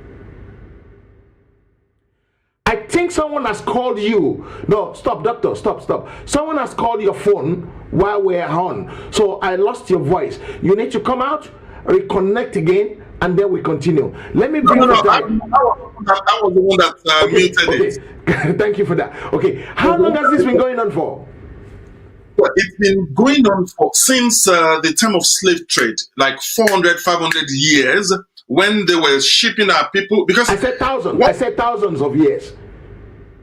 [SPEAKER 2] I think someone has called you. No, stop, doctor, stop. Someone has called your phone while we're on. So I lost your voice. You need to come out, reconnect again, and then we continue. Let me bring
[SPEAKER 4] No,
[SPEAKER 2] that.
[SPEAKER 4] I was the one that muted it.
[SPEAKER 2] Thank you for that. Okay, how long has this been going on for?
[SPEAKER 4] Well, it's been going on since the time of slave trade, like 400, 500 years, when they were shipping our people. Because
[SPEAKER 2] I said thousands. I said thousands of years.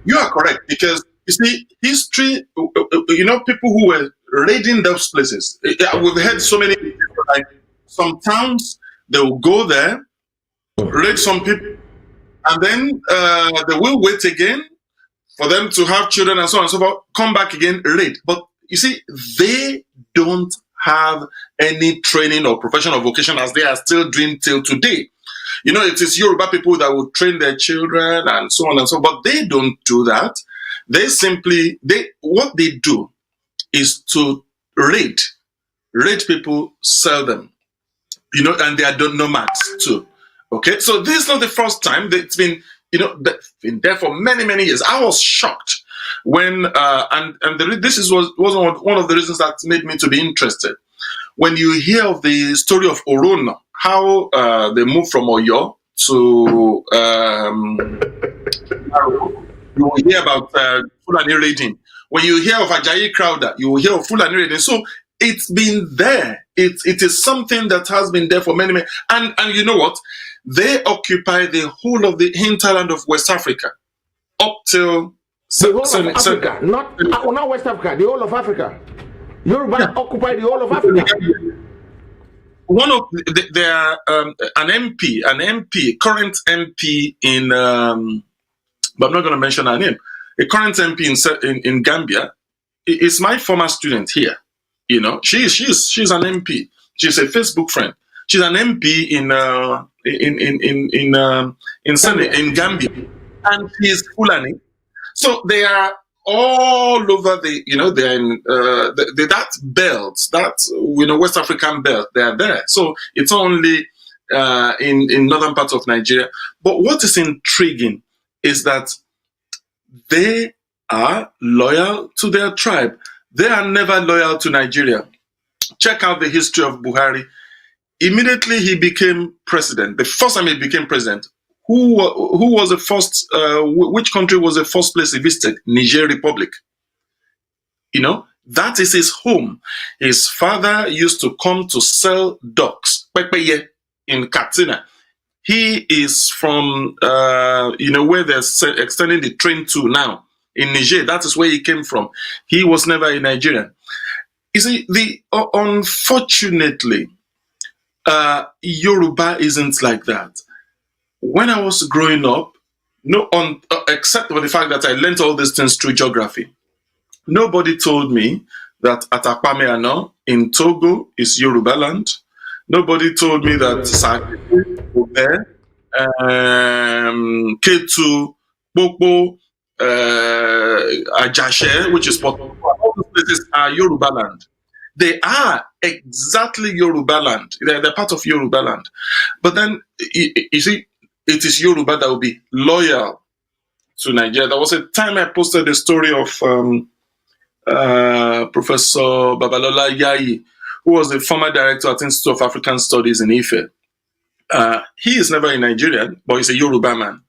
[SPEAKER 4] You are correct, because you see, history. People who were raiding those places. We've heard so many people, like some towns, they will go there, raid some people, and then they will wait again for them to have children and so on and so forth, come back again, raid. But you see, they don't have any training or profession or vocation, as they are still doing till today. It is Yoruba people that will train their children and so on and so on, but they don't do that. What they do is to raid people, sell them, and they are nomads too. Okay, so this is not the first time. It's been, been there for many, many years. I was shocked when, this was one of the reasons that made me to be interested. When you hear of the story of Orono, how they moved from Oyo to, you will hear about Fulani raiding. When you hear of Ajayi Crowder, you will hear of Fulani raiding. So it's been there. It is something that has been there for many, many. And you know what? They occupy the whole of the hinterland of West Africa up till
[SPEAKER 2] the whole of Africa, not West Africa, the whole of Africa. Yoruba occupy the whole of Africa.
[SPEAKER 4] One of there an MP, current MP in, but I'm not going to mention her name. A current MP in Gambia is my former student here. She's an MP. She's a Facebook friend. She's an MP in Gambia, and she's Fulani. So they are all over they're in that belt, West African belt. They are there. So it's only in northern parts of Nigeria. But what is intriguing is that they are loyal to their tribe. They are never loyal to Nigeria. Check out the history of Buhari. Immediately he became president. The first time he became president, who was the first? Which country was the first place he visited? Niger Republic. That is his home. His father used to come to sell ducks, pepeye, in Katsina. He is from where they're extending the train to now in Niger. That is where he came from. He was never a Nigerian. You see, unfortunately, Yoruba isn't like that. When I was growing up, except for the fact that I learned all these things through geography, nobody told me that Atapameano in Togo is Yoruba land. Nobody told me that Sakete, Obe, Ketu, Bokbo, Ajashe, which is Porto, all those places are Yoruba land. They are exactly Yoruba land. They're part of Yoruba land. But then, you see, it is Yoruba that will be loyal to Nigeria. There was a time I posted a story of Professor Babalola Yayi, who was the former director at Institute of African Studies in Ife. He is never a Nigerian, but he's a Yoruba man.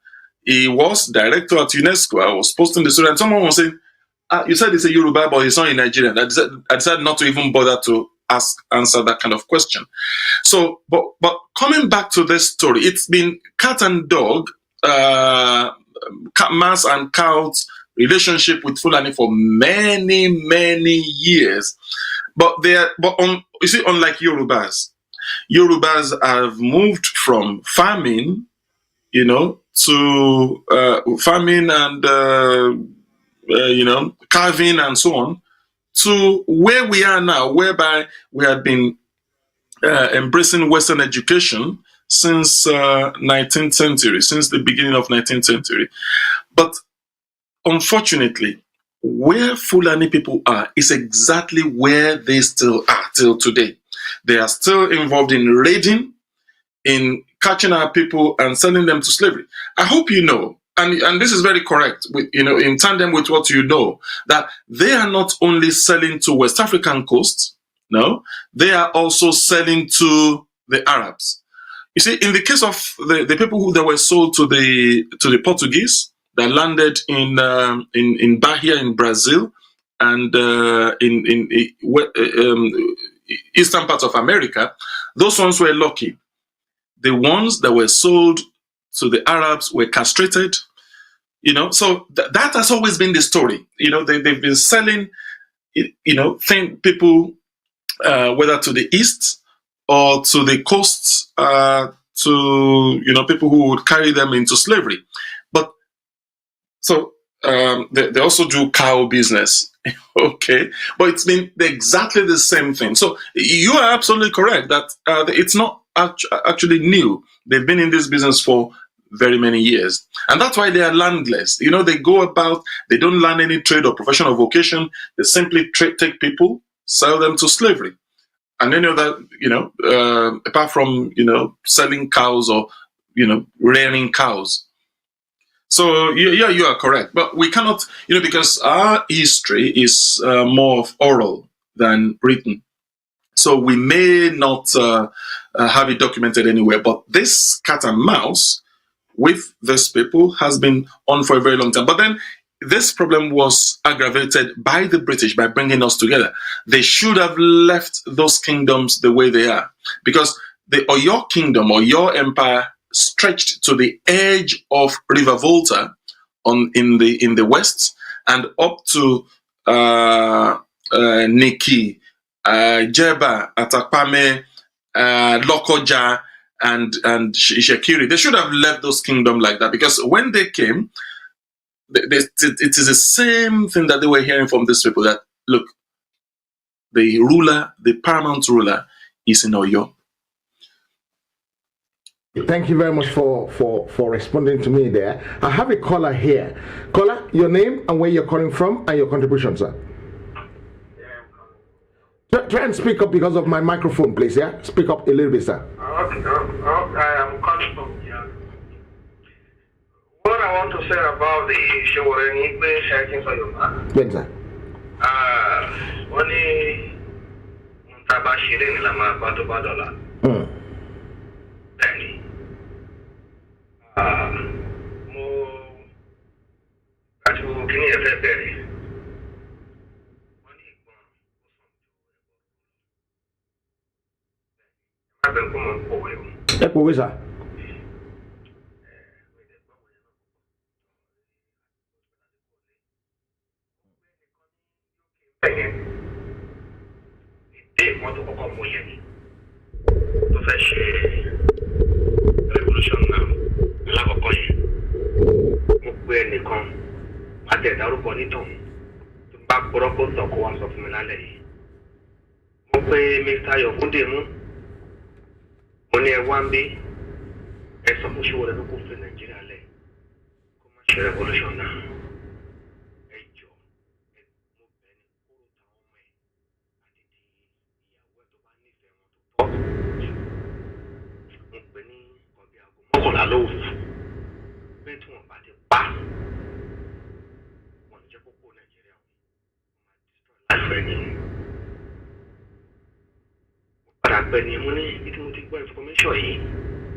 [SPEAKER 4] He was director at UNESCO. I was posting the story, and someone was saying, you said he's a Yoruba, but he's not a Nigerian. I decided not to even bother to answer that kind of question. So, but coming back to this story, it's been cat and dog, mouse and cow's relationship with Fulani for many, many years. But you see, unlike Yorubas have moved from farming, to farming and carving and so on, to where we are now, whereby we have been embracing Western education since 19th century, since the beginning of 19th century. But unfortunately, where Fulani people are is exactly where they still are till today. They are still involved in raiding, in catching our people and sending them to slavery. I hope you know, and this is very correct, with, in tandem with what you know, that they are not only selling to West African coasts, no, they are also selling to the Arabs. You see, in the case of the people that were sold to the Portuguese, that landed in Bahia in Brazil, and in eastern parts of America, those ones were lucky. The ones that were sold to the Arabs were castrated. So that has always been the story. They've been selling, people, whether to the east or to the coasts, to people who would carry them into slavery. But so they also do cow business. Okay, but it's been exactly the same thing. So you are absolutely correct that it's not actually new. They've been in this business for very many years, and that's why they are landless. They go about, they don't learn any trade or profession or vocation. They simply take people, sell them to slavery, and any other, apart from selling cows or rearing cows. So yeah, you are correct, but we cannot, because our history is more of oral than written. So we may not have it documented anywhere, but this cat and mouse with these people has been on for a very long time. But then this problem was aggravated by the British by bringing us together. They should have left those kingdoms the way they are, because the Oyo kingdom or your empire stretched to the edge of River Volta in the west, and up to Niki, Jeba, Atakpame, Lokoja, and Shekiri. They should have left those kingdoms like that, because when they came, it is the same thing that they were hearing from these people, that look, the paramount ruler is in Oyo.
[SPEAKER 2] Thank you very much for responding to me there. I have a caller here. Caller, your name and where you're calling from and your contribution, sir. Try and speak up because of my microphone, please. Yeah, speak up a little bit, sir.
[SPEAKER 6] Okay, I am calling from here. What I want to say about the Sowore English hacking on your man.
[SPEAKER 2] Yes, sir.
[SPEAKER 6] Only Muntabashire ni lama bato badola. Bẹ́ẹ̀ni. Mo àti gbogbo kìíní ẹ fẹ́ bẹ̀rẹ̀. Wọ́n ní ìgbọràn ó sàn ju ẹbọ. Má bẹ̀rù kó mọ̀ ń pòwe o.
[SPEAKER 2] Ẹ pòwe, sà. Ìdí wọn tó kọ́kọ́ mú yẹn tó fẹ́ ṣe revolution náà lákọ̀ọ́kọ́ yẹn. Mo pe ẹnìkan má tẹ̀ dárúkọ nítàn tó bá gbọ́dọ̀ kó tàn kó wá sọ fún mi lálẹ́ yìí. Mo pe Mr. Yokundemu, mo ní ẹ wá ń bí ẹ sọ fún Sowore ló kó fẹ́ Nàìjíríà lẹ̀ kó má ṣe revolution náà. Mọ́kànlá ló wù pé tí wọ́n bá ti pa wọ́n jẹ́ kókó Nàìjíríà wọ́n máa destroy life ẹni. Mo padà pẹ́ ni mo ní bí tí mo ti gbọ́ information yìí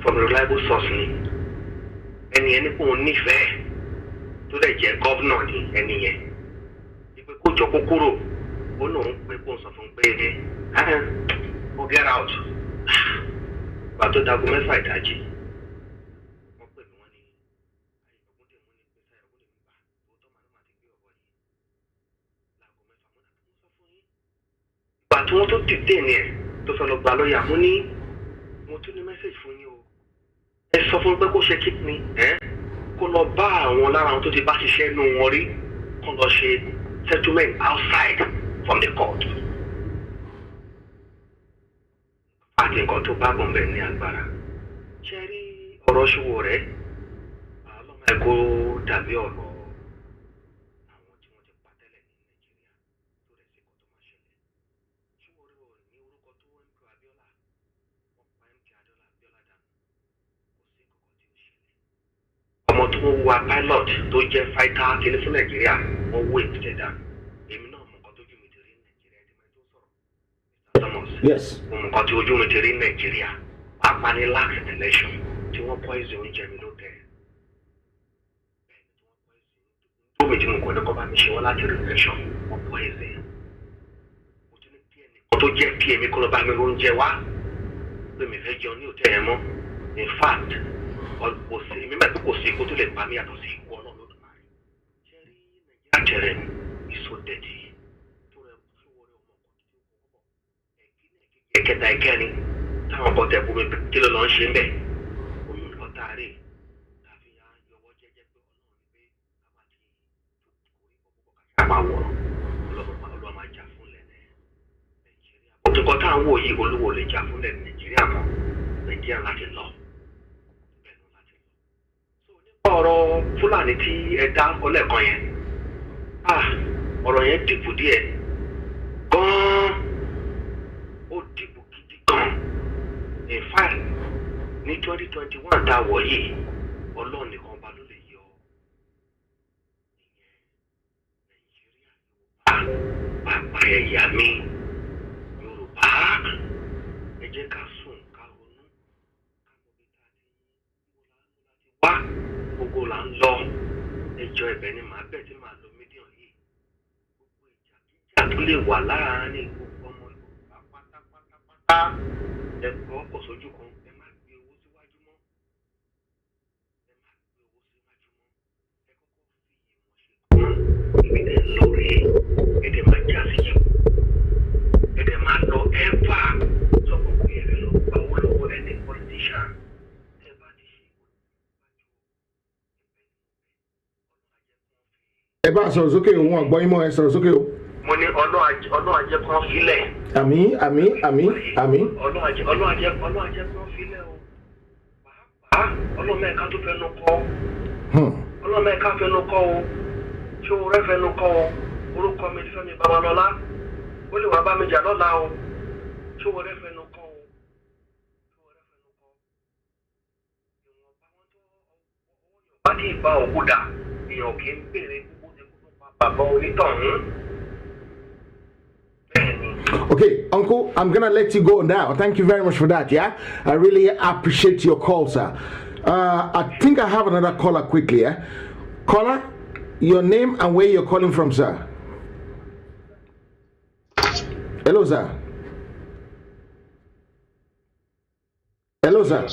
[SPEAKER 2] from reliable source ni ẹni kò nífẹ̀ẹ́ tó dẹ̀ jẹ́ gọ́vnọ̀ ni ẹni yẹn wípé kó jọ kó kúrò ó náà ń pè kó sọ fún pé ó get out gbà tó dago 6 ìdájí. Tí wọ́n tó dìde ní ẹ̀ tó fẹ́ lọ gba lọ́ọ̀yà mo ní mo tún ní mẹ́sẹ̀jì fún yín o, ẹ sọ fún pé kó ṣe kí ni kó lọ bá àwọn lára àwọn tó ti bá ṣiṣẹ́ nù wọn rí kó lọ ṣe settlement outside from the court. Àti nǹkan tó bá bọ̀ ń bẹ̀ ní agbára ṣe rí ọ̀rọ̀ Sowore ọlọ́mọ ẹ̀kọ́ dàbí ọ̀rọ̀. Ọmọ
[SPEAKER 6] tó ń wa pilot tó jẹ́ fighter kìíní fún Nàìjíríà wọ́n wó èbúté dànù èmi náà mọ̀ nǹkan tójú mi ti rí Nàìjíríà tí mo tó sọ̀rọ̀ Thomas
[SPEAKER 2] Yes.
[SPEAKER 6] mo mọ̀ nǹkan tí ojú mi ti rí Nàìjíríà apanilax election tí wọ́n poison oúnjẹ mi ló tẹ̀ tó mi tí mo kọ́ ní kọ́ bá mi ṣe wọ́n láti election wọ́n poison mo tún ní kí ẹnìkan tó jẹ́ kí èmi kọ́ lọ bá mi oúnjẹ wá pé mi fẹ́ jẹun ní òtẹ́ yẹn mọ́ in fact kò sí èmi mẹ́tò kò sí ikú tó lè pa mí yàtọ̀ sí ikú ọlọ́run ló dùn máa rí ṣé rí Nàìjíríà jẹrẹ ìsọdẹ̀tì tó rẹ tó wọlé ọmọ kan tó wọ́pọ̀ ẹ̀kẹta ẹ̀kẹrin táwọn bọ́ tẹ̀ bú mi kí ló lọ́ ń ṣe ń bẹ̀ oyún nǹkan tá a rí tàbí yọwọ́ jẹ́jẹ́ pé ọlọ́run ní pé a máa wọ̀ ọlọ́run máa jà fúnlẹ̀ Nàìjíríà òtúkọ táwọn wò yìí olúwo lè jà fúnlẹ̀ Nàìjíríà mọ́ Nàìjíríà láti lọ ọ̀rọ̀ Fúlàní tí ẹ dá ọlẹ́kan yẹn ọ̀rọ̀ yẹn dìbò díẹ̀ gan-an ó dìbò gidi gan in fact ní 2021 tá a wọ̀ yìí Ọlọ́run nìkan bá ló lè yọ ìyẹn Nàìjíríà bàbá ẹ̀yà mi Yorùbá ẹ jẹ́ ká sùn ká ronú ká mọ̀ bí gbogbo là ń lọ ẹjọ́ ẹ̀bẹ̀ ni màá bẹ̀ tí màá lo mídíọ̀n yìí gbogbo ìjà tó lè wà láàárín gbogbo ọmọ Yorùbá pátápátá ẹ̀kọ́ ọkọ̀ sójú kan ẹ má gbé owó síwájú mọ́ ẹ kọ́kọ́ fi ìmọ̀ ṣe kàn ibi tẹ̀ lọ rèé ẹ̀dẹ̀ máa já sí yìí ẹ̀dẹ̀ máa lọ ẹ̀fà sọ gbogbo ẹ̀rẹ̀ lọ gba owó lọ́wọ́ ẹni politician.
[SPEAKER 2] Ẹ bá sọ̀rọ̀ sókè òun àgbọ̀ ìmọ̀ ẹ sọ̀rọ̀ sókè o.
[SPEAKER 6] Mo ní ọlọ́run ajẹ́ kan filẹ̀.
[SPEAKER 2] Àmín.
[SPEAKER 6] Ọlọ́run ajẹ́ kan filẹ̀ o. Pàápàá ọlọ́run mẹ́ka tó fẹnu kọ́. Ọlọ́run mẹ́ka fẹnu kọ́ o. Ṣé o rẹ́ fẹnu kọ́ o? Orúkọ mi Fẹ́mi Babalọ́lá. Ó lè wá bá mi jà lọ́la o. Ṣé o rẹ́ fẹnu kọ́ o? Ìwọ̀nba tí ìbá òkú dà, èèyàn kì í béèrè gbogbo ti kú pa bàbá onítọ̀hún.
[SPEAKER 2] Okay, Uncle, I'm gonna let you go now. Thank you very much for that. Yeah, I really appreciate your call, sir. I think I have another caller quickly. Yeah, caller, your name and where you're calling from, sir. Hello, sir. Hello, sir.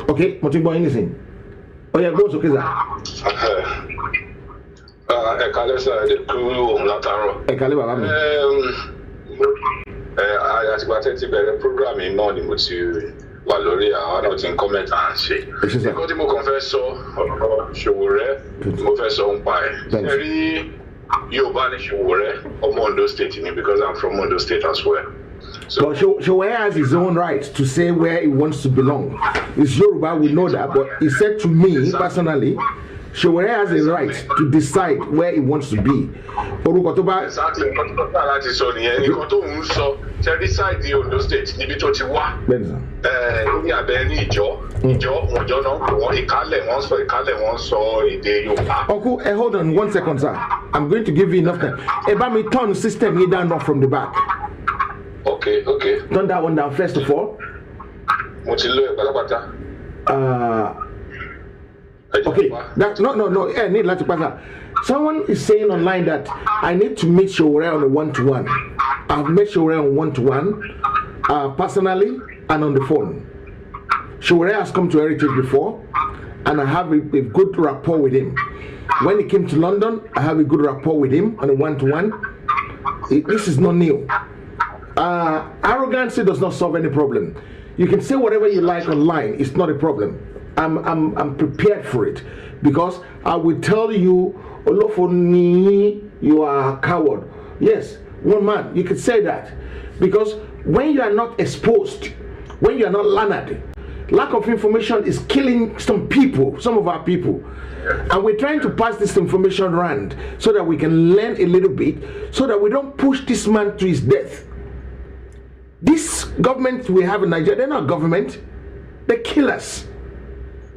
[SPEAKER 2] Okay, what you going anything? Oh yeah, go okay, sir.
[SPEAKER 7] Ekale sir, the crew lataro.
[SPEAKER 2] Ekale baba mi.
[SPEAKER 7] Àtìgbà tẹ́ ti bẹ̀rẹ̀ programming náà ni mo ti wà lórí àwọn náà ti ń comment à ń ṣe. Nǹkan tí mo kàn fẹ́ sọ ọ̀rọ̀ Sowore mo fẹ́ sọ ń pa ẹ̀. Ṣé rí Yorùbá ní Sowore ọmọ Ondo State ni because I'm from Ondo State as well.
[SPEAKER 2] So Sowore has his own right to say where he wants to belong. It's Yoruba, we know that, but he said to me personally, Sowore has a right to decide where he wants to be.
[SPEAKER 7] Exactly. Láti sọ nìyẹn nǹkan tó ń sọ tẹ́rí sáìdì Ondo State níbi tó ti wá. Ní abẹ́ ní ìjọ wọ̀njọ́ náà wọ́n ìkálẹ̀ wọ́n sọ ìkálẹ̀ wọ́n sọ èdè Yorùbá.
[SPEAKER 2] Uncle, hold on 1 second, sir. I'm going to give you enough time. Eba me turn the system here down from the back.
[SPEAKER 7] Okay.
[SPEAKER 2] Turn that one down first of all.
[SPEAKER 7] Mo ti lo ẹ̀ pátápátá.
[SPEAKER 2] Okay, no. Need like to someone is saying online that I need to meet Sowore on a one-to-one. I've met Sowore on one-to-one, personally and on the phone. Sowore has come to Heritage before, and I have a good rapport with him. When he came to London, I have a good rapport with him on a one-to-one. This is not new. Arrogancy does not solve any problem. You can say whatever you like online. It's not a problem. I'm prepared for it because I will tell you, Olofoni, you are a coward. Yes, one man, you could say that because when you are not exposed, when you are not learned, lack of information is killing some people, some of our people, and we're trying to pass this information around so that we can learn a little bit, so that we don't push this man to his death. This government we have in Nigeria, they're not government, they kill us.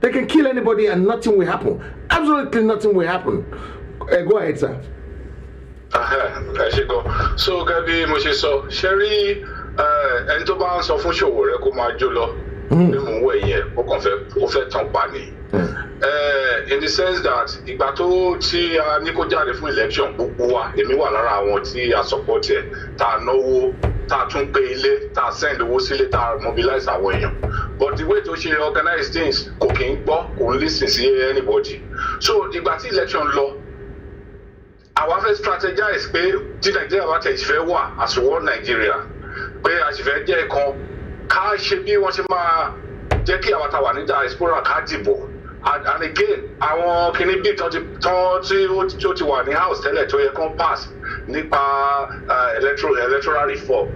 [SPEAKER 2] They can kill anybody and nothing will happen. Absolutely nothing will happen. Go ahead, sir.
[SPEAKER 7] So Gabi mo ṣe sọ ṣe rí ẹni tó bá ń sọ fún Sowore kó máa jó lọ bí mo wọ ìyẹn ó fẹ́ tàn pa ni. In the sense that ìgbà tó tí a ní kó jáde fún election gbogbo wa èmi wà lára àwọn tí a support ẹ̀ tá a náwó tá a tún gbé ilé tá a send owó sílé tá a mobilize àwọn èèyàn but the way tó ṣe organize things kò kí ń gbọ́ kò ń listen sí anybody so ìgbà tí election lọ àwa fẹ́ strategize pé tí Nàìjíríà bá tẹ̀ ìfẹ́ wà as one Nigeria pé a sì fẹ́ jẹ́ kan ká ṣe bí wọ́n ṣe máa jẹ́ kí àwọn táwa ní diaspora ká dìbò and again àwọn kìíní bí tán tí ó ti wà ní house tẹ́lẹ̀ tó yẹ kán pass nípa electoral reform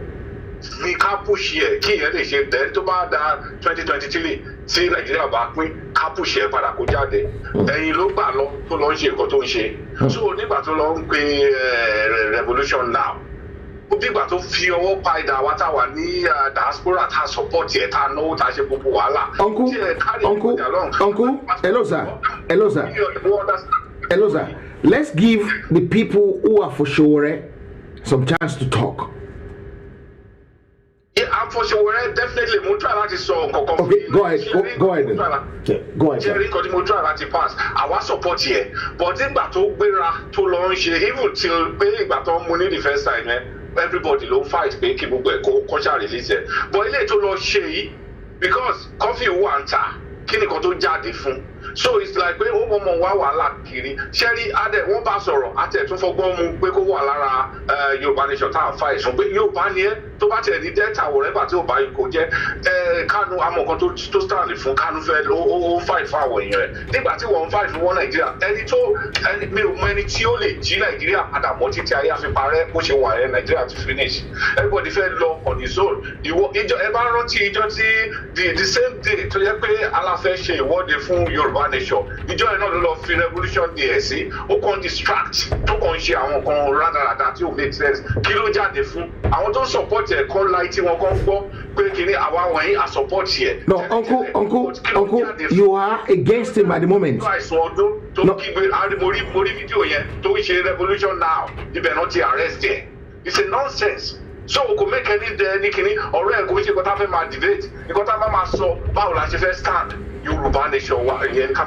[SPEAKER 7] ní ká push yẹ kí ìyẹn lè ṣe then tó bá da 2023 tí Nàìjíríà bá pín ká push yẹ padà kó jáde ẹ̀yìn ló gbà lọ tó lọ ń ṣe nǹkan tó ń ṣe so nígbà tó lọ ń pe revolution now bí ìgbà tó fi ọwọ́ pa ìdá wa tá wà ní diaspora tá support yẹ tá náwó tá ṣe gbogbo wàhálà.
[SPEAKER 2] Uncle, hello sir. Let's give the people who are for Sowore some chance to talk.
[SPEAKER 7] Yeah, I'm for Sowore definitely mo try láti sọ nǹkan kan.
[SPEAKER 2] Okay, go ahead. Jerry nǹkan tí mo try láti pass àwa support yẹ but nígbà tó gbéra tó lọ ń ṣe even till pé ìgbà tó ń mú ní the first time everybody ló fight pé kí gbogbo ẹ̀ kó ṣá release ẹ̀ but ilé tó lọ ṣe yìí because coffee wà ń tà kí nìkan tó jáde fún so it's like pé ó mọ̀ wá wàhálà kiri ṣẹ́rí adẹ wọ́n bá sọ̀rọ̀ àtẹ̀ tún fọgbọ́n mu pé kó wà lára Yorùbá nation tá à ń fa ìsún pé Yorùbá ni ẹ́ tó bá tẹ̀ ní delta whatever tí ò bá kó jẹ́ Kánú amọ̀kan tó stand fún Kánú fẹ́ ó fight fún àwọn èèyàn rẹ̀ nígbà tí wọ́n ń fight fún wọn Nàìjíríà mi ò mọ ẹni tí ó lè jí Nàìjíríà padà mọ́ títí ayé àfi parẹ́ bó ṣe wà ẹ́ Nàìjíríà ti finish everybody fẹ́ lọ on his own ìjọ ẹ bá rántí ìjọ tí the same day tó yẹ pé aláfẹ́ ṣe ìwọ́de fún Yorùbá nation ìjọ yẹn náà ló lọ fi revolution day sí ó kàn distract tó kàn ń ṣe àwọn kan rádaràda tí ò make sense kí ló jáde fún àwọn tó ń support ẹ̀ kọ́ láì tí wọ́n kàn gbọ́ pé kìíní àwa wọ̀nyí à support yẹ. No, uncle, you are against him at the moment.
[SPEAKER 7] àìsàn ọdún tó kígbe mo rí fídíò yẹn tó ń ṣe revolution now ibẹ̀ náà ti arrest yẹ it's a nonsense so kò make any kìíní ọ̀rọ̀ ẹ̀ kò ṣe nǹkan tá a fẹ́ máa debate nǹkan tá a máa sọ báwo la ṣe fẹ́ stand Yorùbá nation wa ìyẹn ká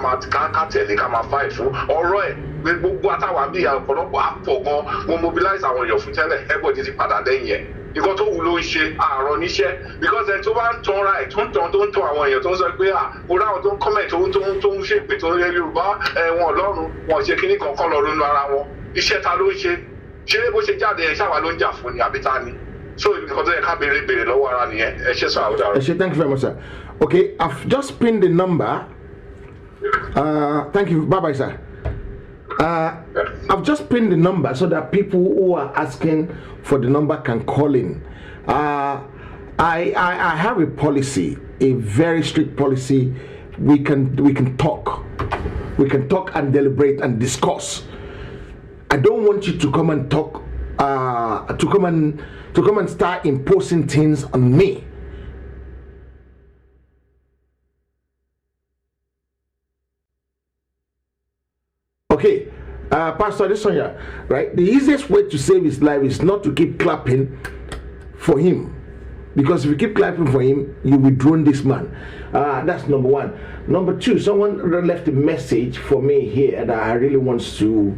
[SPEAKER 7] tẹ̀lé ká máa fight fún ọ̀rọ̀ ẹ̀ pé gbogbo àtàwọn àbí ọ̀pọ̀lọpọ̀ àpọ̀ gan mo mobilize àwọn èèyàn fún tẹ́lẹ̀ everybody ti padà lẹ́yìn ẹ̀ nǹkan tó wù ló ń ṣe àárọ̀ níṣẹ́ because ẹni tó bá ń tan ra ẹ̀ tó ń tan àwọn èèyàn tó ń sọ pé mo ráwọn tó ń comment tó ń ṣe pé tó ń yẹ Yorùbá wọn Ọlọ́run wọn ṣe kíní kankan lọ lónú ara wọn iṣẹ́ ta ló ń ṣe bó ṣe jáde ẹ̀ ṣáwa ló ń jà fún ni àbí ta ni so nǹkan tó yẹ ká béèrè lọ́wọ́ ara nìyẹn ẹ ṣe sọ àwùjọ.
[SPEAKER 2] ẹ ṣe thank you very much sir. Okay, I've just pinned the number. Thank you. Bye bye, sir. I've just pinned the number so that people who are asking for the number can call in. I have a policy, a very strict policy. We can talk and deliberate and discuss. I don't want you to come and talk, to come and start imposing things on me. Okay, Pastor Adesanya, right? The easiest way to save his life is not to keep clapping for him, because if you keep clapping for him, you will drone this man. That's number one. Number two, someone left a message for me here that I really want to.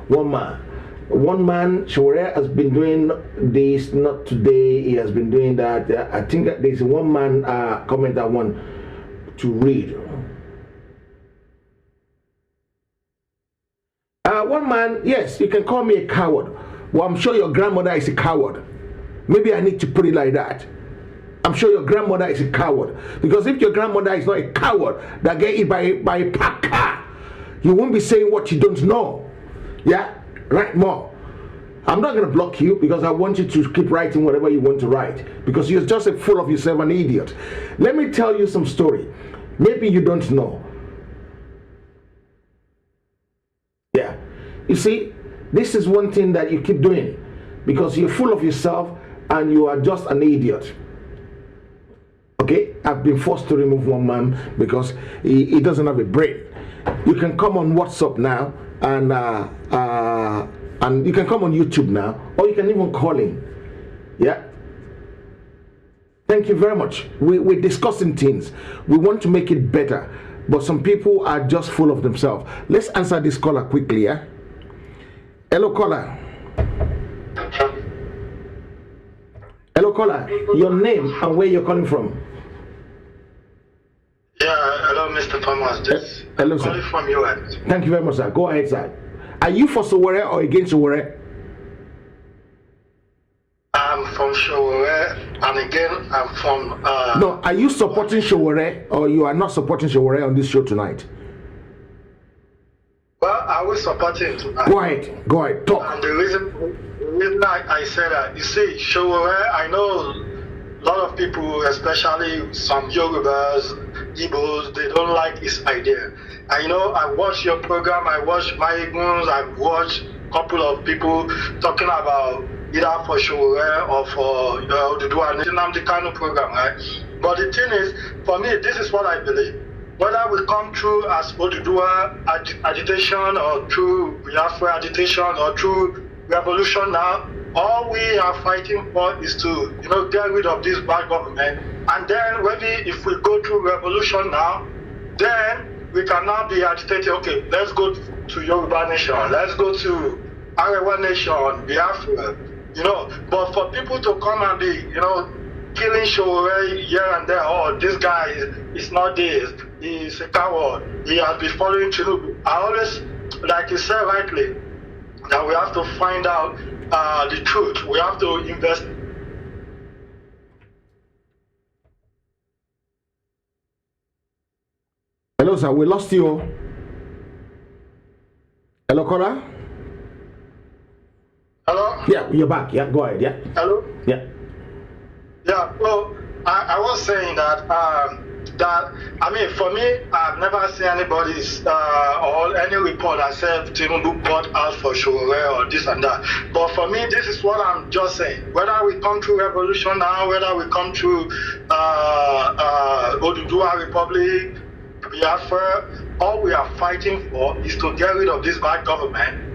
[SPEAKER 2] One man, Sowore has been doing this, not today. He has been doing that. I think that there's one man comment I want to read. One man, yes, you can call me a coward. Well, I'm sure your grandmother is a coward. Maybe I need to put it like that. I'm sure your grandmother is a coward. Because if your grandmother is not a coward that get hit by a pack car, you won't be saying what you don't know. Yeah? Write more. I'm not going to block you because I want you to keep writing whatever you want to write. Because you're just a fool of yourself, an idiot. Let me tell you some story. Maybe you don't know. Yeah. You see, this is one thing that you keep doing because you're full of yourself and you are just an idiot. Okay, I've been forced to remove one man because he doesn't have a brain. You can come on WhatsApp now, and you can come on YouTube now, or you can even call in. Yeah. Thank you very much. We're discussing things. We want to make it better, but some people are just full of themselves. Let's answer this caller quickly. Yeah. Hello, caller. Hello, caller. Your name and where you're calling from?
[SPEAKER 8] Yeah, hello, Mr. Thomas. Just
[SPEAKER 2] hello, sir.
[SPEAKER 8] Calling from US.
[SPEAKER 2] Thank you very much, sir. Go ahead, sir. Are you for Sowore or against Sowore?
[SPEAKER 8] I'm from Sowore, and again, I'm from.
[SPEAKER 2] No, are you supporting Sowore or you are not supporting Sowore on this show tonight?
[SPEAKER 8] Well, I will support him tonight.
[SPEAKER 2] Go ahead, talk.
[SPEAKER 8] And the reason I said that, you see, Sowore, I know a lot of people, especially some Yorubas, Igbos, they don't like his idea. I know I watched your program, I watched Maiguns, I watched a couple of people talking about either for Sowore or for the Nnamdi Kanu program, right? But the thing is, for me, this is what I believe. Whether we come through as Oduduwa agitation or through Biafra agitation or through revolution now, all we are fighting for is to, get rid of this bad government. And then maybe if we go through revolution now, then we can now be agitating, okay, let's go to Yoruba nation, let's go to Arewa nation, Biafra, But for people to come and be, killing Sowore here and there, oh, this guy is not this, he's a coward, he has been following Tinubu. I always, like you said rightly, that we have to find out the truth. We have to invest.
[SPEAKER 2] Hello, sir. We lost you. Hello, caller.
[SPEAKER 8] Hello?
[SPEAKER 2] Yeah, you're back. Yeah, go ahead. Yeah.
[SPEAKER 8] Hello?
[SPEAKER 2] Yeah.
[SPEAKER 8] Yeah, well, I was saying that, for me, I've never seen anybody's or any report that said Tinubu bought out for Sowore or this and that. But for me, this is what I'm just saying. Whether we come through revolution now, whether we come through Oduduwa Republic, Biafra, all we are fighting for is to get rid of this bad government.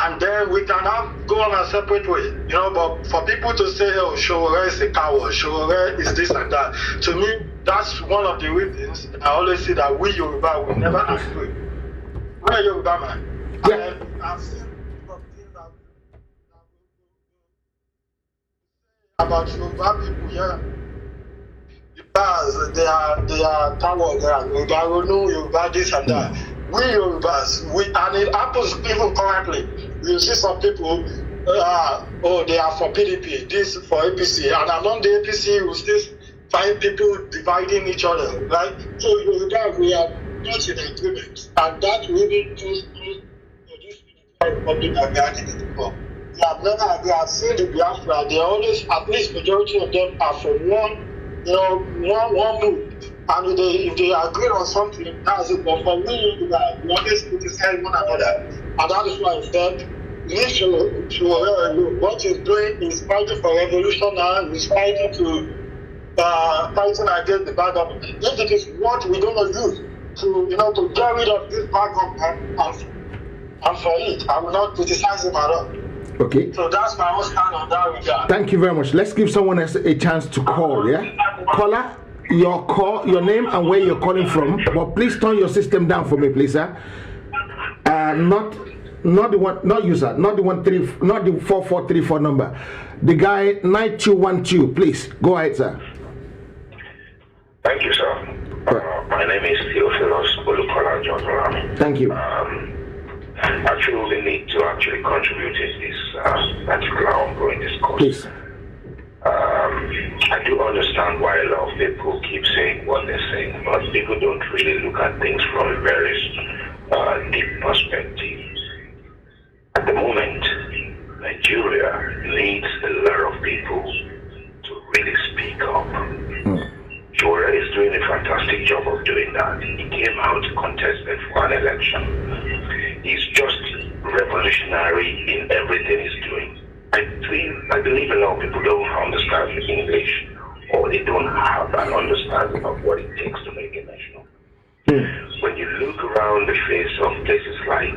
[SPEAKER 8] And then we can go on a separate way, but for people to say, oh, Sowore is a coward, Sowore is this and that, to me, that's one of the reasons I always say that we Yoruba will never agree. I'm a Yoruba man.
[SPEAKER 2] Yeah.
[SPEAKER 8] And I've seen some things about Yoruba people here. Because they are cowards, they are Yoruba this and that. We Yorubas, and it happens even currently. You see some people, they are for PDP, this for APC, and among the APC, you still find people dividing each other, right? So Yoruba, we are not in agreement, and that really goes to this Republic that we are agitating for. We have never agreed. I've seen the Biafra, they always, at least majority of them are from one move. And if they agree on something, that's it. But for me, we always criticize one another. And that is why I said, what he's doing is fighting for revolution now, he's fighting fighting against the bad government. If it is what we're going to use to get rid of this bad government, and for it, I will not criticize him at all.
[SPEAKER 2] Okay.
[SPEAKER 8] So that's my own stand on that regard.
[SPEAKER 2] Thank you very much. Let's give someone else a chance to call, yeah? Caller, your name and where you're calling from, but please turn your system down for me, please, sir. Not the one, not you, sir. Not the 4434 number. The guy 9212, please. Go ahead, sir.
[SPEAKER 9] Thank you, sir. My name is Theophilus Olukola John.
[SPEAKER 2] Thank you.
[SPEAKER 9] I feel the need to actually contribute in this particular ongoing discourse.
[SPEAKER 2] Please.
[SPEAKER 9] I do understand why a lot of people keep saying what they're saying, but people don't really look at things from a very deep perspective. At the moment, Nigeria needs a lot of people to really speak up. Sowore is doing a fantastic job of doing that. He came out contested for an election. He's just revolutionary in everything he's doing. I believe a lot of people don't understand English or they don't have an understanding of what it takes to make a nation. When you look around the face of places like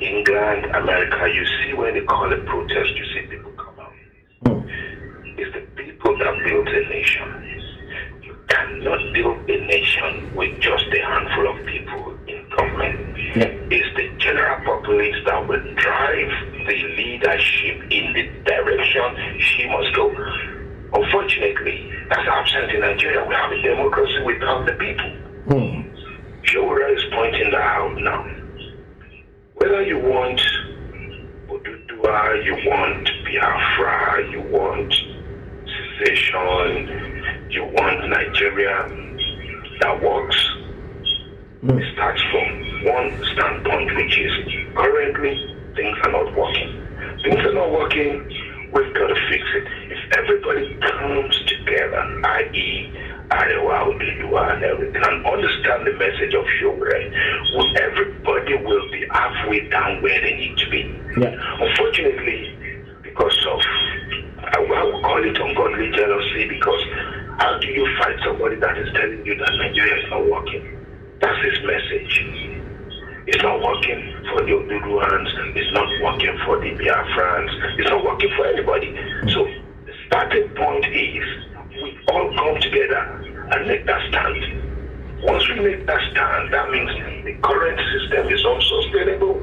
[SPEAKER 9] England, America, you see when they call a protest, you see people come out. It's the people that built a nation. You cannot build a nation with just a handful of people in government. It's the general populace that will drive the leadership in the direction she must go. Unfortunately, that's absent in Nigeria. We have a democracy without the people. Sowore is pointing that out now. Whether you want Oduduwa, you want Biafra, you want secession, you want Nigeria that works, it starts from one standpoint, which is currently things are not working. Things are not working, we've got to fix it. If everybody comes together, i.e., Arewa, Oduduwa, and everything, and understand the message of Sowore, everybody will be halfway down where they need to be. Unfortunately, because of, I will call it ungodly jealousy, because how do you fight somebody that is telling you that Nigeria is not working? That's his message. It's not working for the Oduduwans, it's not working for the Biafrans, it's not working for anybody. So the starting point is we all come together and make that stand. Once we make that stand, that means the current system is unsustainable.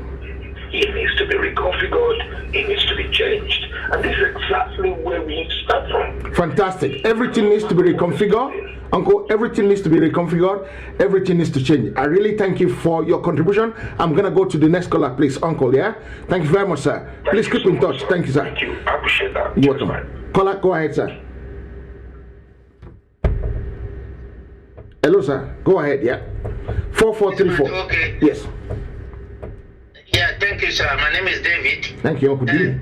[SPEAKER 9] It needs to be reconfigured, it needs to be changed. And this is exactly where we need to start from.
[SPEAKER 2] Fantastic. Everything needs to be reconfigured. Uncle, everything needs to be reconfigured. Everything needs to change. I really thank you for your contribution. I'm going to go to the next caller, please. Uncle, yeah? Thank you very much, sir. Please keep in touch. Thank you, sir.
[SPEAKER 9] Thank you. I appreciate that.
[SPEAKER 2] You're welcome. Caller, go ahead, sir. Hello, sir. Go ahead, yeah. 4434.
[SPEAKER 6] Okay.
[SPEAKER 2] Yes.
[SPEAKER 6] Yeah, thank you, sir. My name is David.
[SPEAKER 2] Thank you, Uncle D.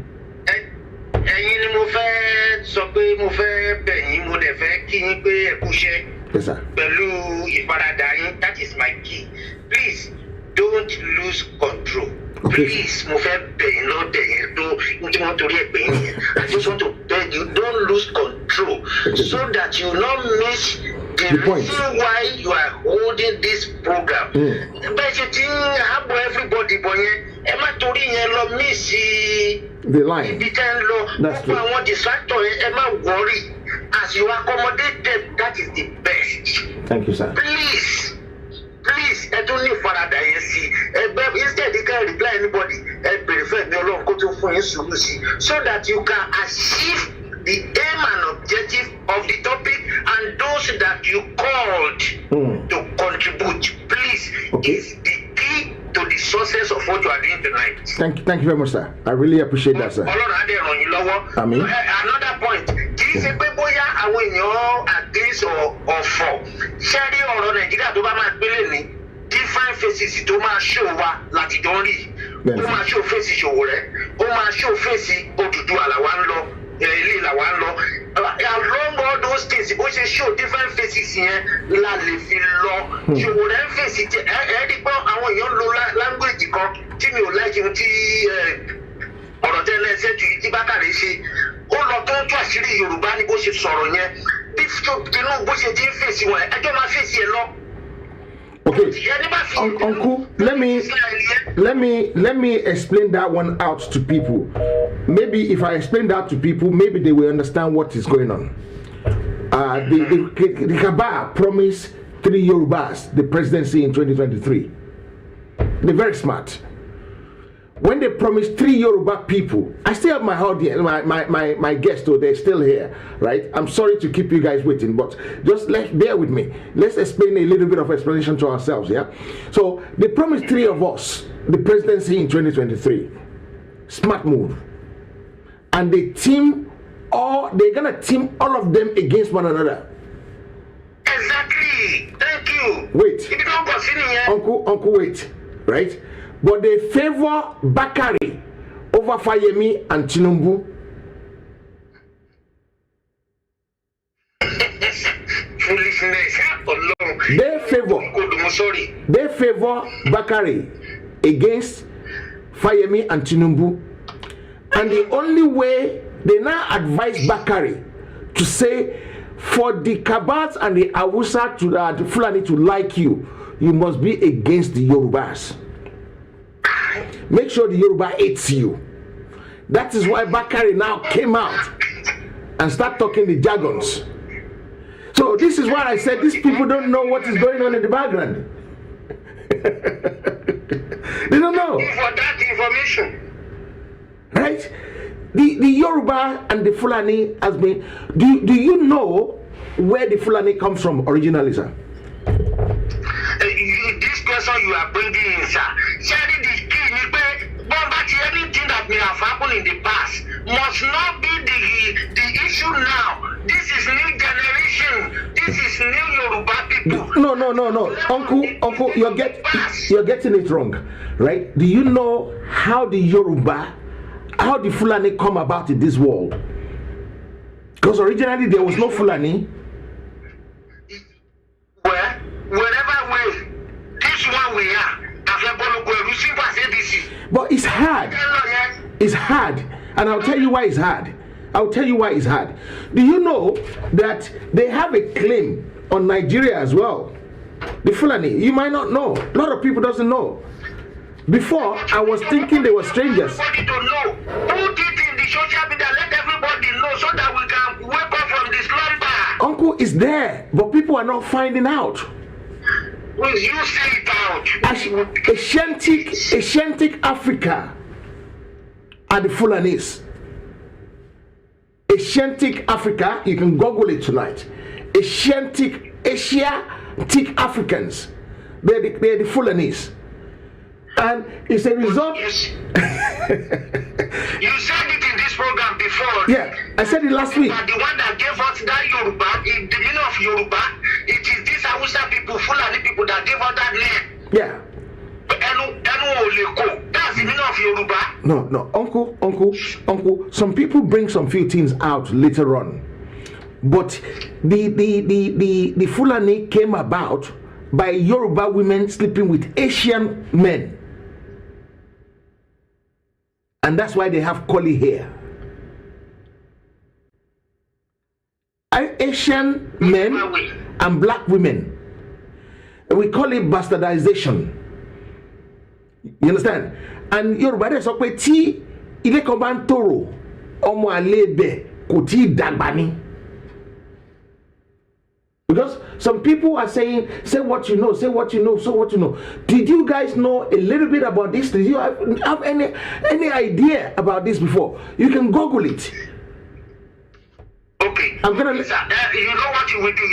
[SPEAKER 6] Ẹ̀yin ni mo fẹ́ sọ pé mo fẹ́ bẹ̀ yín, mo dẹ̀ fẹ́ kí yín pé ẹ kúṣẹ́.
[SPEAKER 2] Yes, sir.
[SPEAKER 6] Pẹ̀lú ìfaradà yín, that is my key. Please don't lose control.
[SPEAKER 2] Okay.
[SPEAKER 6] Please, mo fẹ́ bẹ̀ yín lọ́dẹ̀ yẹn tó ní mo torí ẹ̀ bẹ̀ yín yẹn. I just want to beg you, don't lose control so that you not miss the reason why you are holding this program. Bẹ́ẹ̀ ṣe ti ń hábọ̀ everybody bọ̀ yẹn, ẹ má torí yẹn lọ miss
[SPEAKER 2] the line.
[SPEAKER 6] That's true. Worry. As you accommodate them, that is the best.
[SPEAKER 2] Thank you, sir.
[SPEAKER 6] Please, I don't need for that. Instead, you can reply anybody. So that you can achieve the aim and objective of the topic and those that you called to contribute. Please, is the key to the success of what you are doing tonight.
[SPEAKER 2] Thank you very much, sir. I really appreciate that, sir.
[SPEAKER 6] Amen. Another point, kì í ṣe pé bóyá àwọn èèyàn against or for ṣẹ́rí ọ̀rọ̀ Nàìjíríà tó bá máa gbélé ní different faces tó máa show wa láti jọ ń rí. Ó máa show face Sowore, ó máa show face Oduduwa làwa ń lọ, ilé làwa ń lọ. Along all those things, bó ṣe show different faces yẹn la lè fi lọ. Sowore ń fèsì tí ẹ̀ẹ́dì gbọ́ àwọn èèyàn lo language kan tí mi ò láìkí ohun tí ọ̀rọ̀ tẹ́lẹ̀ ṣe tí Bákàrẹ̀ ṣe. Ó lọ tó ń tú àṣírí Yorùbá ní bó ṣe sọ̀rọ̀ yẹn. Bí Tinubu bó ṣe ti ń fèsì wọn, ẹjọ́ máa fèsì ẹ lọ.
[SPEAKER 2] Okay, Uncle, let me explain that one out to people. Maybe if I explain that to people, maybe they will understand what is going on. The Kaba promised 3 Yorubas the presidency in 2023. They're very smart. When they promised 3 Yoruba people, I still have my audience, my guests, so they're still here, right? I'm sorry to keep you guys waiting, but just bear with me. Let's explain a little bit of explanation to ourselves, yeah? So they promised 3 of us the presidency in 2023. Smart move. And they're gonna team all of them against one another.
[SPEAKER 6] Exactly. Thank you.
[SPEAKER 2] Wait. Uncle, wait, right? But they favor Bakari over Fayemi and Tinubu. They favor Bakari against Fayemi and Tinubu. And the only way they now advise Bakari to say For the Kabats and the Awusa to the Fulani to like you, you must be against the Yorubas. Make sure the Yoruba hates you. That is why Bakari now came out and start talking the jargons. So this is why I said these people don't know what is going on in the background. They don't know.
[SPEAKER 6] For that information.
[SPEAKER 2] Right? The Yoruba and the Fulani has been. Do you know where the Fulani comes from originally, sir?
[SPEAKER 6] This question you are bringing in, sir. Sharing the key, anything that may have happened in the past must not be the issue now. This is new generation. This is new Yoruba people.
[SPEAKER 2] No. Uncle, you're getting it wrong, right? Do you know how the Fulani come about in this world? Because originally there was no Fulani.
[SPEAKER 6] Well, wherever this one we are,
[SPEAKER 2] but it's hard. It's hard. And I'll tell you why it's hard. Do you know that they have a claim on Nigeria as well? The Fulani, you might not know. A lot of people doesn't know. Before, I was thinking they were strangers.
[SPEAKER 6] Everybody to know. Put it in the social media, let everybody know so that we can wake up from this slumber.
[SPEAKER 2] Uncle is there, but people are not finding out.
[SPEAKER 6] Well, you say it out.
[SPEAKER 2] Asiatic Africa are the Fulanis. Asiatic Africa, you can Google it tonight. Asiatic Africans, they're the Fulanis. And it's a result.
[SPEAKER 6] Yes. You said it in this program before.
[SPEAKER 2] Yeah, I said it last week.
[SPEAKER 6] But the one that gave us that Yoruba, the meaning of Yoruba, it is these Hausa people, Fulani people that gave us that name.
[SPEAKER 2] Yeah.
[SPEAKER 6] That's the meaning of Yoruba.
[SPEAKER 2] No, Uncle. Some people bring some few things out later on, but the Fulani came about by Yoruba women sleeping with Asian men, and that's why they have curly hair. Asian men and black women. We call it bastardization. You understand? And Yoruba dey sọ pé tí ilé kan bá ń tòrò ọmọ àlebẹ̀ kò tí ì dàgbà ni. Because some people are saying, say what you know. Did you guys know a little bit about this? Did you have any idea about this before? You can Google it.
[SPEAKER 6] Okay.
[SPEAKER 2] I'm gonna.
[SPEAKER 6] You know what you will do.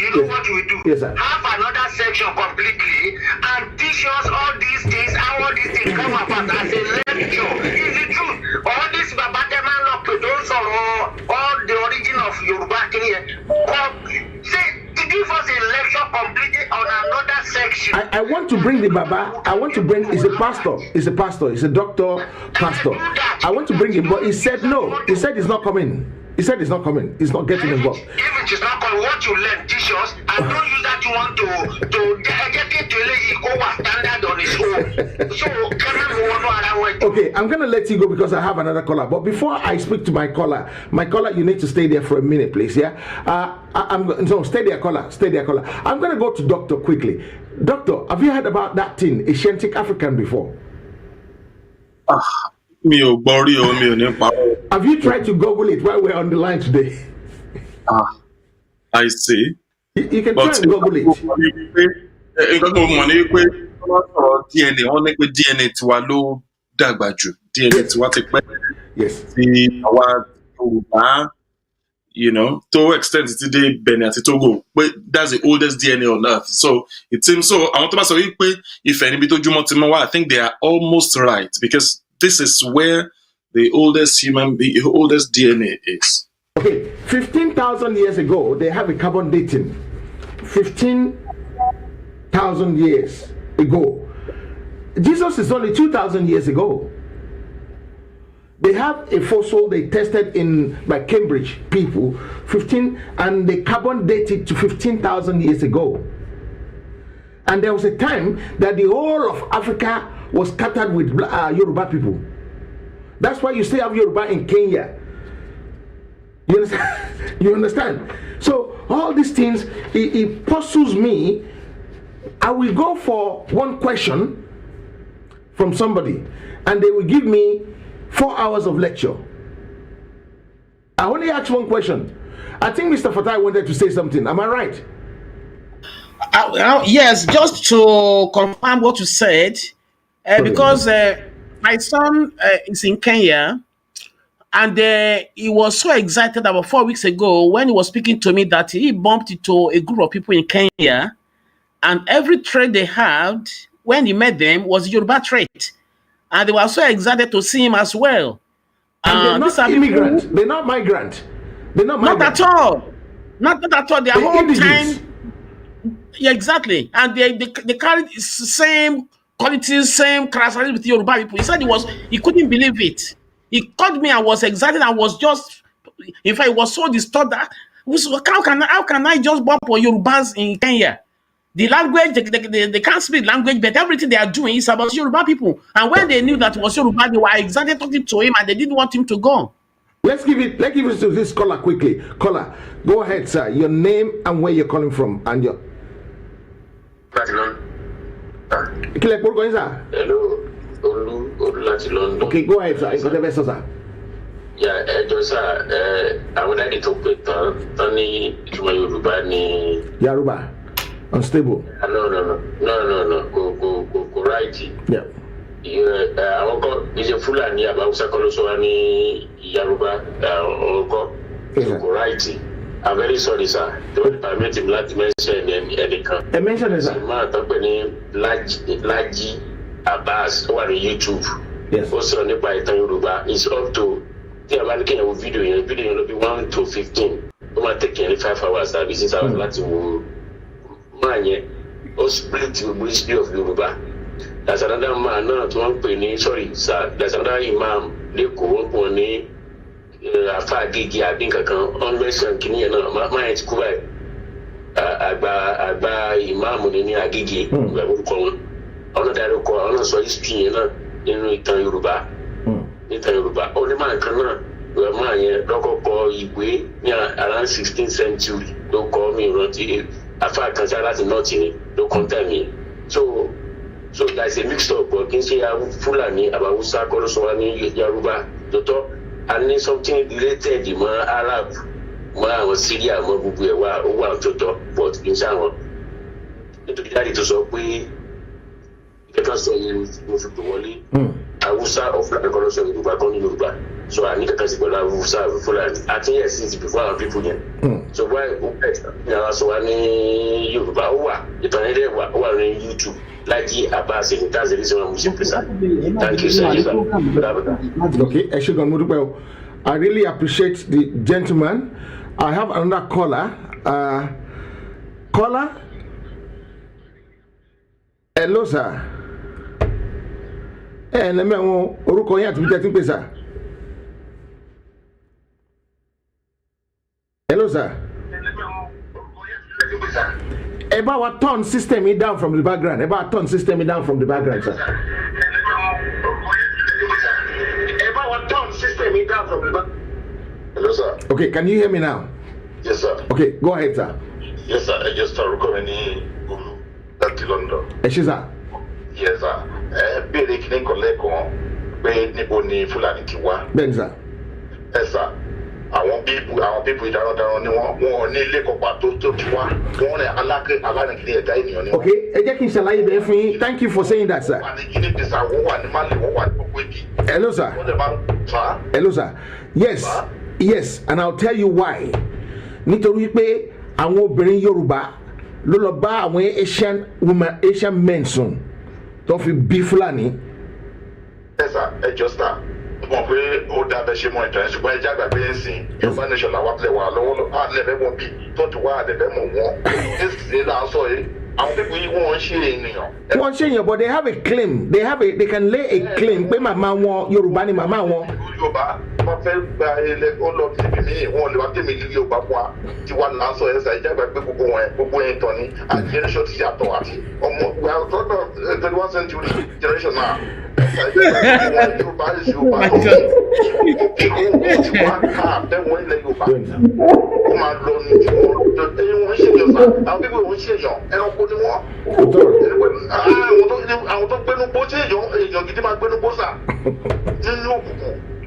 [SPEAKER 2] Yes, sir.
[SPEAKER 6] Have another section completely and teach us all these things, how all these things come about as a lecture. Is it true? All this Babateman Lock those are all the origin of Yoruba thing here. Give us a lecture completely on another section.
[SPEAKER 2] I want to bring the Baba. He's a pastor. He's a doctor, pastor. I want to bring him, but he said no. He said he's not coming. He's not getting involved.
[SPEAKER 6] If it is not called what you learn, teach us, and don't use that you want to get it to go standard on his own. So,
[SPEAKER 2] okay, I'm gonna let you go because I have another caller. But before I speak to my caller, you need to stay there for a minute, please. Yeah. Stay there, caller. I'm gonna go to Doctor quickly. Doctor, have you heard about that thing, Asiatic African, before? Have you tried to Google it while we're on the line today?
[SPEAKER 4] I see.
[SPEAKER 2] You can try and Google it. Yes.
[SPEAKER 4] You know, to extent today, Benin Togo, but that's the oldest DNA on earth. So it seems so. I want to say, if anybody told you, I think they are almost right because this is where the oldest DNA is.
[SPEAKER 2] Okay, 15,000 years ago, they have a carbon dating. 15,000 years ago. Jesus is only 2,000 years ago. They have a fossil they tested by Cambridge people, and they carbon dated to 15,000 years ago. And there was a time that the whole of Africa was scattered with Yoruba people. That's why you still have Yoruba in Kenya. You understand? So all these things, it puzzles me. I will go for one question from somebody, and they will give me 4 hours of lecture. I only ask one question. I think Mr. Fatai wanted to say something. Am I right?
[SPEAKER 3] Yes, just to confirm what you said, because my son is in Kenya, and he was so excited about 4 weeks ago when he was speaking to me that he bumped into a group of people in Kenya, and every trait they had when he met them was Yoruba trait, and they were so excited to see him as well.
[SPEAKER 2] And they're not immigrant. They're not migrant. They're not migrant.
[SPEAKER 3] Not at all. Not at all. Their whole time. Yeah, exactly. And they carried the same qualities, same characteristics with Yoruba people. He said he couldn't believe it. He called me and was excited and was just, in fact, he was so disturbed that how can I just bump on Yorubas in Kenya? The language, they can't speak language, but everything they are doing is about Yoruba people. And when they knew that it was Yoruba, they were excited talking to him and they didn't want him to go.
[SPEAKER 2] Let's give it to this caller quickly. Caller, go ahead, sir. Your name and where you're calling from and your.
[SPEAKER 10] Hello.
[SPEAKER 2] Okay, go ahead, sir. It's the best, sir.
[SPEAKER 10] Yeah, sir. I would like to put Tony Yoruba.
[SPEAKER 2] Yoruba. Unstable.
[SPEAKER 10] No. Go right.
[SPEAKER 2] Yeah.
[SPEAKER 10] I won't go. Is a full and about Sakoloswani Yoruba. Go right. I'm very sorry, sir. Don't permit him not to mention any kind.
[SPEAKER 2] I mentioned it, sir.
[SPEAKER 10] My company, Laji Abbas, on YouTube.
[SPEAKER 2] Yes.
[SPEAKER 10] Also, on the Python Yoruba is up to the American video. The video will be 1 to 15. It might take 5 hours. This is our Latin man. Or split the ministry of Yoruba. There's another man, not one penny. Sorry, sir. There's another imam. They go up on it. Afa gigi adinka kan on mention kini na ma ti ku bai agba imam ni agigi we ko won ona daro ko ona so history na nínú ìtàn Yorùbá oni man kan na we ma yen dokoko ìwé ní around 16th century do ko mi rántí afa kan ja láti north ni do contain me so there's a mix up but kin say Fulani Hausa ko so wa ní Yoruba to and then something related to my Arab, my Syria, my Bubu, but in Sawan. Into the daddy to so we get us to Wally. I will start off like a colossus of Yoruba. So I need a classical Hausa Fulani. I think yes, since before people here. So why so I need Yoruba, it's on YouTube. Like Abbas, that's the reason I'm using precise. Thank you, sir.
[SPEAKER 2] Okay, I really appreciate the gentleman. I have another caller. Caller? Hello, sir. Let me know. Oruko yin ati bi te sir. Hello, sir. About what turn system down from the background. About turn system down from the background, sir.
[SPEAKER 6] About what turn system down from the background.
[SPEAKER 7] Hello, sir.
[SPEAKER 2] Okay, can you hear me now?
[SPEAKER 7] Yes, sir.
[SPEAKER 2] Okay, go ahead, sir.
[SPEAKER 7] Yes, sir. I just started recording Guru at London.
[SPEAKER 2] Yes, sir.
[SPEAKER 7] Yes, sir. Bere kini koleko be nibo ni Fulani ti wa.
[SPEAKER 2] Ben, sir.
[SPEAKER 7] Yes, sir. Àwọn people ìdáradára ni wọ́n ní ilé kọ̀pá tó ti wá wọ́n ní alánìkiri ẹ̀dá ènìyàn ni wọ́n.
[SPEAKER 2] Okay, ẹ jẹ́ kí n ṣàlàyé bẹ́ẹ̀ fún yín. Thank you for saying that, sir.
[SPEAKER 7] Wọ́n wà ní Guinea Bissau, wọ́n wà ní Mali, wọ́n wà ní gbogbo ibi.
[SPEAKER 2] Hello, sir.
[SPEAKER 7] Wọ́n lè máa fa.
[SPEAKER 2] Hello, sir. Yes, and I'll tell you why. Nítorí pé àwọn obìnrin Yorùbá ló lọ bá àwọn Asian men sùn tó fi bí Fúlàní.
[SPEAKER 7] Yes, sir. Ẹ jọ sir. Mo pé ó dábẹ́ ṣe mọ́ ìtàn ṣùgbọ́n ẹ jágbà pé ń sìn Yorùbá nation làwọn àpilẹ̀ wà lọ́wọ́ àlẹ́bẹ̀ wọn bí tó ti wá àlẹ́bẹ̀ mọ̀ wọ́n èsì là ń sọ yìí àwọn pípọ̀ yìí wọ́n ń ṣe ènìyàn.
[SPEAKER 2] Wọ́n ṣe èèyàn but they have a claim they can lay a claim pé màmá wọn Yorùbá ni màmá wọn.
[SPEAKER 7] Yorùbá wọ́n fẹ́ gba ilẹ̀ ó lọ síbi míì wọ́n lè wá tèmi ní Yorùbá fún wa tí wà là ń sọ ẹ̀sà ìjágbà pé gbogbo yẹn tán ni àti generation ti yàtọ̀ àti ọmọ we are talking about 21st century generation now.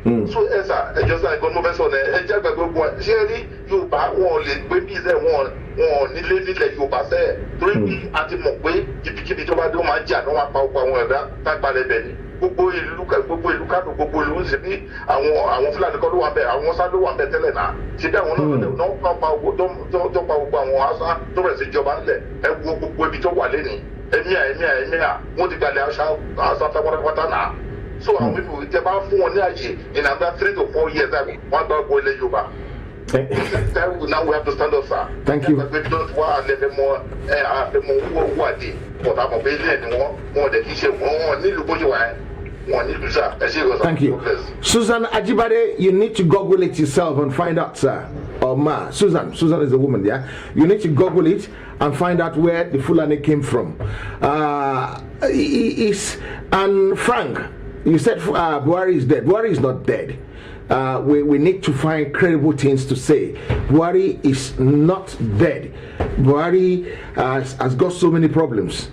[SPEAKER 2] So esa just like God move so na e je gbagbo se ri Yorùbá wọn lè gbé bí se wọn nílé nílẹ̀ Yorùbá se torí bí a ti mọ̀ pé ibi tó bá dé ó máa jà no máa pa gbogbo àwọn ẹ̀dá tá gba le be ni gbogbo ìlú kado gbogbo ìlú se bí àwọn Fúlàní ko ló wà ńbẹ̀ àwọn Hausa ló wà ńbẹ̀ tẹ́lẹ̀ náà se bí àwọn no pa gbogbo àwọn Hausa tó bẹ̀rẹ̀ sí jọba ńlẹ̀ ẹ wo gbogbo ibi tó wà lẹ́ni ẹ̀mí wọ́n ti gbalẹ̀ Hausa pátápátá náà. So àwọn people tẹ́ bá fún wọn ní àyè in another 3 to 4 years wọ́n gbà gbọ́ ilẹ̀ Yorùbá. Now we have to stand up, sir. Thank you. We don't want to live more. Thank you. Susan Ajibade, you need to Google it yourself and find out, sir. Or ma. Susan is a woman, yeah? You need to Google it and find out where the Fulani came from. And Frank, you said Buhari is dead. Buhari is not dead. We need to find credible things to say. Buhari is not dead. Buhari has got so many problems,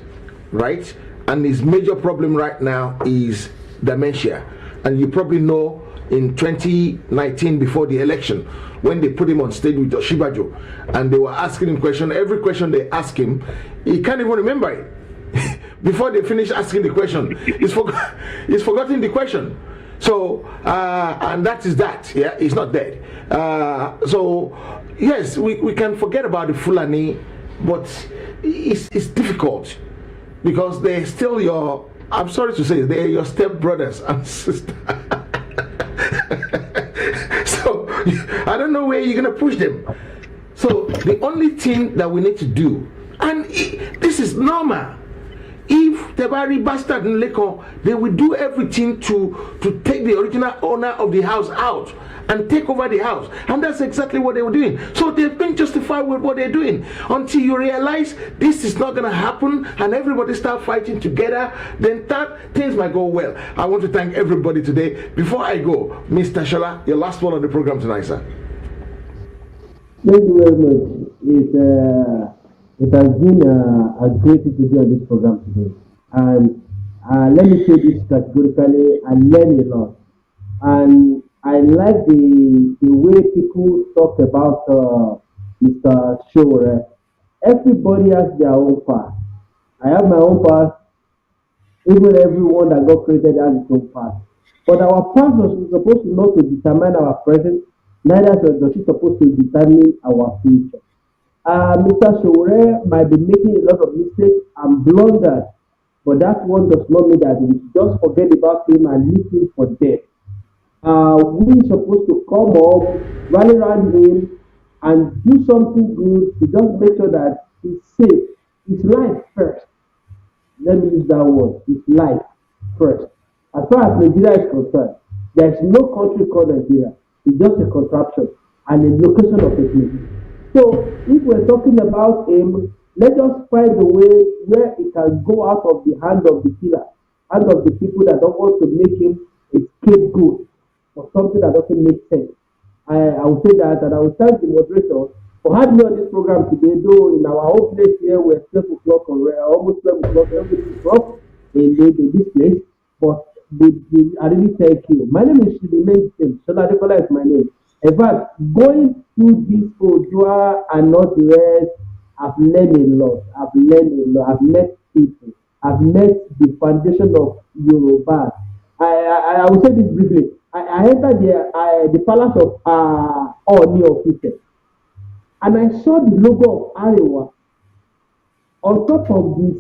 [SPEAKER 2] right? And his major problem right now is dementia. And you probably know in 2019, before the election, when they put him on stage with Oshibajo, and they were asking him questions, every question they ask him, he can't even remember it. Before they finish asking the question, he's forgotten the question. So, and that is that, yeah, he's not dead. So, yes, we can forget about the Fulani, but it's difficult because they're still your, I'm sorry to say, they're your step brothers and sisters. So, I don't know where you're going to push them. So, the only thing that we need to do, and this is normal, if the very bastard in Lekon, they will do everything to take the original owner of the house out and take over the house. And that's exactly what they were doing. So they've been justified with what they're doing. Until you realize this is not going to happen and everybody start fighting together, then things might go well. I want to thank everybody today. Before I go, Mr. Shola, your last one on the program tonight, sir.
[SPEAKER 5] Thank you very much. It has been a great to be on this program today. And let me say this categorically, I learned a lot. And I like the way people talk about Mr. Sowore. Everybody has their own path. I have my own path. Even everyone that got created has his own path. But our path was supposed to not to determine our present, neither was it supposed to determine our future. Mr. Sowore might be making a lot of mistakes and blunders, but that one does not mean that we just forget about him and leave him for dead. We're supposed to come up, rally around him, and do something good to just make sure that he's safe. His life first. Let me use that word. His life first. As far as Nigeria is concerned, there is no country called Nigeria. It's just a contraption and a location of a place. So, if we're talking about him, let us find a way where it can go out of the hand of the killer, hand of the people that don't want to make him a scapegoat for something that doesn't make sense. I will say that, and I will thank the moderator for having me on this program today, though in our own place here, we're 12 o'clock or almost 12 o'clock, everything is rough in this place, but I really thank you. My name is Shilimen Sim. Shola Adekola is my name. In fact, going through this Odua and not the rest, I've learned a lot. I've met people. I've met the foundation of Yoruba. I will say this briefly. I entered the palace of Oni of Ife, and I saw the logo of Arewa on top of this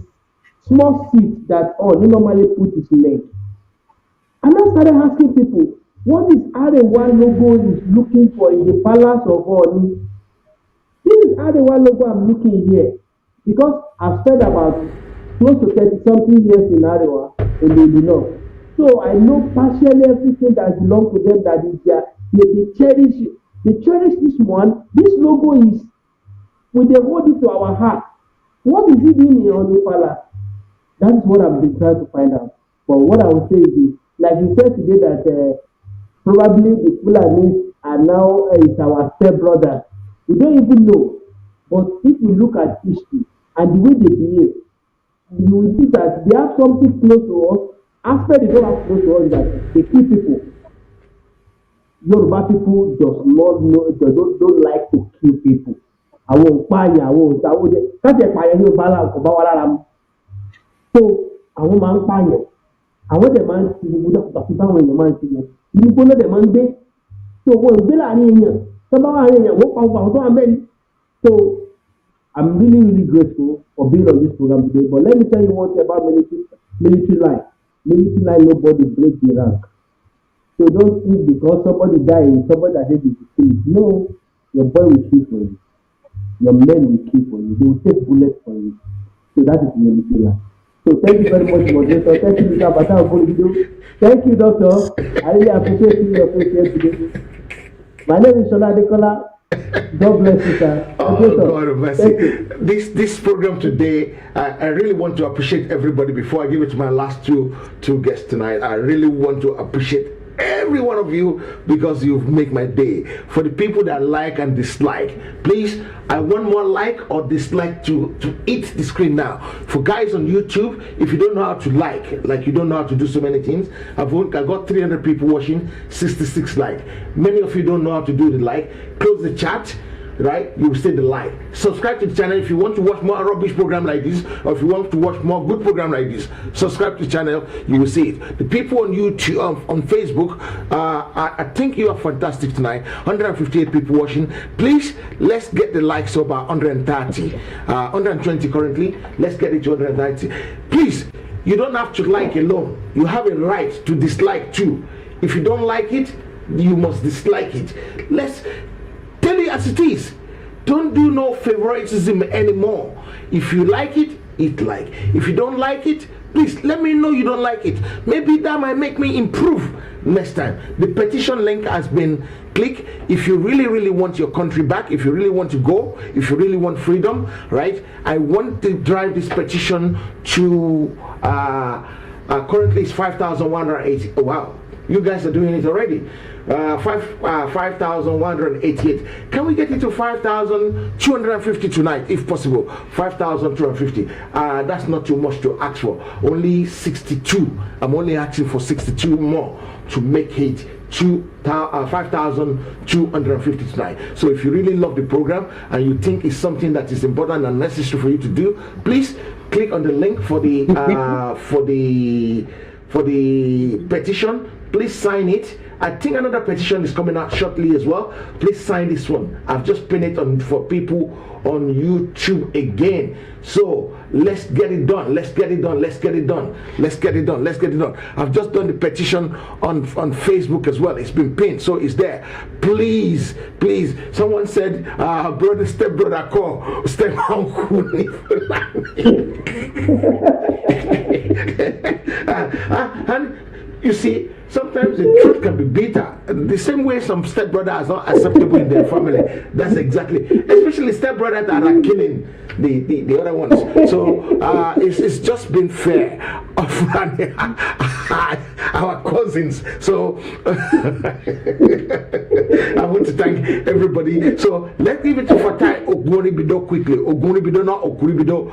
[SPEAKER 5] small seat that Oni normally put his leg. And I started asking people, what is Arewa logo is looking for in the palace of Oni? This is Arewa logo I'm looking here, because I've spent about close to 30-something years in Arewa, in the north. So I know partially everything that belongs to them, that is they cherish it. They cherish this one. This logo is, when they hold it to our heart. What is it doing on the palace? That is what I've been trying to find out. But what I would say is this, like you said today that probably the Fulanis are now is our step brothers. We don't even know. But if we look at history and the way they behave, you will see that they have something close to us. After they don't have close to us, that they kill people. Yoruba people does not know, they don't like to kill people. Àwọn òpáyà, àwọn òṣàwò jẹ, káṣí ẹ̀pààyàn ní ọba aláǹkọ̀ bá wà lára mu. So àwọn máa ń pààyàn, àwọn dẹ̀ máa ń ti gbogbo dàkúdàkú táwọn èèyàn máa ń ti yẹn. Ìlú gbóná dẹ̀ máa ń gbé. So wọn ò gbé láàrin èèyàn, tó bá wà láàrin èèyàn, wọ́n pa gbogbo àwọn tó wà ń bẹ́ẹ̀ ni. So I'm really grateful for being on this program today. But let me tell you one thing about military life. Military life, nobody breaks the rank. So don't think because somebody died, somebody that did it. No, your boy will kill for you. Your men will kill for you. They will take bullets for you. So that is military life. So thank you very much, moderator. Thank you, Mr. Bata. Thank you, doctor. I really appreciate seeing your face here today. My name is Shola Adekola. God bless you, sir.
[SPEAKER 2] Oh, God of mercy. This program today, I really want to appreciate everybody. Before I give it to my last two guests tonight, I really want to appreciate every one of you because you've made my day. For the people that like and dislike, please, I want more like or dislike to eat the screen now. For guys on YouTube, if you don't know how to like you don't know how to do so many things, I got 300 people watching, 66 like. Many of you don't know how to do the like. Close the chat, right? You will see the like. Subscribe to the channel if you want to watch more rubbish program like this, or if you want to watch more good program like this. Subscribe to the channel, you will see it. The people on YouTube, on Facebook, I think you are fantastic tonight. 158 people watching. Please, let's get the likes to about 130, 120 currently. Let's get it to 190. Please, you don't have to like alone. You have a right to dislike too. If you don't like it, you must dislike it. Let's tell it as it is. Don't do no favoritism anymore. If you like it, eat like. If you don't like it, please let me know you don't like it. Maybe that might make me improve next time. The petition link has been clicked. If you really want your country back, if you really want to go, if you really want freedom, right? I want to drive this petition to currently it's 5,180. Oh, wow, you guys are doing it already. 5,188. Can we get it to 5,250 tonight, if possible? 5,250. That's not too much to ask for. Only 62. I'm only asking for 62 more to make it 5,250 tonight. So if you really love the program and you think it's something that is important and necessary for you to do, please click on the link for the for the petition. Please sign it. I think another petition is coming out shortly as well. Please sign this one. I've just pinned it on for people on YouTube again. So let's get it done. Let's get it done. Let's get it done. Let's get it done. Let's get it done. I've just done the petition on Facebook as well. It's been pinned, so it's there. Please. Someone said, brother, step brother, call step uncle. And you see, sometimes the truth can be bitter. The same way some stepbrothers are not acceptable in their family. That's exactly, especially stepbrothers that are killing the other ones. So it's just been fair of our cousins. So I want to thank everybody. So let's give it to Fatai Ogunibido quickly. Ogunibido, not Okuribido.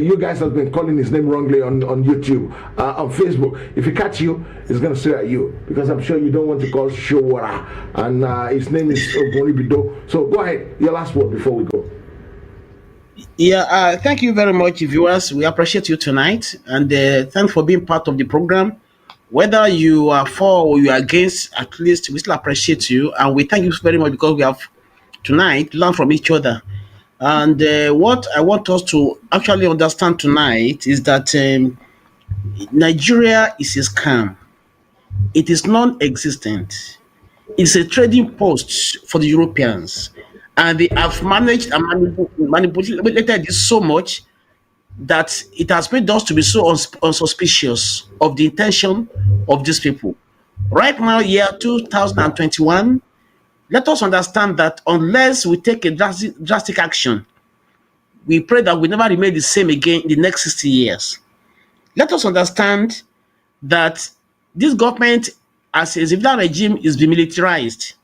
[SPEAKER 2] You guys have been calling his name wrongly on YouTube, on Facebook. If he catch you, it's gonna swear at you, because I'm sure you don't want to call Sowore, and his name is Ogunibido. So go ahead, your last word before we go.
[SPEAKER 3] Yeah, thank you very much, viewers. We appreciate you tonight, and thanks for being part of the program. Whether you are for or you are against, at least we still appreciate you, and we thank you very much because we have tonight learned from each other. And what I want us to actually understand tonight is that Nigeria is a scam. It is non-existent. It's a trading post for the Europeans, and they have managed and manipulated this so much that it has made us to be so unsuspicious of the intention of these people. Right now, year 2021, let us understand that unless we take a drastic action, we pray that we never remain the same again in the next 60 years. Let us understand that this government, as if that regime is demilitarized.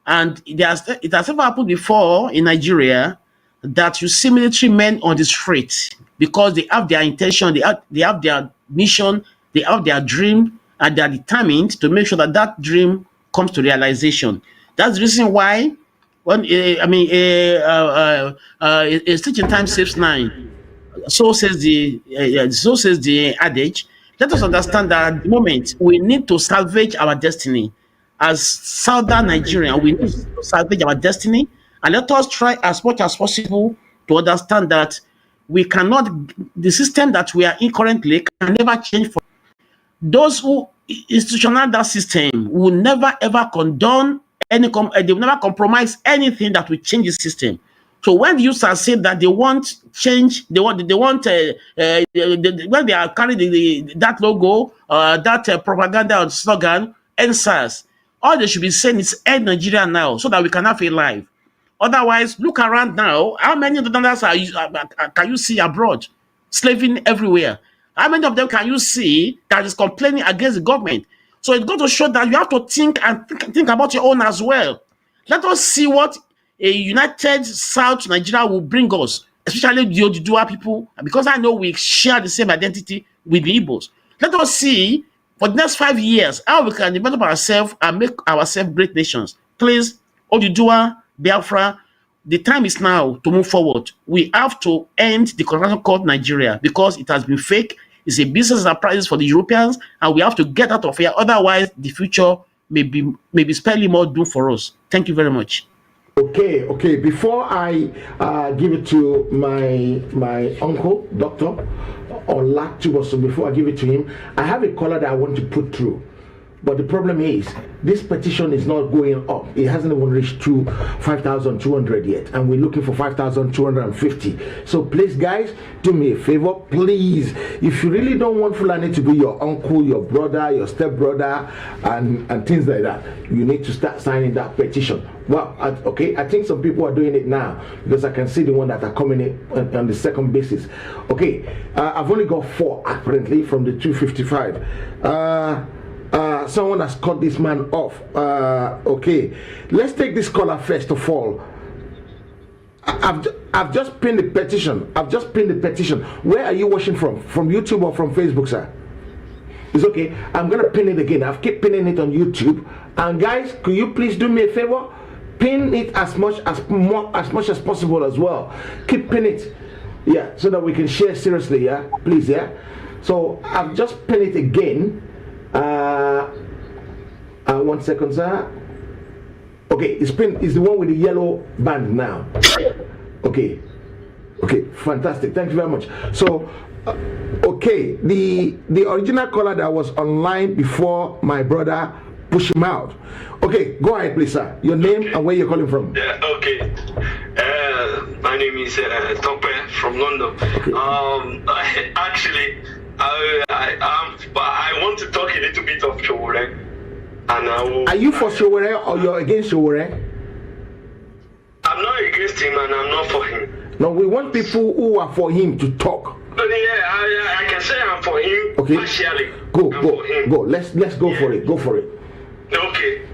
[SPEAKER 3] And it has never happened before in Nigeria that you see military men on the street because they have their intention, they have their mission, they have their dream, and they are determined to make sure that that dream comes to realization. That's the reason why, when a stitch in time saves nine. So says the adage. Let us understand that at the moment we need to salvage our destiny. As Southern Nigeria, we need to salvage our destiny, and let us try as much as possible to understand that we cannot, the system that we are in currently can never change. For those who institutionalize that system will never ever condone they will never compromise anything that will change the system. So when the users say that they want change, when they are carrying that logo, that propaganda or slogan, NSAS, all they should be saying is end Nigeria now, so that we can have a life. Otherwise, look around now. How many of the Northerners can you see abroad, slaving everywhere? How many of them can you see that is complaining against the government? So it's going to show that you have to think about your own as well. Let us see what a united South Nigeria will bring us, especially the Oduduwa people, because I know we share the same identity with the Igbos. Let us see for the next 5 years how we can develop ourselves and make ourselves great nations. Please, Oduduwa, Biafra, the time is now to move forward. We have to end the corruption called Nigeria because it has been fake. It's a business enterprise for the Europeans, and we have to get out of here. Otherwise, the future may be spelling more doom for us. Thank you very much.
[SPEAKER 2] Okay. Before I give it to my uncle, Doctor Olatuboso, before I give it to him, I have a caller that I want to put through. But the problem is, this petition is not going up. It hasn't even reached to 5,200 yet, and we're looking for 5,250. So please, guys, do me a favor, please. If you really don't want Fulani to be your uncle, your brother, your stepbrother, and things like that, you need to start signing that petition. Well, I think some people are doing it now because I can see the one that are coming in on the second basis. Okay, I've only got 4 apparently from the 255. Someone has cut this man off. Okay, let's take this caller first of all. I've just pinned the petition. Where are you watching from? From YouTube or from Facebook, sir? It's okay. I'm gonna pin it again. I've kept pinning it on YouTube. And guys, could you please do me a favor? Pin it as much as possible as well. Keep pinning it, yeah, so that we can share seriously, yeah. Please, yeah. So I've just pinned it again. 1 second, sir. Okay, it's the one with the yellow band now. Okay, fantastic. Thank you very much. So, okay, the original caller that was online before my brother pushed him out. Okay, go ahead, please, sir. Your name and where you're calling from.
[SPEAKER 11] Yeah, okay. My name is Tope from London. Okay. I want to talk a little bit of Sowore.
[SPEAKER 2] Are you for Sowore or you're against Sowore?
[SPEAKER 11] I'm not against him and I'm not for him.
[SPEAKER 2] No, we want people who are for him to talk.
[SPEAKER 11] But yeah, I can say I'm for him.
[SPEAKER 2] Okay.
[SPEAKER 11] Partially.
[SPEAKER 2] Go. Let's go for it. Go for it.
[SPEAKER 11] Okay.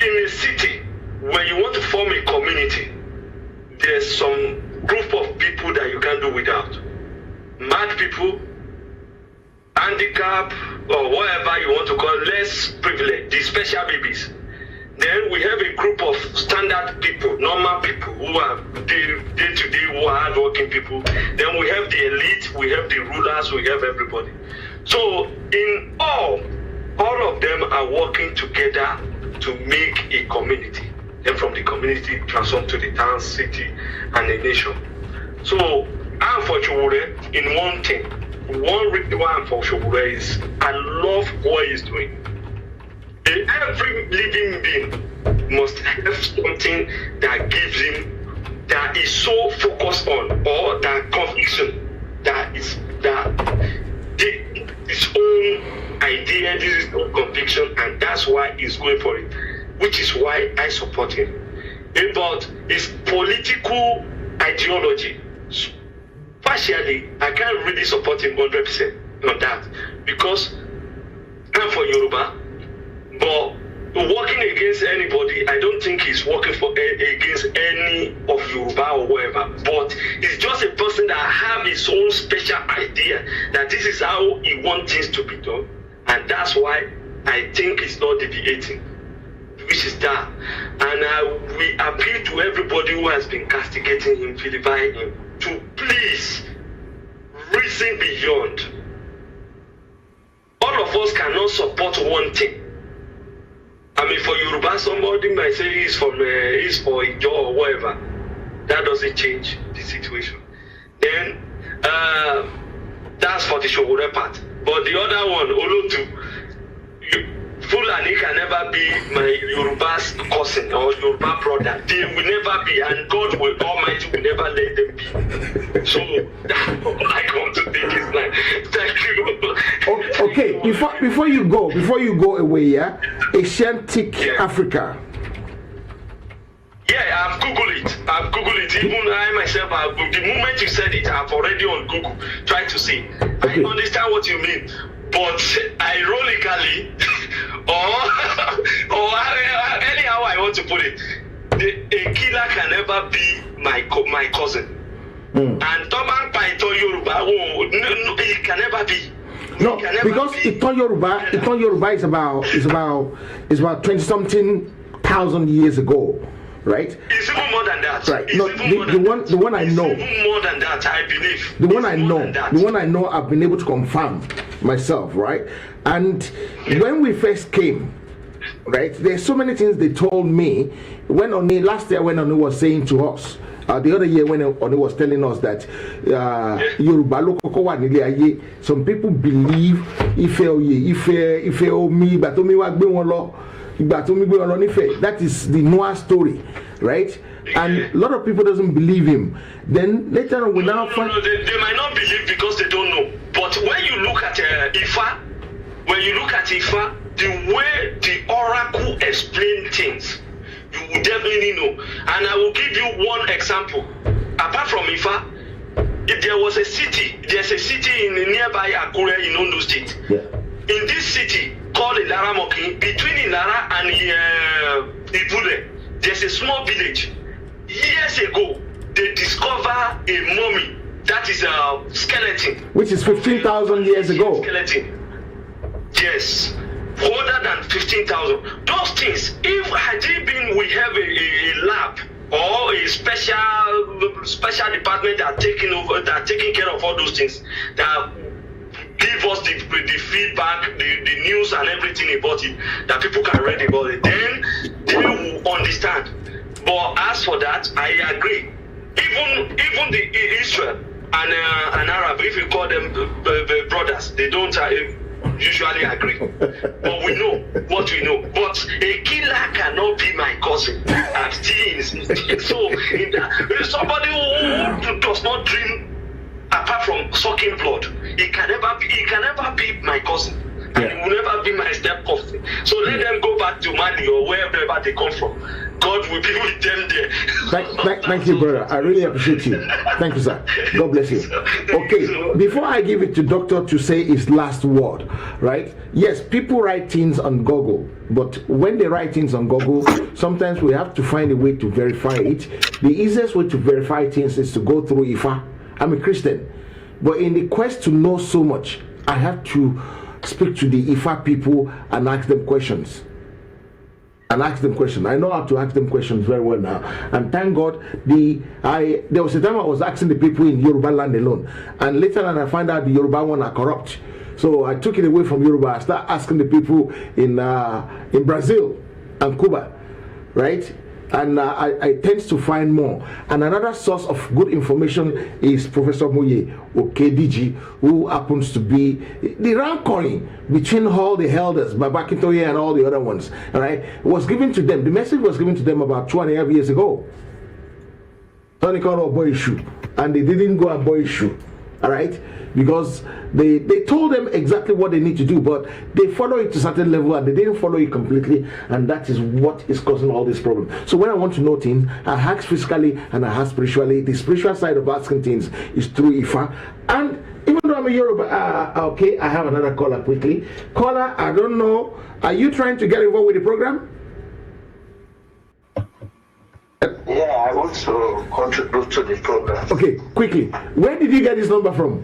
[SPEAKER 11] In a city where you want to form a community, there's some group of people that you can't do without. Mad people, handicap, or whatever you want to call less privileged, the special babies. Then we have a group of standard people, normal people who are day-to-day, who are hardworking people. Then we have the elite, we have the rulers, we have everybody. So in all of them are working together to make a community. Then from the community transform to the town, city, and the nation. So I'm for Sowore in one thing. One reason why I'm for Sowore is I love what he's doing. Every living being must have something that gives him, that is so focused on, or that conviction, that is his own idea, this is his own conviction, and that's why he's going for it, which is why I support him. About his political ideology, partially, I can't really really support him 100% on that, because I'm for Yoruba, but working against anybody, I don't think he's working for against any of Yoruba or whatever. But he's just a person that have his own special idea that this is how he wants things to be done, and that's why I think he's not deviating, which is that. And we appeal to everybody who has been castigating him, vilifying him, to please reason beyond. All of us cannot support one thing. I mean, for Yoruba, somebody might say he's for Ijo or whatever. That doesn't change the situation. Then, that's for the Sowore part. But the other one, Olotu, Fulani can never be my Yoruba's cousin or Yoruba brother. They will never be, and God will Almighty will never let them be. So that's all I come to think is like, thank you.
[SPEAKER 2] Okay, before you go away, yeah, Asiatic Africa.
[SPEAKER 11] Yeah, I've Googled it. Even I myself, the moment you said it, I've already on Google tried to see. Okay. I understand what you mean, but ironically, or anyhow I want to put it, a killer can never be my cousin. And Toman Paito Yoruba, no, it can never be.
[SPEAKER 2] No, because Iton Yoruba is about 20-something thousand years ago, right?
[SPEAKER 11] It's even more than that.
[SPEAKER 2] Right. No, the one I know.
[SPEAKER 11] It's even more than that, I believe.
[SPEAKER 2] The one I know, I've been able to confirm myself, right? And when we first came, right, there's so many things they told me. Last year when Oni was saying to us, the other year when Oni was telling us that Yoruba loko, some people believe Ife Omi, but Omi wa gbe won lo, ìgbà tó mi gbé wọn lọ nífẹ̀ẹ́. That is the Noah story, right? And a lot of people doesn't believe him. Then later on we now find
[SPEAKER 11] they might not believe because they don't know. But when you look at Ifa, the way the oracle explain things, you will definitely know. And I will give you one example. Apart from Ifa, if there was a city, there's a city in nearby Akure in Ondo State.
[SPEAKER 2] Yeah.
[SPEAKER 11] In this city called Ilaramokin, between Ilara and Ibule, there's a small village. Years ago, they discover a mummy that is a skeleton.
[SPEAKER 2] Which is 15,000 years ago.
[SPEAKER 11] Skeleton. Yes. Older than 15,000. Those things, if had it been we have a lab or a special department that are taking care of all those things, that give us the feedback, the news and everything about it, that people can read about it, then they will understand. But as for that, I agree. Even the Israel and Arab, if you call them brothers, they don't usually agree. But we know what we know. But a killer cannot be my cousin. I'm still in so in that, somebody who does not dream apart from sucking blood, he can never be my cousin. And he will never be my step cousin. So let them go back to Mali or wherever they come from. God will be with them there.
[SPEAKER 2] Thank you, brother. I really appreciate you. Thank you, sir. God bless you. Okay, before I give it to Doctor to say his last word, right? Yes, people write things on Google, but when they write things on Google, sometimes we have to find a way to verify it. The easiest way to verify things is to go through Ifa. I'm a Christian, but in the quest to know so much, I have to speak to the Ifa people and ask them questions. I know how to ask them questions very well now. And thank God, there was a time I was asking the people in Yoruba land alone. And later on I find out the Yoruba one are corrupt. So I took it away from Yoruba. I started asking the people in Brazil and Cuba, right? And I tend to find more. And another source of good information is Professor Moye Okediji, who happens to be the rank calling between all the elders, Baba Kintoye and all the other ones. All right, was given to them. The message was given to them about 2.5 years ago. Tony called boy issue, and they didn't go and boy issue. All right, because they told them exactly what they need to do, but they follow it to a certain level and they didn't follow it completely, and that is what is causing all this problem. So when I want to know things, I ask physically and I ask spiritually. The spiritual side of asking things is through Ifa, and even though I'm program in Yoruba. Okay, I have another caller quickly. Caller, I don't know. Are you trying to get involved with the program?
[SPEAKER 12] Yeah, I want to contribute to the program.
[SPEAKER 2] Okay, quickly. Where did you get this number from?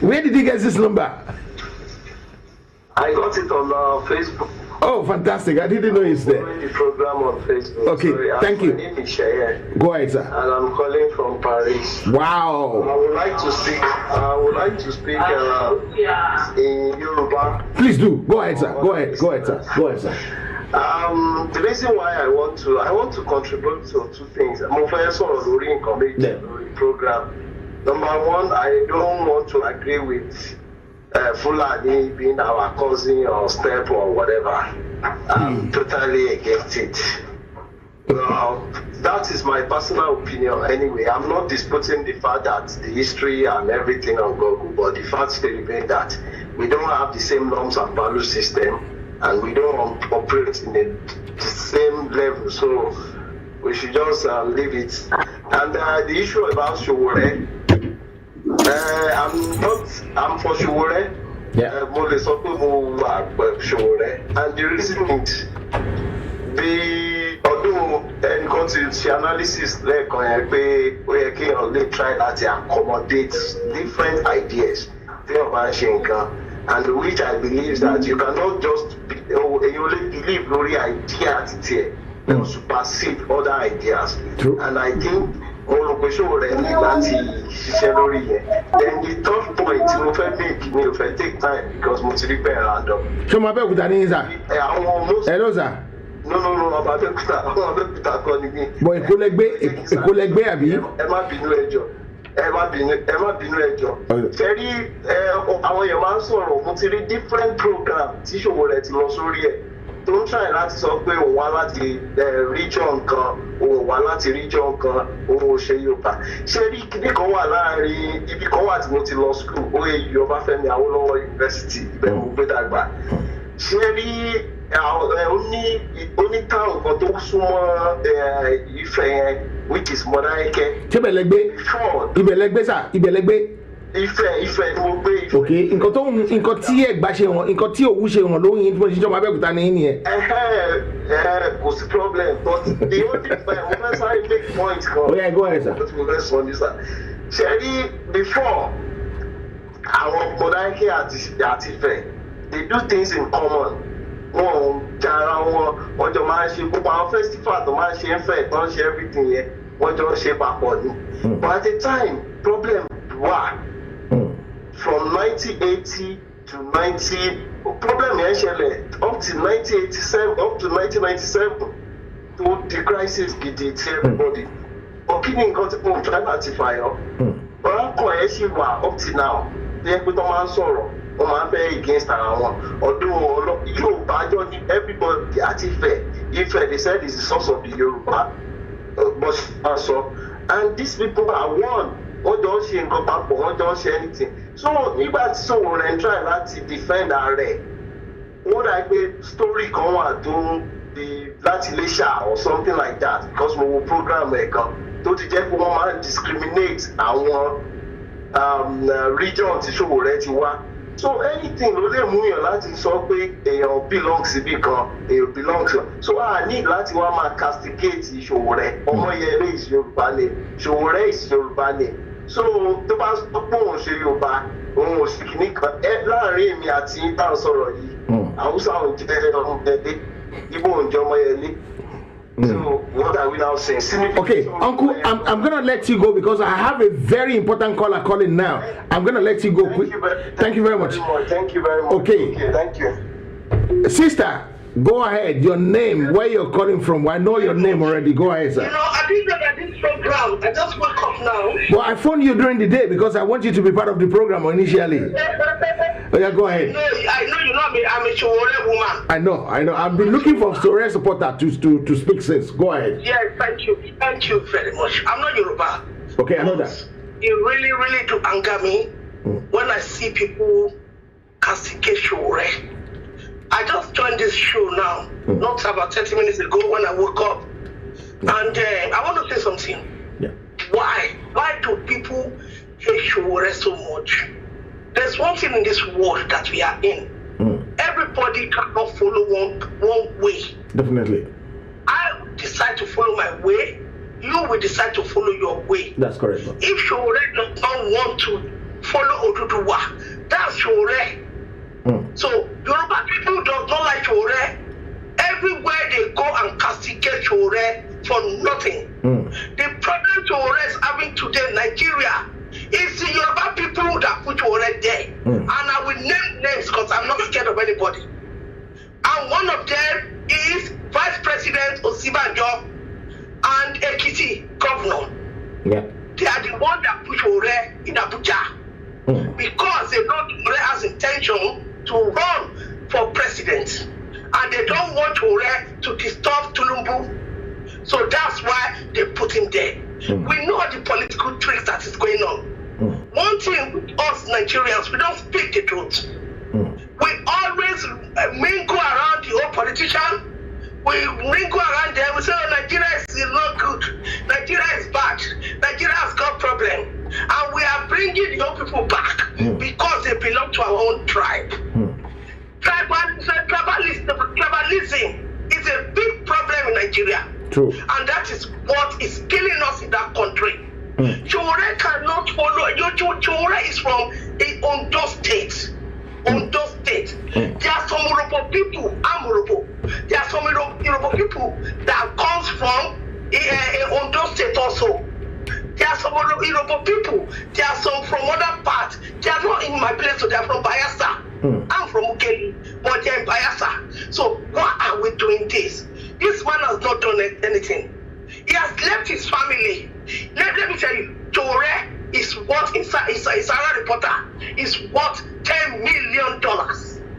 [SPEAKER 2] Where did you get this number?
[SPEAKER 12] I got it on Facebook.
[SPEAKER 2] Oh, fantastic. I didn't know it's there.
[SPEAKER 12] The program on Facebook.
[SPEAKER 2] Okay, thank you.
[SPEAKER 12] My name is Sowore.
[SPEAKER 2] Go ahead, sir.
[SPEAKER 12] And I'm calling from Paris.
[SPEAKER 2] Wow.
[SPEAKER 12] I would like to speak in Yoruba.
[SPEAKER 2] Please do. Go ahead, sir. Go ahead, sir.
[SPEAKER 12] The reason why I want to contribute to two things. Mo fẹ́ sọ̀rọ̀ lórí nǹkan méjì lórí program. Number one, I don't want to agree with Fulani being our cousin or step or whatever. I'm totally against it. That is my personal opinion anyway. I'm not disputing the fact that the history and everything on Google, but the fact still remains that we don't have the same norms and value system, and we don't operate in the same level. So we should just leave it. And the issue about Sowore, I'm for Sowore.
[SPEAKER 2] Yeah.
[SPEAKER 12] And the reason is although the analysis there can try to accommodate different ideas, and which I believe that you cannot just believe Lori idea to supersede other ideas.
[SPEAKER 2] True.
[SPEAKER 12] And I think then the third point if I take time because most repair random.
[SPEAKER 2] Hello, sir.
[SPEAKER 12] No, about the
[SPEAKER 2] Boy, Ecolegbe, Abi.
[SPEAKER 12] Emma bínú ẹjọ́. Fẹ́rí àwọn èèyàn máa ń sọ̀rọ̀ mo ti rí different program tí Sowore ti lọ sórí ẹ̀ tó ń try láti sọ pé òun wá láti region kan òun wá láti region kan òun ò ṣe Yorùbá. Ṣé rí kíní kan wà láàrin ibi kan wà tí mo ti lọ school OAU Ọbáfẹ́mi Awólọ́wọ̀ University ibẹ̀ mo gbé dàgbà. Ṣé rí ó ní táwọn kan tó súnmọ́ Ifẹ̀ yẹn which is Modákẹ́kẹ́.
[SPEAKER 2] Ibẹ̀lẹ́gbẹ́ sà, Ibẹ̀lẹ́gbẹ́.
[SPEAKER 12] Ifẹ̀ ni mo gbé Ifẹ̀.
[SPEAKER 2] Okay, nǹkan tí Ẹ̀gbá ṣe wọn, nǹkan tí Òwu ṣe wọn lóyún tí mo ṣe jọba Abẹ́òkúta ní nìyẹn.
[SPEAKER 12] Kò sí problem but the only time mo fẹ́ sáré make point kan.
[SPEAKER 2] Oh yeah, go ahead sir.
[SPEAKER 12] Mo fẹ́ sọ ní sà. Ṣé rí before àwọn Modákẹ́kẹ́ àti Ifẹ̀ they do things in common. Wọ́n jara wọ́n jọ máa ń ṣe gbogbo àwọn festival tó máa ń ṣe ń fẹ́ tó ń ṣe everything yẹn wọ́n jọ ń ṣe papọ̀ ni. But at the time problem wà from 1980 to 90 problem yẹn ṣẹlẹ̀ up to 1987 up to 1997 to the crisis gidi ti everybody. But kí ni nǹkan tí mo try láti fàyọ? Ọ̀rọ̀ kan ẹ̀ ṣì wà up till now bí ẹ pé tó máa ń sọ̀rọ̀. Wọ́n máa ń bẹ́ against ara wọn ọdún Yorùbá jọ ní everybody àti Ifẹ̀ they said is the source of the Yorùbá but so and these people are one wọ́n jọ ń ṣe nǹkan papọ̀ wọ́n jọ ń ṣe anything so nígbà tí Sowore ń try láti defend ààrẹ wọ́n dà pé story kan wà tó láti Iléṣà or something like that because mo wo program ẹ̀ kan tó ti jẹ́ pé wọ́n máa ń discriminate àwọn region tí Sowore ti wá. So anything ló lè mú yàn láti sọ pé èèyàn belong síbí kan èèyàn belong sí so I need láti wá máa castigate Sowore Ọmọyẹlé is Yorùbá name Sowore is Yorùbá name so tó bá sọ pé òun ṣe Yorùbá òun ò sì kìíní kan láàrin èmi àti ìtàn sọ̀rọ̀ yìí Haúsá òun jẹ́ Ọmọyẹlé Ìgbò òun jẹ́ Ọmọyẹlé. So what are we now saying?
[SPEAKER 2] Okay, Uncle, I'm gonna let you go because I have a very important caller calling now. I'm gonna let you go quick. Thank you very much.
[SPEAKER 12] Thank you very much.
[SPEAKER 2] Okay,
[SPEAKER 12] thank you.
[SPEAKER 2] Sister, go ahead. Your name, where you're calling from. I know your name already. Go ahead, sir.
[SPEAKER 6] You know, I didn't know that this program. I just woke up now.
[SPEAKER 2] Well, I phoned you during the day because I want you to be part of the program initially. Oh yeah, go ahead.
[SPEAKER 6] I know you know me. I'm a Sowore woman.
[SPEAKER 2] I know. I've been looking for Sowore supporter to speak since. Go ahead.
[SPEAKER 6] Yes, thank you very much. I'm not Yoruba.
[SPEAKER 2] Okay, I know that.
[SPEAKER 6] It really do anger me when I see people castigate Sowore. I just joined this show now, not about 30 minutes ago when I woke up, and I want to say something.
[SPEAKER 2] Yeah.
[SPEAKER 6] Why do people hate Sowore so much. There's one thing in this world that we are in. Everybody cannot follow one way.
[SPEAKER 2] Definitely.
[SPEAKER 6] I will decide to follow my way. You will decide to follow your way.
[SPEAKER 2] That's correct.
[SPEAKER 6] If Sowore does not want to follow Oduduwa, that's Sowore. So Yoruba people does not like Sowore. Everywhere they go and castigate Sowore for nothing. The problem Sowore is having today in Nigeria is the Yoruba people that put Sowore there. And I will name names because I'm not scared of anybody. And one of them is Vice President Osibanjo and Ekiti Governor.
[SPEAKER 2] Yeah.
[SPEAKER 6] They are the one that put Sowore in Abuja. Because they know Sowore has intention to run for president. And they don't want Sowore to disturb Tulumbu. So that's why they put him there. We know the political tricks that is going on. One thing with us Nigerians, we don't speak the truth. We always mingle around the old politician. We mingle around them. We say, oh, Nigeria is not good. Nigeria is bad. Nigeria has got problem. And we are bringing the old people back because they belong to our own tribe. Tribalism is a big problem in Nigeria.
[SPEAKER 2] True.
[SPEAKER 6] And that is what is killing us in that country. Sowore cannot follow. Sowore is from Ondo State. Ondo State. There are some Yoruba people, I'm Yoruba. There are some Yoruba people that comes from Ondo State also. There are some Yoruba people. There are some from other parts. They are not in my place, so they are from Bayelsa. I'm from Ukeli, but they're in Bayelsa. So why are we doing this? This man has not done anything. He has left his family. Let me tell you, Sowore is worth, Inside Reporter, is worth $10 million.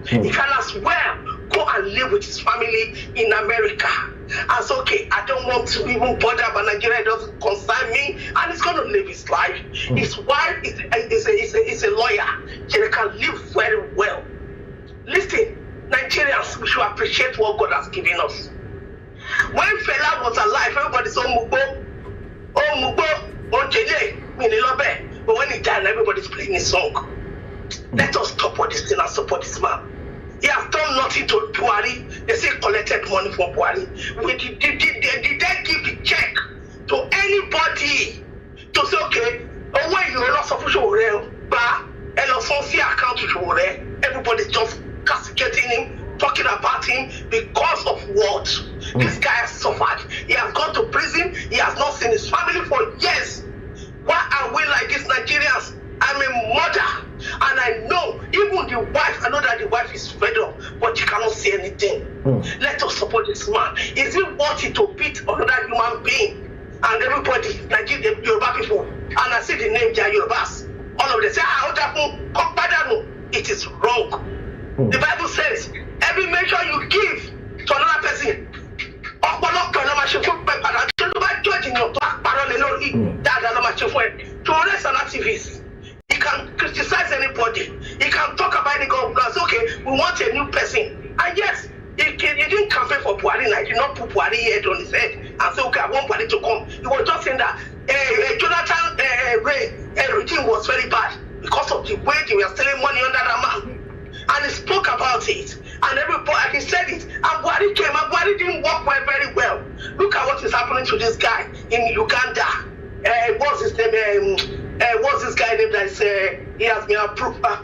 [SPEAKER 6] He can as well go and live with his family in America. And so, okay, I don't want to even bother about Nigeria, it doesn't concern me, and he's going to live his life. His wife is a lawyer. She can live very well. Listen, Nigerians, we should appreciate what God has given us. When Fela was alive, everybody said, but when he died, everybody's playing his song. Let us stop all this thing and support this man. He has done nothing to Buhari. They say collected money from Buhari. Did they give the check to anybody to say, okay, when you're not supposed to Sowore, but account to Sowore, everybody's just castigating him, talking about him because of what? This guy has suffered. He has gone to prison. He has not seen his family for years. Why are we like these Nigerians? I'm a mother, and I know even the wife, I know that the wife is fed up, but she cannot say anything. Let us support this man. Is it worth it to beat another human being? And everybody, Nigeria, Yoruba people, and I see the name, they are Yorubas. All of them say, it is wrong. The Bible says, every measure you give to another person, Sowore is an activist. He can criticize anybody. He can talk about the government. Okay, we want a new person. And yes, he didn't campaign for Buhari. He did not put Buhari head on his head and say, okay, I want Buhari to come. He was just saying that Jonathan regime was very bad because of the way they were stealing money under that man. And he spoke about it. And everybody, he said it. And Buhari came, and Buhari didn't work very well. Look at what is happening to this guy in Uganda. What's his name? What's this guy named that he has been approved? I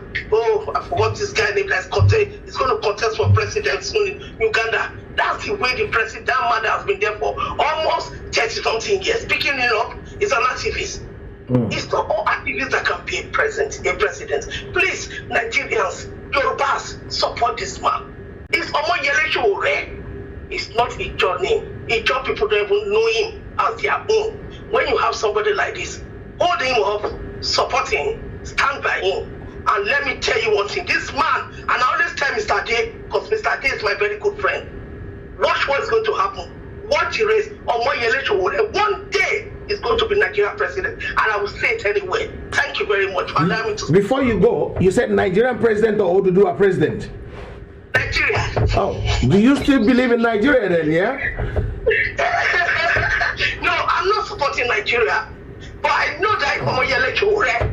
[SPEAKER 6] forgot this guy named that's he's going to contest for president soon in Uganda. That's the way the president, that man that has been there for almost 30-something years. Picking it up, he's an activist. It's not all activists that can be a president. Please, Nigerians, Yorubas, support this man. It's Omoyele Sowore. It's not Ijo name. Ijo people don't even know him as their own. When you have somebody like this, hold him up, support him, stand by him. And let me tell you one thing, this man, and I always tell Mr. Day, because Mr. Day is my very good friend, watch what's going to happen. Watch the race. Omoyele Sowore, one day is going to be Nigerian president. And I will say it anyway. Thank you very much for allowing me to speak.
[SPEAKER 2] Before you go, you said Nigerian president or Oduduwa president?
[SPEAKER 6] Nigeria.
[SPEAKER 2] Oh, do you still believe in Nigeria then, yeah?
[SPEAKER 6] No, I'm not supporting Nigeria. But I know that Omoyele Sowore,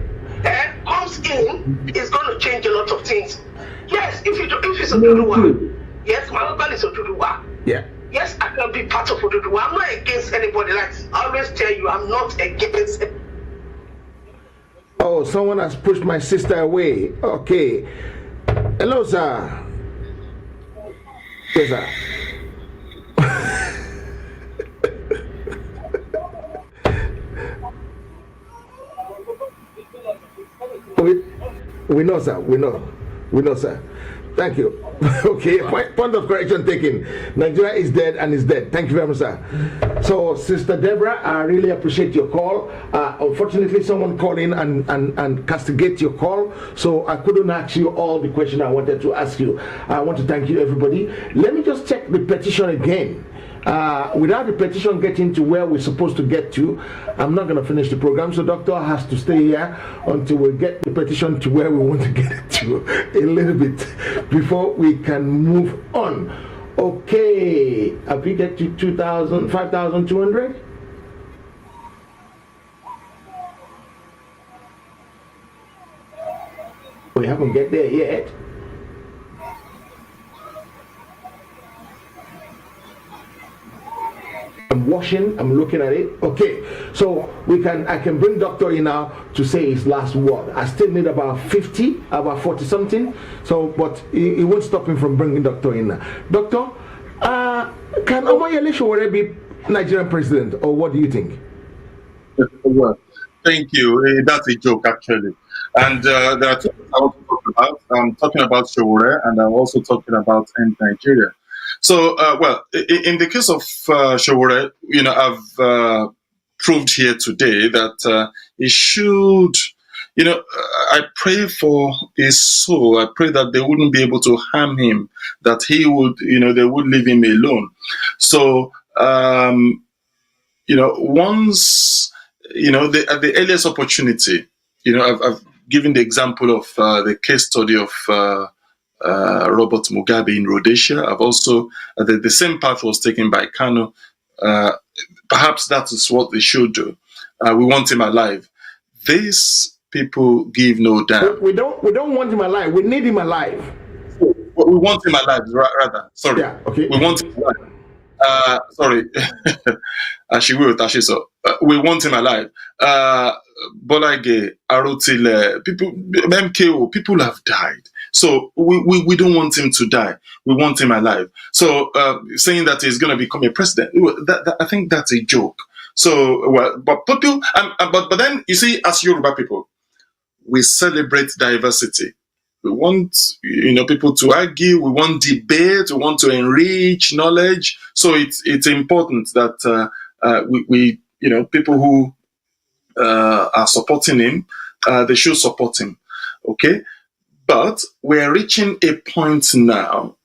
[SPEAKER 6] it's going to change a lot of things. Yes, if it's Oduduwa, yes, my husband is Oduduwa.
[SPEAKER 2] Yeah.
[SPEAKER 6] Yes, I can be part of Oduduwa. I'm not against anybody. Like I always tell you, I'm not against.
[SPEAKER 2] Oh, someone has pushed my sister away. Okay. Hello, sir. Yes, sir. We know, sir. We know, sir. Thank you. Okay, point of correction taken. Nigeria is dead and is dead. Thank you very much, sir. So, Sister Deborah, I really appreciate your call. Unfortunately, someone called in and castigate your call, so I couldn't ask you all the question I wanted to ask you. I want to thank you, everybody. Let me just check the petition again. Without the petition getting to where we're supposed to get to, I'm not going to finish the program. So Doctor has to stay here until we get the petition to where we want to get it to a little bit before we can move on. Okay, have we get to 5,200? We haven't get there yet. I'm watching, I'm looking at it. Okay, so I can bring Doctor in now to say his last word. I still need about 40 something. So, but it won't stop him from bringing Doctor in now. Doctor, can Omoyele Sowore be Nigerian president, or what do you think?
[SPEAKER 4] Well, thank you. That's a joke, actually. And there are two things I want to talk about. I'm talking about Sowore, and I'm also talking about Nigeria. So, well, in the case of Sowore, I've proved here today that he should, I pray for his soul. I pray that they wouldn't be able to harm him, that he would, they would leave him alone. So, once, at the earliest opportunity, I've given the example of the case study of Robert Mugabe in Rhodesia. I've also, the same path was taken by Kanu. Perhaps that is what they should do. We want him alive. These people give no damn.
[SPEAKER 2] We don't want him alive. We need him alive.
[SPEAKER 4] We want him alive, rather. Sorry.
[SPEAKER 2] Yeah, okay.
[SPEAKER 4] We want him alive. Sorry. We want him alive. Bolage, Arotile, people, MKO, people have died. So we don't want him to die. We want him alive. So saying that he's going to become a president, I think that's a joke. So, well, but people, but then you see, as Yoruba people, we celebrate diversity. We want people to argue. We want debate. We want to enrich knowledge. So it's important that we people who are supporting him, they should support him. Okay. But we're reaching a point now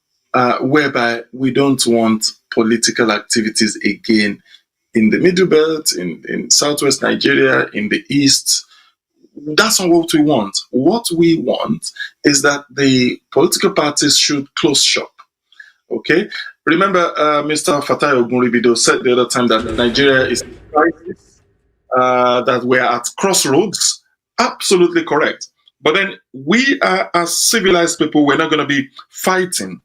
[SPEAKER 4] whereby we don't want political activities again in the Middle Belt, in Southwest Nigeria, in the East. That's not what we want. What we want is that the political parties should close shop. Okay? Remember, Mr. Fatai Ogunribido said the other time that Nigeria is in crisis, that we're at crossroads. Absolutely correct. But then we are, as civilized people, we're not going to be fighting.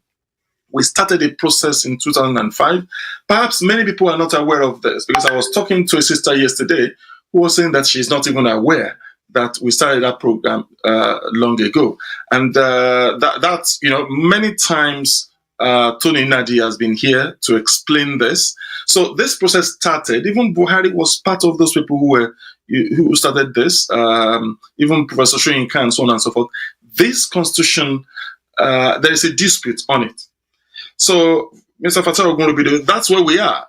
[SPEAKER 4] We started a process in 2005. Perhaps many people are not aware of this, because I was talking to a sister yesterday who was saying that she's not even aware that we started that program long ago. And that's, many times Tony Nadi has been here to explain this. So this process started. Even Buhari was part of those people who started this, even Professor Shoyinka and so on and so forth. This constitution, there is a dispute on it. So, Mr. Fatai Ogunribido, that's where we are.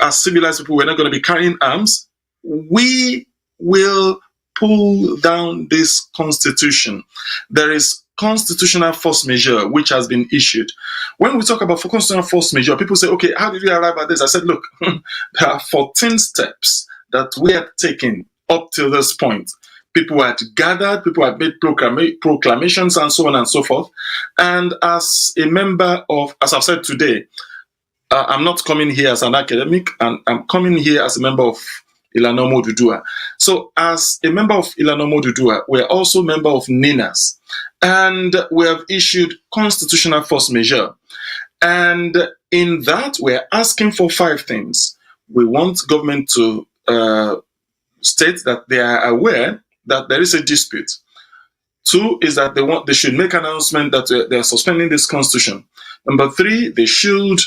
[SPEAKER 4] As civilized people, we're not going to be carrying arms. We will pull down this constitution. There is constitutional force majeure which has been issued. When we talk about constitutional force majeure, people say, okay, how did we arrive at this? I said, look, there are 14 steps that we have taken up till this point. People had gathered, people had made proclamations and so on and so forth. And as a member of, as I've said today, I'm not coming here as an academic, and I'm coming here as a member of Ilanomo Dudua. So as a member of Ilanomo Dudua, we're also a member of NINAS. And we have issued constitutional force majeure. And in that, we're asking for 5 things. We want government to state that they are aware that there is a dispute. 2 is that they should make an announcement that they are suspending this constitution. Number 3, they should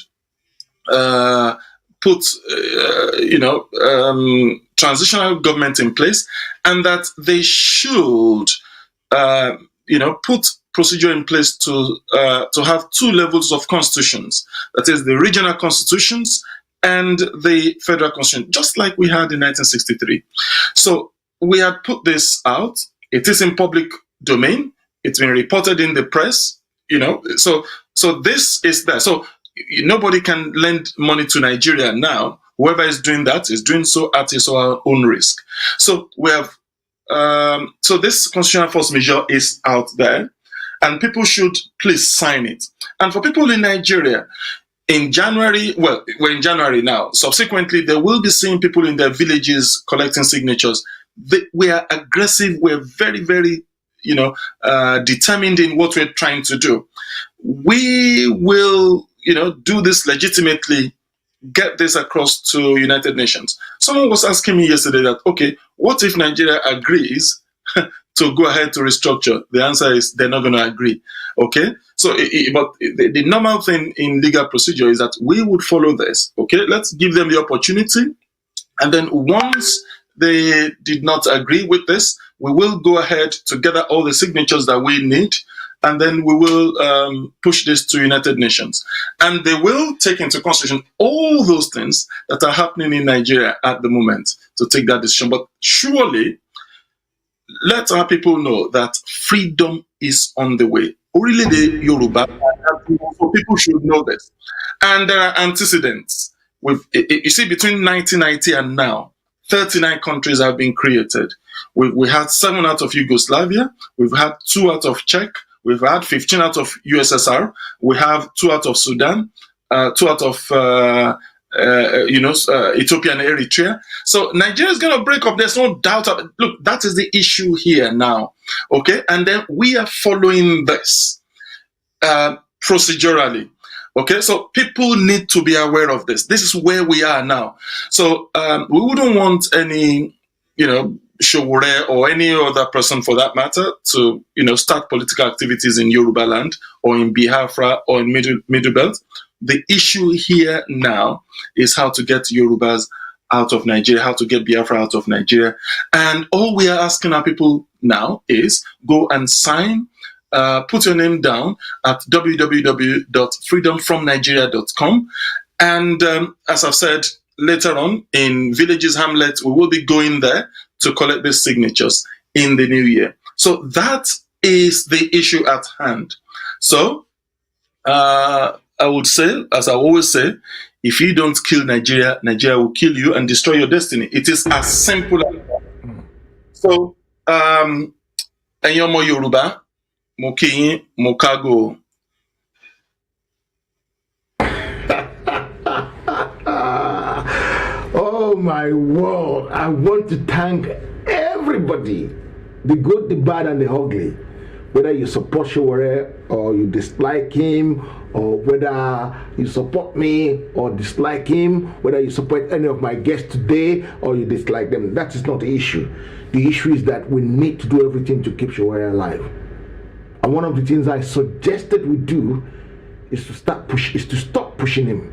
[SPEAKER 4] put transitional government in place, and that they should put procedure in place to have 2 levels of constitutions. That is, the regional constitutions and the federal constitution, just like we had in 1963. So we had put this out. It is in public domain. It's been reported in the press. So this is there. So nobody can lend money to Nigeria now. Whoever is doing that is doing so at his or her own risk. So we have so this constitutional force majeure is out there, and people should please sign it. And for people in Nigeria, in January, well, we're in January now. Subsequently, they will be seeing people in their villages collecting signatures. We are aggressive. We're very, very, determined in what we're trying to do. We will, do this legitimately, get this across to United Nations. Someone was asking me yesterday that, okay, what if Nigeria agrees to go ahead to restructure? The answer is they're not going to agree. Okay, so but the normal thing in legal procedure is that we would follow this. Okay, let's give them the opportunity, and then once they did not agree with this, we will go ahead to gather all the signatures that we need, and then we will push this to United Nations. And they will take into consideration all those things that are happening in Nigeria at the moment to take that decision. But surely, let our people know that freedom is on the way. Really, the Yoruba, so people should know this. And there are antecedents. You see, between 1990 and now, 39 countries have been created. We had 7 out of Yugoslavia. We've had 2 out of Czech. We've had 15 out of USSR. We have 2 out of Sudan, 2 out of Ethiopia and Eritrea. So Nigeria is going to break up. There's no doubt. Look, that is the issue here now. Okay, and then we are following this procedurally. Okay, so people need to be aware of this. This is where we are now. So we wouldn't want any, Sowore or any other person for that matter to, start political activities in Yoruba land or in Biafra or in Middle Belt. The issue here now is how to get Yorubas out of Nigeria, how to get Biafra out of Nigeria. And all we are asking our people now is go and sign, put your name down at www.freedomfromnigeria.com. And as I've said, later on in villages, hamlets, we will be going there to collect these signatures in the new year. So that is the issue at hand. So I would say, as I always say, if you don't kill Nigeria, Nigeria will kill you and destroy your destiny. It is as simple as that. So, Enyomo Yoruba, Mokiyin, Mokago.
[SPEAKER 2] Oh my word, I want to thank everybody, the good, the bad, and the ugly. Whether you support Sowore or you dislike him, or whether you support me or dislike him, whether you support any of my guests today or you dislike them, that is not the issue. The issue is that we need to do everything to keep Sowore alive. And one of the things I suggested we do is to stop pushing him.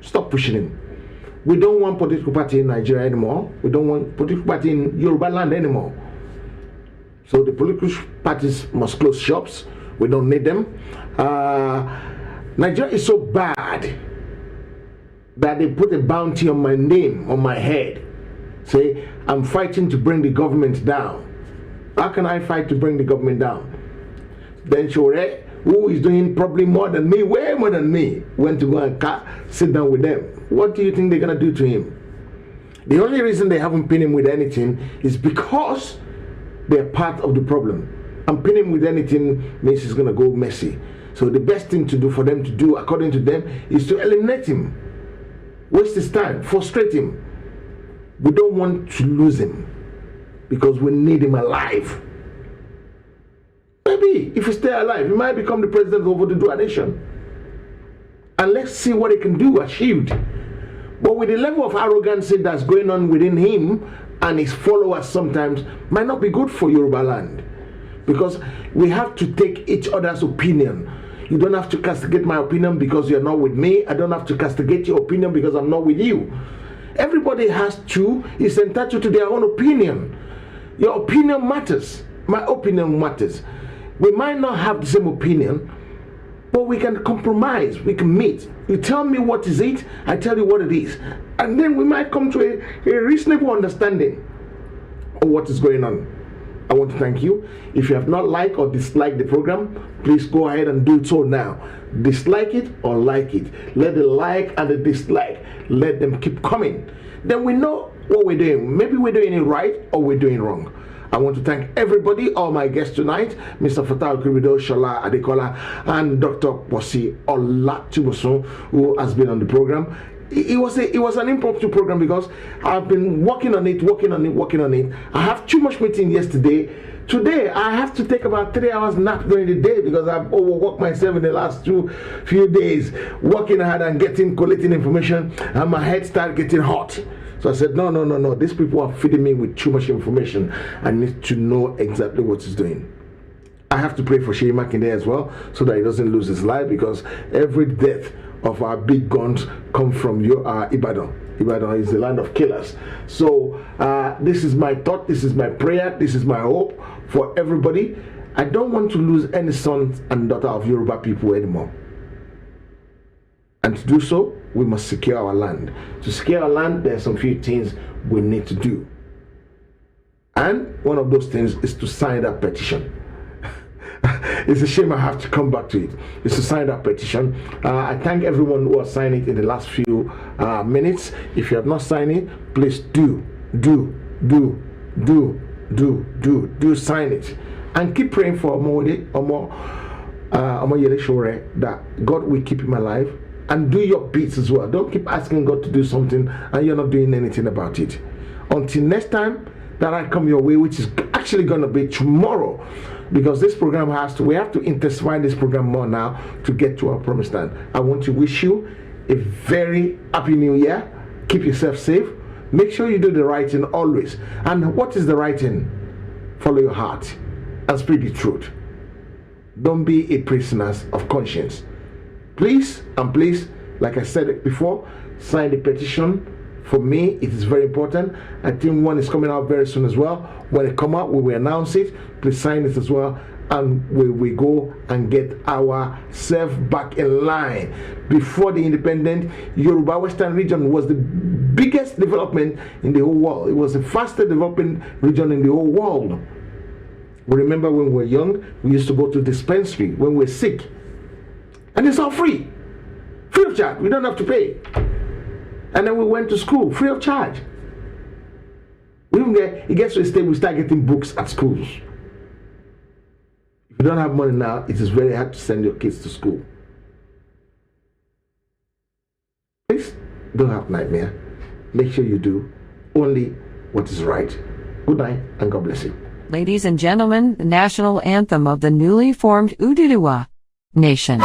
[SPEAKER 2] Stop pushing him. We don't want political party in Nigeria anymore. We don't want political party in Yoruba land anymore. So the political parties must close shops. We don't need them. Nigeria is so bad that they put a bounty on my name, on my head. Say, I'm fighting to bring the government down. How can I fight to bring the government down? Then Sowore, who is doing probably more than me, way more than me, went to go and sit down with them. What do you think they're going to do to him? The only reason they haven't pinned him with anything is because they're part of the problem. And pinning him with anything means it's going to go messy. So the best thing to do for them to do, according to them, is to eliminate him. Waste his time, frustrate him. We don't want to lose him because we need him alive. Maybe if he stay alive, he might become the president of Oduduwa Nation. And let's see what he can do, achieved. But with the level of arrogance that's going on within him and his followers sometimes might not be good for Yoruba land. Because we have to take each other's opinion. You don't have to castigate my opinion because you're not with me. I don't have to castigate your opinion because I'm not with you. Everybody is entitled to their own opinion. Your opinion matters. My opinion matters. We might not have the same opinion, but we can compromise. We can meet. You tell me what is it, I tell you what it is. And then we might come to a reasonable understanding of what is going on. I want to thank you. If you have not liked or disliked the program, please go ahead and do so now. Dislike it or like it. Let the like and the dislike, let them keep coming. Then we know what we're doing. Maybe we're doing it right or we're doing wrong. I want to thank everybody, all my guests tonight, Mr. Fatal Kurido, Shola Adekola, and Dr. Posi Olatubosun, who has been on the program. It was an impromptu program because I've been working on it. I have too much meeting yesterday. Today I have to take about 3 hours nap during the day because I've overworked myself in the last few days, working hard and collecting information, and my head started getting hot. So I said, no. These people are feeding me with too much information. I need to know exactly what he's doing. I have to pray for Sheyi Makinde as well so that he doesn't lose his life, because every death of our big guns come from Ibadan. Ibadan is the land of killers. So this is my thought, this is my prayer, this is my hope for everybody. I don't want to lose any son and daughter of Yoruba people anymore. And to do so, we must secure our land. To secure our land, there are some few things we need to do. And one of those things is to sign that petition. It's a shame I have to come back to it. It's to sign that petition. I thank everyone who has signed it in the last few minutes. If you have not signed it, please do sign it. And keep praying for Sowore, that God will keep him alive. And do your bits as well. Don't keep asking God to do something and you're not doing anything about it. Until next time that I come your way, which is actually going to be tomorrow, because this program we have to intensify this program more now to get to our promised land. I want to wish you a very happy new year. Keep yourself safe. Make sure you do the right thing always. And what is the right thing? Follow your heart and speak the truth. Don't be a prisoner of conscience. Please, like I said it before, sign the petition. For me, it is very important. I think one is coming out very soon as well. When it comes out, we will announce it. Please sign it as well, and we go and get ourselves back in line. Before the independent, Yoruba Western region was the biggest development in the whole world. It was the fastest developing region in the whole world. We remember when we were young, we used to go to dispensary when we were sick. And it's all free of charge. We don't have to pay. And then we went to school free of charge. It gets to a stage we start getting books at schools. If you don't have money now, it is very hard to send your kids to school. Please don't have nightmare. Make sure you do only what is right. Good night and God bless you.
[SPEAKER 1] Ladies and gentlemen, the national anthem of the newly formed Oduduwa Nation.